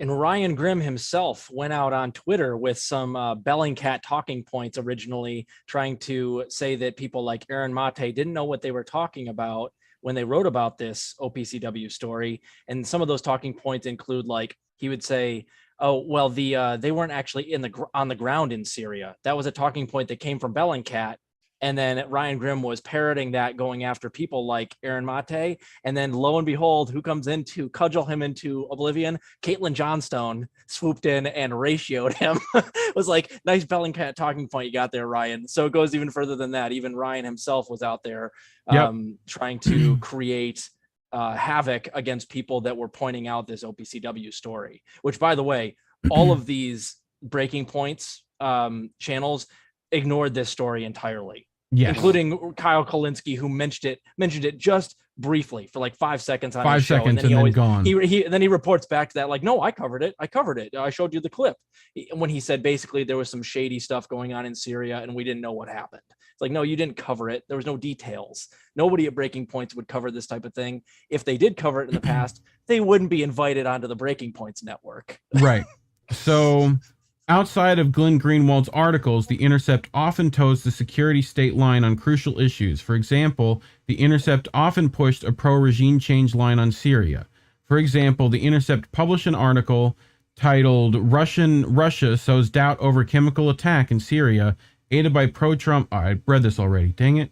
Ryan Grimm himself went out on Twitter with some Bellingcat talking points originally, trying to say that people like Aaron Mate didn't know what they were talking about when they wrote about this OPCW story. And some of those talking points include, like, he would say, oh, well, they weren't actually on the ground in Syria. That was a talking point that came from Bellingcat. And then Ryan Grimm was parroting that, going after people like Aaron Mate. And then lo and behold, who comes in to cudgel him into oblivion? Caitlin Johnstone swooped in and ratioed him. It was like, nice Bellingcat talking point you got there, Ryan. So it goes even further than that. Even Ryan himself was out there trying to create havoc against people that were pointing out this OPCW story, which, by the way, all of these Breaking Points channels ignored this story entirely. Yes. Including Kyle Kolinsky, who mentioned it just briefly for like 5 seconds on his show, and then gone. Then he reports back to that like, no, I covered it. I showed you the clip. When he said basically there was some shady stuff going on in Syria and we didn't know what happened. It's like, no, you didn't cover it. There was no details. Nobody at Breaking Points would cover this type of thing. If they did cover it in the past, they wouldn't be invited onto the Breaking Points network. Right. So outside of Glenn Greenwald's articles, The Intercept often toes the security state line on crucial issues. For example, The Intercept often pushed a pro-regime change line on Syria. For example, The Intercept published an article titled, Russia Sows Doubt Over Chemical Attack in Syria, Aided by Pro-Trump... Oh, I read this already. Dang it.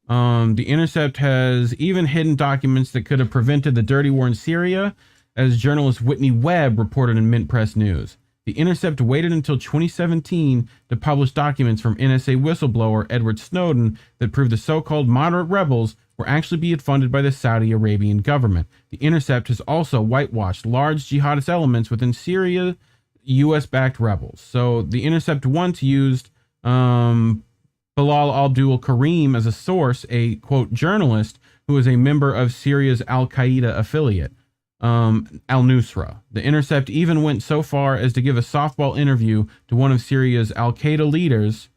The Intercept has even hidden documents that could have prevented the dirty war in Syria, as journalist Whitney Webb reported in Mint Press News. The Intercept waited until 2017 to publish documents from NSA whistleblower Edward Snowden that proved the so-called moderate rebels were actually being funded by the Saudi Arabian government. The Intercept has also whitewashed large jihadist elements within Syria, U.S.-backed rebels. So the Intercept once used Bilal Abdul Karim as a source, a, quote, journalist who is a member of Syria's al-Qaeda affiliate. Al-Nusra. The Intercept even went so far as to give a softball interview to one of Syria's al-Qaeda leaders.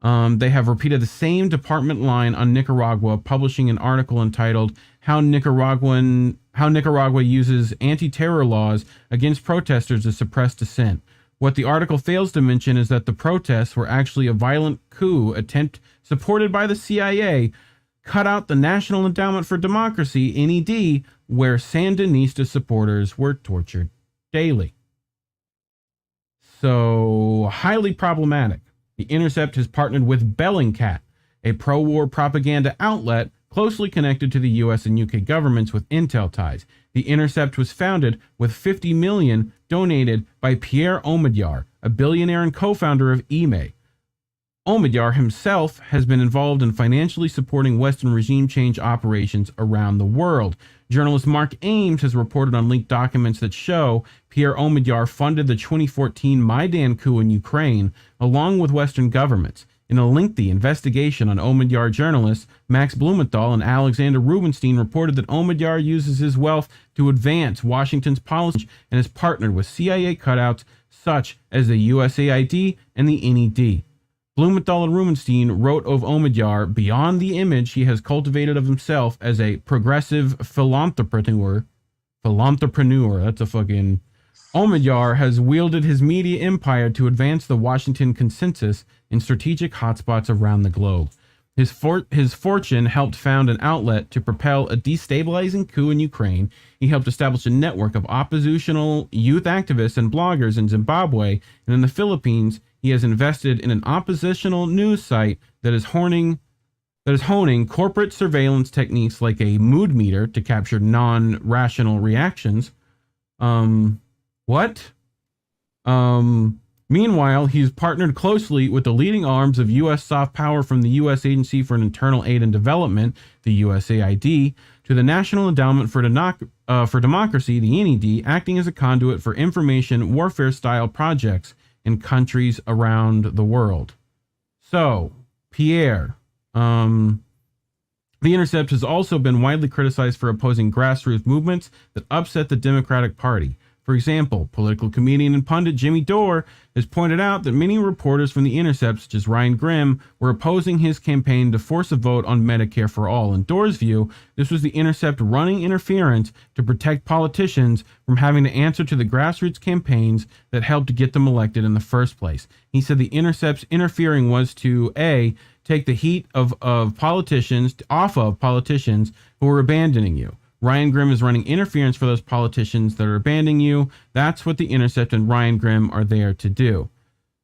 They have repeated the same department line on Nicaragua, publishing an article entitled How Nicaraguan how Nicaragua uses anti-terror laws against protesters to suppress dissent. What the article fails to mention is that the protests were actually a violent coup attempt supported by the CIA, cut out the National Endowment for Democracy, NED, where Sandinista supporters were tortured daily. So, highly problematic. The Intercept has partnered with Bellingcat, a pro-war propaganda outlet closely connected to the US and UK governments with intel ties. The Intercept was founded with $50 million donated by Pierre Omidyar, a billionaire and co-founder of eMay. Omidyar himself has been involved in financially supporting Western regime change operations around the world. Journalist Mark Ames has reported on leaked documents that show Pierre Omidyar funded the 2014 Maidan coup in Ukraine, along with Western governments. In a lengthy investigation on Omidyar, journalists Max Blumenthal and Alexander Rubinstein reported that Omidyar uses his wealth to advance Washington's policy and has partnered with CIA cutouts such as the USAID and the NED. Blumenthal and Rubinstein wrote of Omidyar beyond the image he has cultivated of himself as a progressive philanthropreneur. That's a fucking... Omidyar has wielded his media empire to advance the Washington consensus in strategic hotspots around the globe. His fortune helped found an outlet to propel a destabilizing coup in Ukraine. He helped establish a network of oppositional youth activists and bloggers in Zimbabwe, and in the Philippines, he has invested in an oppositional news site that is honing corporate surveillance techniques like a mood meter to capture non-rational reactions. Meanwhile, he's partnered closely with the leading arms of U.S. soft power, from the U.S. Agency for Internal Aid and Development, the USAID, to the National Endowment for Democracy, the NED, acting as a conduit for information warfare-style projects in countries around the world. So, Pierre, The Intercept has also been widely criticized for opposing grassroots movements that upset the Democratic Party. For example, political comedian and pundit Jimmy Dore has pointed out that many reporters from The Intercept, such as Ryan Grimm, were opposing his campaign to force a vote on Medicare for all. In Dore's view, this was The Intercept running interference to protect politicians from having to answer to the grassroots campaigns that helped to get them elected in the first place. He said The Intercept's interfering was to, A, take the heat of politicians off of politicians who were abandoning you. Ryan Grimm is running interference for those politicians that are abandoning you. That's what The Intercept and Ryan Grimm are there to do.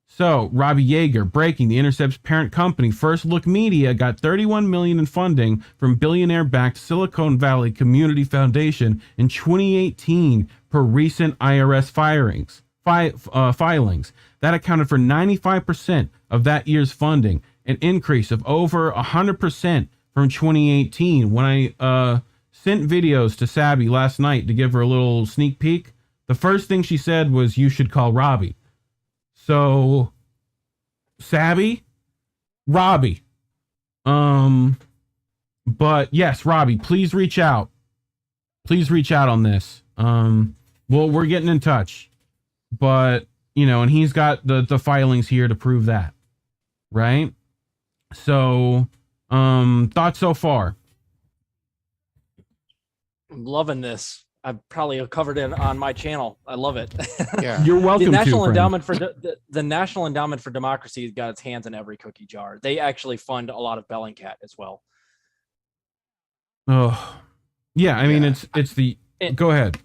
So, Robbie Yeager, breaking: The Intercept's parent company, First Look Media, got $31 million in funding from billionaire-backed Silicon Valley Community Foundation in 2018 per recent IRS filings. That accounted for 95% of that year's funding, an increase of over 100% from 2018. When I sent videos to Sabby last night to give her a little sneak peek, the first thing she said was, "You should call Robbie." So, Sabby, Robbie. But yes, Robbie, please reach out. Please reach out on this. Well, we're getting in touch. But, and he's got the filings here to prove that. Right? So, thoughts so far? I'm loving this. I've probably covered it on my channel. I love it. Yeah, you're welcome. The National Endowment for the National Endowment for Democracy has got its hands in every cookie jar. They actually fund a lot of Bellingcat as well. Oh, yeah. I mean, it's the. Go ahead.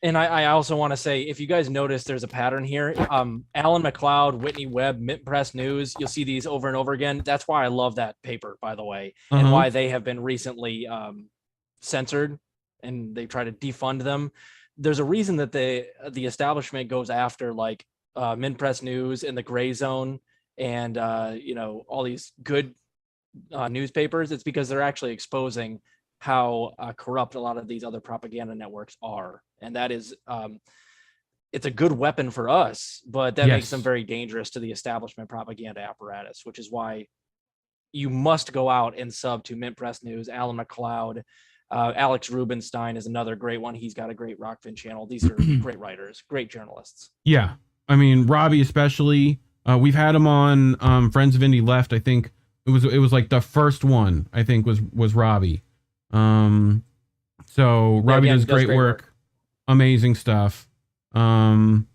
And I also want to say, if you guys notice, there's a pattern here. Alan McLeod, Whitney Webb, Mint Press News. You'll see these over and over again. That's why I love that paper, by the way, and why they have been recently censored. And they try to defund them. There's a reason that the establishment goes after like Mint Press News and the Gray Zone and all these good newspapers. It's because they're actually exposing how corrupt a lot of these other propaganda networks are, and that is it's a good weapon for us, but that makes them very dangerous to the establishment propaganda apparatus, which is why you must go out and sub to Mint Press News, Alan McLeod. Alex Rubinstein is another great one. He's got a great Rockfin channel. These are great writers, great journalists. Yeah. I mean, Robbie especially. We've had him on Friends of Indie Left. I think it was like the first one, I think was Robbie. So So Robbie again, does great work. Amazing stuff. And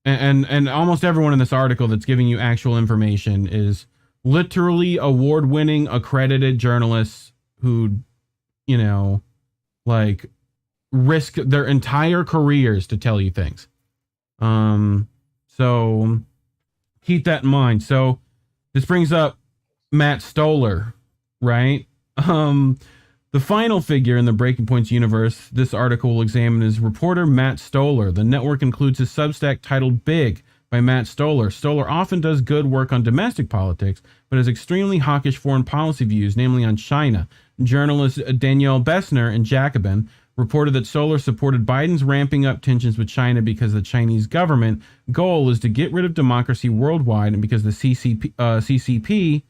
almost everyone in this article that's giving you actual information is literally award-winning accredited journalists who, you know, like risk their entire careers to tell you things. So keep that in mind. So this brings up Matt Stoller, right? The final figure in the Breaking Points universe this article will examine is reporter Matt Stoller. The network includes a Substack titled Big by Matt Stoller. Stoller often does good work on domestic politics, but has extremely hawkish foreign policy views, namely on China. Journalist Danielle Bessner in Jacobin reported that Stoller supported Biden's ramping up tensions with China because the Chinese government goal is to get rid of democracy worldwide and because the CCP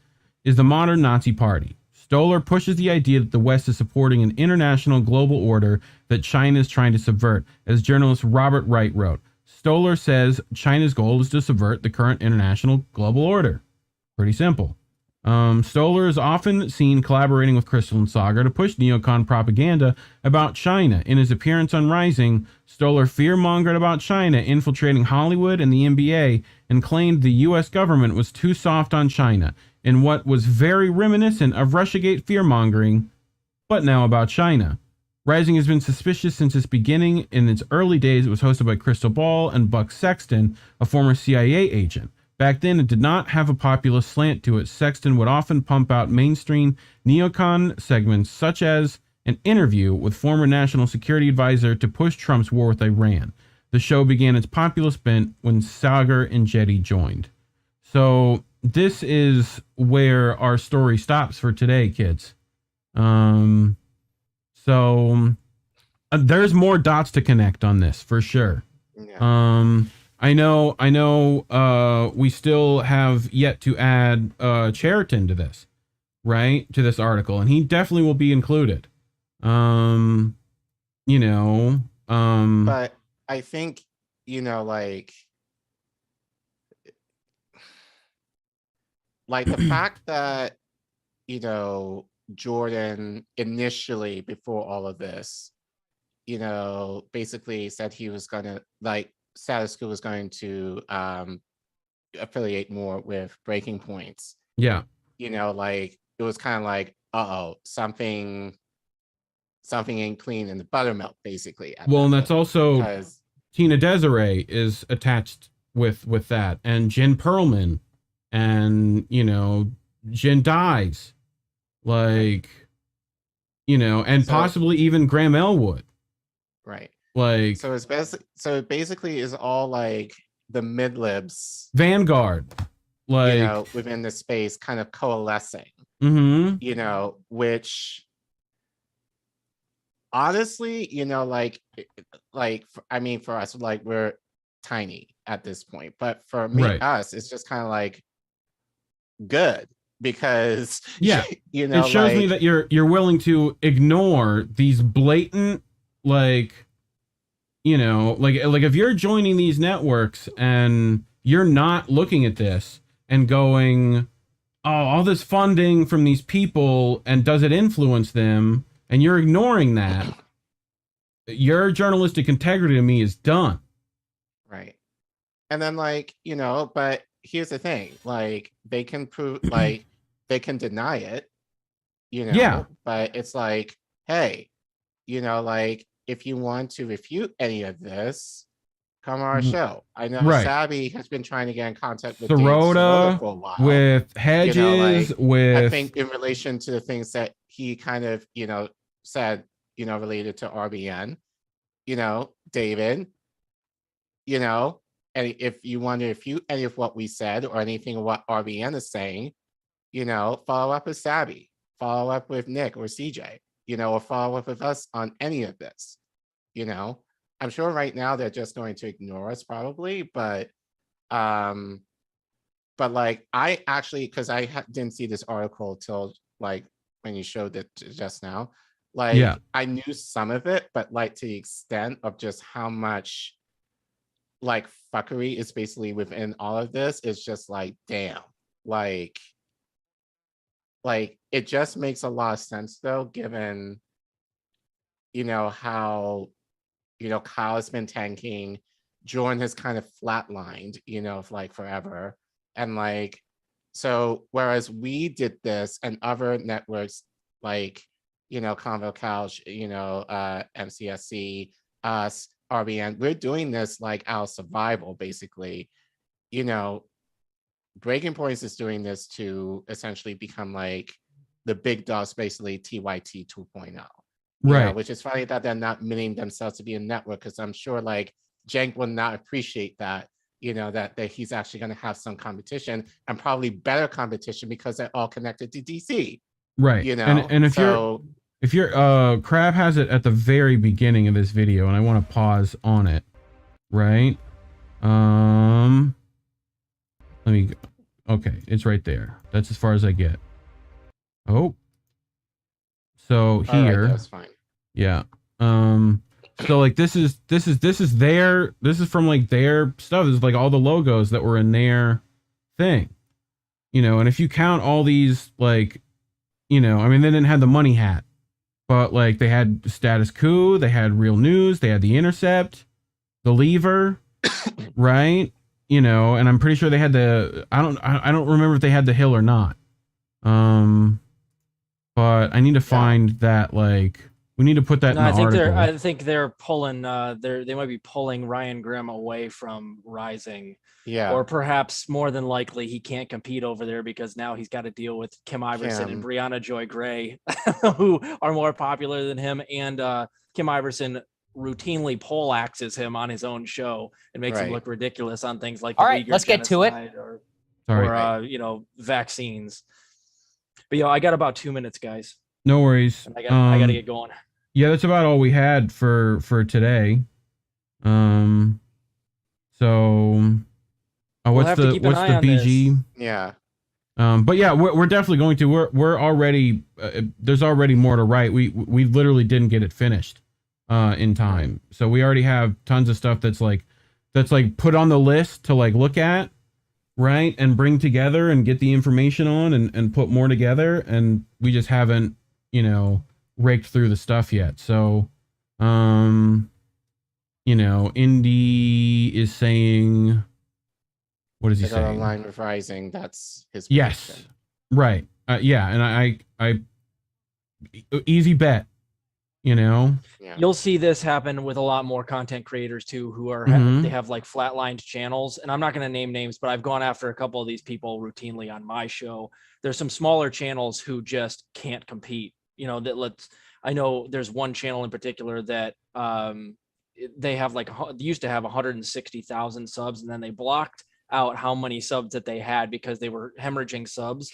is the modern Nazi party. Stoller pushes the idea that the West is supporting an international global order that China is trying to subvert. As journalist Robert Wright wrote, Stoller says China's goal is to subvert the current international global order. Pretty simple. Stoller is often seen collaborating with Crystal and Sagar to push neocon propaganda about China. In his appearance on Rising, Stoller fear-mongered about China infiltrating Hollywood and the NBA and claimed the U.S. government was too soft on China, in what was very reminiscent of Russiagate fear-mongering, but now about China. Rising has been suspicious since its beginning. In its early days, it was hosted by Crystal Ball and Buck Sexton, a former CIA agent. Back then, it did not have a populist slant to it. Sexton would often pump out mainstream neocon segments, such as an interview with former National Security Advisor to push Trump's war with Iran. The show began its populist bent when Sagar and Jetty joined. So this is where our story stops for today, kids. There's more dots to connect on this for sure. Yeah. I know, we still have yet to add Cheriton to this, right? To this article, and he definitely will be included. But I think, like the fact that, Jordan initially, before all of this, basically said he was going to, Status Quo was going to affiliate more with Breaking Points. Yeah. It was kind of like, something ain't clean in the buttermilk, basically. Well, and that's also Tina Desiree is attached with that, and Jen Perlman, and Jen Dies, and possibly even Graham Elwood. Right. So it basically is all like the mid-libs Vanguard, within the space kind of coalescing. Mm-hmm. Which honestly, for us, we're tiny at this point, but for me, us, it's just kind of like good because it shows me that you're willing to ignore these blatant if you're joining these networks and you're not looking at this and going, all this funding from these people, and does it influence them? And you're ignoring that. Your journalistic integrity to me is done. Right. And then but here's the thing, they can prove, they can deny it, but it's like, hey, if you want to refute any of this, come on our show. I know Sabby has been trying to get in contact with Sirota for a while. With Hedges, I think in relation to the things that he kind of, said, related to RBN, David, and if you want to refute any of what we said or anything of what RBN is saying, follow up with Sabby, follow up with Nick or CJ, or follow up with us on any of this. I'm sure right now they're just going to ignore us probably, but I actually, because I didn't see this article till when you showed it just now, I knew some of it, but to the extent of just how much fuckery is basically within all of this, it's just damn, it just makes a lot of sense though, given how, Kyle has been tanking, Jordan has kind of flatlined, like forever. And like, so whereas we did this and other networks like, Convo Couch, MCSC, us, RBN, we're doing this like our survival, basically. Breaking Points is doing this to essentially become like the big dogs, basically TYT 2.0. Right. Which is funny that they're not meaning themselves to be a network, because I'm sure like Cenk will not appreciate that, that he's actually going to have some competition, and probably better competition, because they're all connected to DC. Right. And if you're Crab has it at the very beginning of this video, and I want to pause on it. Right. Let me go. Okay, it's right there. That's as far as I get. Oh. So here. That's fine. Yeah. So like this is from like their stuff. This is like all the logos that were in their thing. And if you count all these, like, I mean, they didn't have the money hat, but like they had Status Quo, they had Real News, they had The Intercept, The Lever, right? And I'm pretty sure they had I don't remember if they had The Hill or not. But I need to find that, like, we need to put that in the article. I think they're pulling they might be pulling Ryan Grimm away from Rising. Yeah. Or perhaps more than likely he can't compete over there because now he's got to deal with Kim Iverson and Brianna Joy Gray, who are more popular than him, and Kim Iverson routinely poleaxes him on his own show and makes him look ridiculous on things like all right, let's get to it. Or vaccines. But I got about 2 minutes, guys. No worries. I got to get going. Yeah, that's about all we had for today. So what's the BG? Yeah. But yeah, we're definitely going to. We're already there's already more to write. We literally didn't get it finished in time. So we already have tons of stuff that's like put on the list to like look at, right, and bring together and get the information on and put more together, and we just haven't raked through the stuff yet. So Indy is saying, what is he saying? Line with Rising, that's his prediction. Yes, right. Yeah, and I easy bet. You'll see this happen with a lot more content creators too, who are they have like flatlined channels, and I'm not going to name names, but I've gone after a couple of these people routinely on my show. There's some smaller channels who just can't compete. I know there's one channel in particular that they have they used to have 160,000 subs, and then they blocked out how many subs that they had because they were hemorrhaging subs.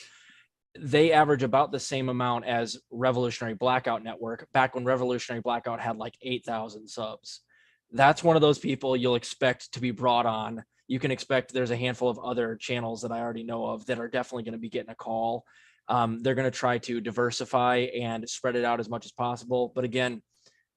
They average about the same amount as Revolutionary Blackout Network back when Revolutionary Blackout had like 8,000 subs. That's one of those people you'll expect to be brought on. You can expect there's a handful of other channels that I already know of that are definitely going to be getting a call. They're going to try to diversify and spread it out as much as possible. But again,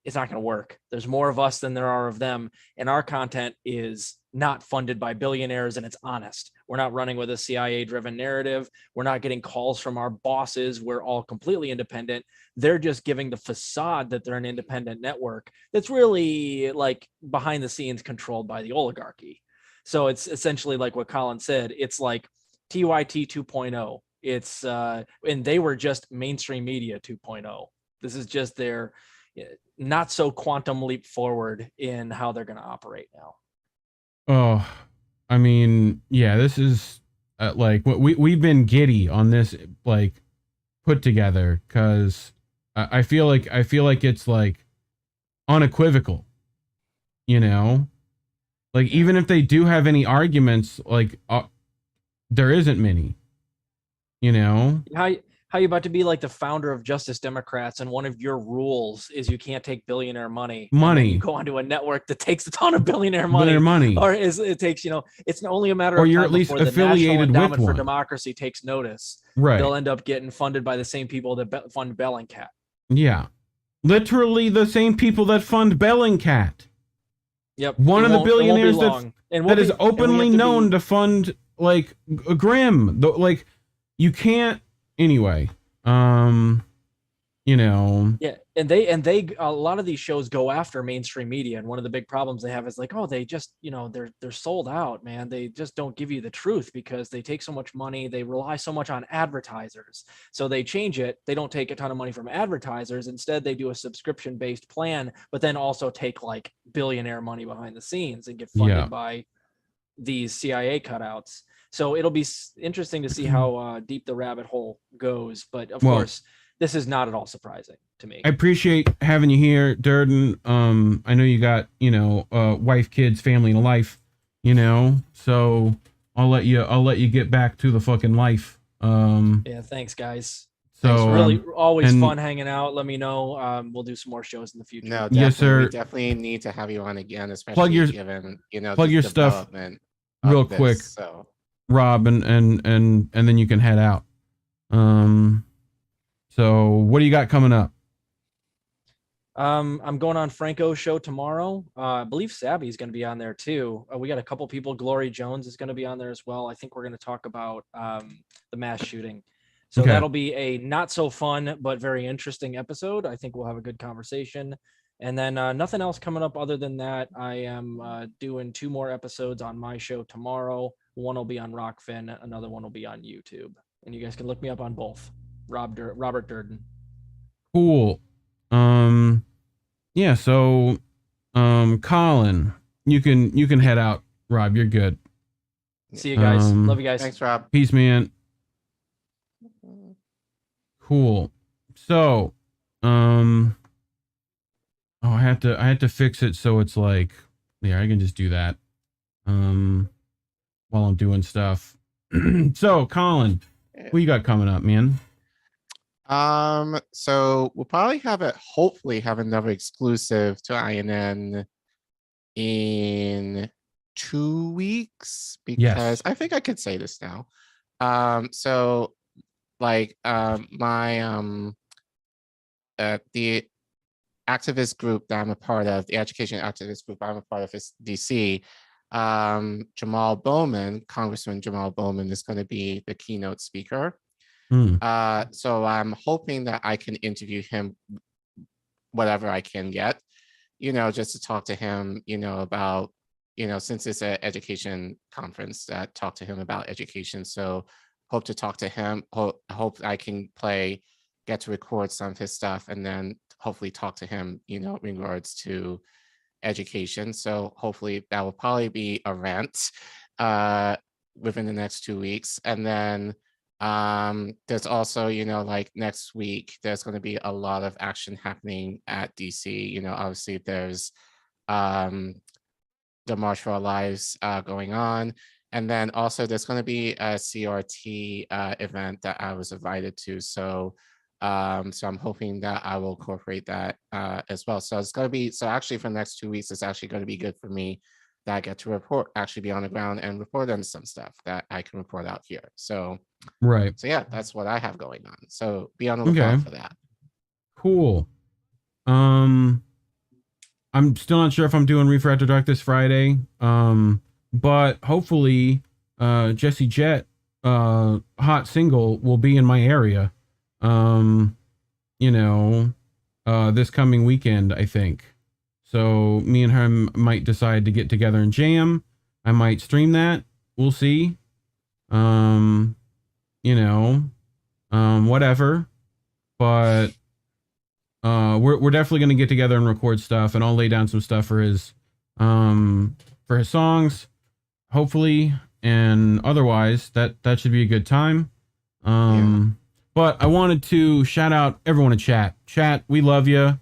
it's not going to work. There's more of us than there are of them. And our content is not funded by billionaires, and it's honest. We're not running with a CIA-driven narrative. We're not getting calls from our bosses. We're all completely independent. They're just giving the facade that they're an independent network that's really like behind the scenes controlled by the oligarchy. So it's essentially like what Collin said. It's like TYT 2.0. It's and they were just mainstream media 2.0. This is just their not so quantum leap forward in how they're going to operate now. Oh, I mean, yeah, this is like what we've been giddy on this, like put together, because I feel like it's like unequivocal, like even if they do have any arguments, like there isn't many, How you about to be like the founder of Justice Democrats, and one of your rules is you can't take billionaire money. You go onto a network that takes a ton of billionaire money. Or it takes, it's only a matter of time, or you're at least affiliated with one. For Democracy takes notice. Right. They'll end up getting funded by the same people that fund Bellingcat. Yeah. Literally the same people that fund Bellingcat. Yep. One of the billionaires that is openly known to fund like Grimm. Like you can't. Anyway, Yeah, And they a lot of these shows go after mainstream media, and one of the big problems they have is like, oh, they just, they're sold out, man. They just don't give you the truth because they take so much money. They rely so much on advertisers. So they change it. They don't take a ton of money from advertisers. Instead, they do a subscription based plan, but then also take like billionaire money behind the scenes and get funded by these CIA cutouts. So it'll be interesting to see how deep the rabbit hole goes. But of course, this is not at all surprising to me. I appreciate having you here, Durden. I know you got, wife, kids, family, and a life, so I'll let you get back to the fucking life. Yeah, thanks guys. So it's really always fun hanging out. Let me know. We'll do some more shows in the future. No, definitely, yes, sir. We definitely need to have you on again, especially given, plug your stuff real quick, so. Rob, and then you can head out. So what do you got coming up? I'm going on Franco's show tomorrow. I believe Sabby's going to be on there too. We got a couple people. Glory Jones is going to be on there as well. I think we're going to talk about the mass shooting. So that'll be a not so fun but very interesting episode. I think we'll have a good conversation. And then nothing else coming up other than that. I am doing 2 more episodes on my show tomorrow. One will be on Rockfin. Another one will be on YouTube. And you guys can look me up on both. Robert Durden. Cool. Yeah, so Collin, you can head out. Rob, you're good. See you guys. Love you guys. Thanks, Rob. Peace, man. Cool. So, I had to fix it so it's like, yeah, I can just do that while I'm doing stuff. So, Collin, what you got coming up, man? So we'll probably hopefully have another exclusive to INN in 2 weeks, because I think I could say this now. So like my the activist group that I'm a part of, the education activist group I'm a part of is DC. Jamal Bowman, Congressman Jamal Bowman, is going to be the keynote speaker. So I'm hoping that I can interview him, whatever I can get, just to talk to him, about, since it's an education conference, talk to him about education. So hope to talk to him. Hope I can get to record some of his stuff, and then hopefully talk to him, in regards to education. So hopefully that will probably be a rant within the next 2 weeks. And then there's also, like next week, there's going to be a lot of action happening at DC. Obviously there's the March for Our Lives going on. And then also there's going to be a CRT event that I was invited to. So I'm hoping that I will incorporate that as well. So it's going to be, actually for the next 2 weeks, it's actually going to be good for me that I get to actually be on the ground and report on some stuff that I can report out here. So yeah, that's what I have going on. So be on the lookout for that. Cool. I'm still not sure if I'm doing Reef After Dark this Friday. But hopefully Jesse Jett hot single will be in my area. This coming weekend, I think. So me and him might decide to get together and jam. I might stream that. We'll see. Whatever. But we're definitely gonna get together and record stuff, and I'll lay down some stuff for his songs, hopefully, and otherwise that should be a good time. But I wanted to shout out everyone in chat. Chat, we love you.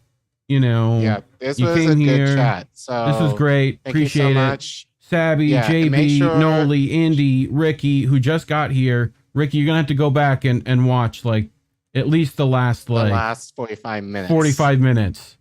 This you was came a here. good chat. So this was great. Thank you so Appreciate much. it. Sabby, JB, Noli, Indy, Ricky, who just got here. Ricky, you're gonna have to go back and watch like at least the last 45 minutes. 45 minutes.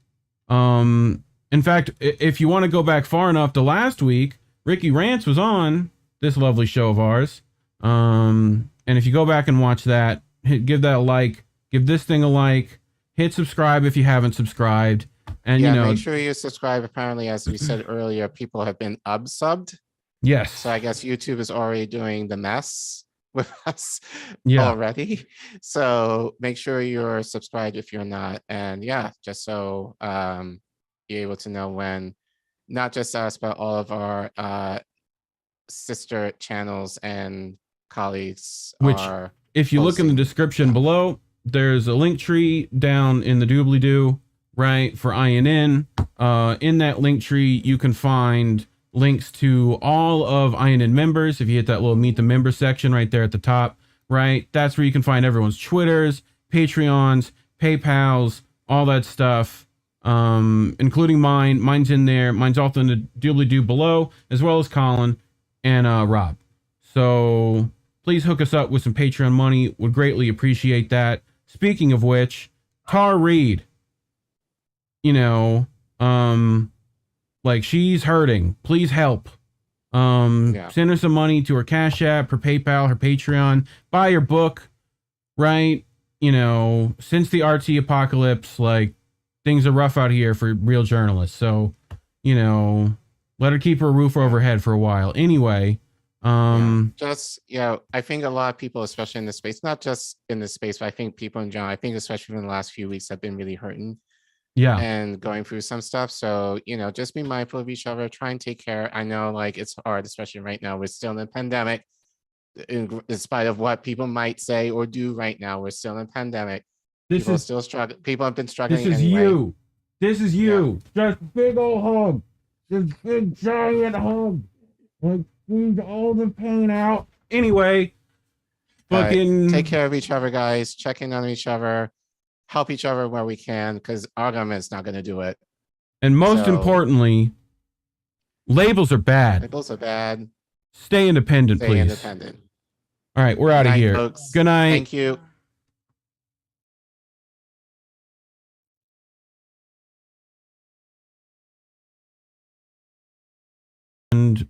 In fact, if you want to go back far enough to last week, Ricky Rants was on this lovely show of ours. And if you go back and watch that, give that a like, give this thing a like, hit subscribe if you haven't subscribed. And make sure you subscribe. Apparently, as we said earlier, people have been subbed. Yes. So I guess YouTube is already doing the mess. with us Yeah. already. So make sure you're subscribed if you're not. And yeah, just so you're able to know when not just us, but all of our sister channels and colleagues Which, are if you look in the description below, there's a link tree down in the doobly-doo, right, for INN. In that link tree, you can find links to all of INN members. If you hit that little Meet the Member section right there at the top, right, that's where you can find everyone's Twitters, Patreons, PayPals, all that stuff, including mine. Mine's in there. Mine's also in the doobly-doo below, as well as Collin and Rob. So please hook us up with some Patreon money. Would greatly appreciate that. Speaking of which, Tar Reed, you know, like, she's hurting. Please help. Send her some money to her Cash App, her PayPal, her Patreon. Buy her book, right? You know, since the RT apocalypse, like, things are rough out here for real journalists. So, you know, let her keep her roof over her head for a while. Anyway, just, I think a lot of people, especially in this space, not just in this space, but I think people in general, I think especially in the last few weeks, have been really hurting. Yeah. And going through some stuff. So, you know, just be mindful of each other, try and take care. I know, like, it's hard, especially right now. We're still in a pandemic. In spite of what people might say or do right now, we're still in a pandemic. People are still struggling. People have been struggling. This is anyway. you. This is you. Just big old hug. Just big giant hug. Like, squeeze all the pain out. Anyway, fucking take care of each other, guys. Check in on each other. Help each other where we can, because our government's not going to do it. And most importantly, labels are bad. Labels are bad. Stay independent, Stay please. independent. All right, we're out of Good night, here. folks. Good night. Thank you. And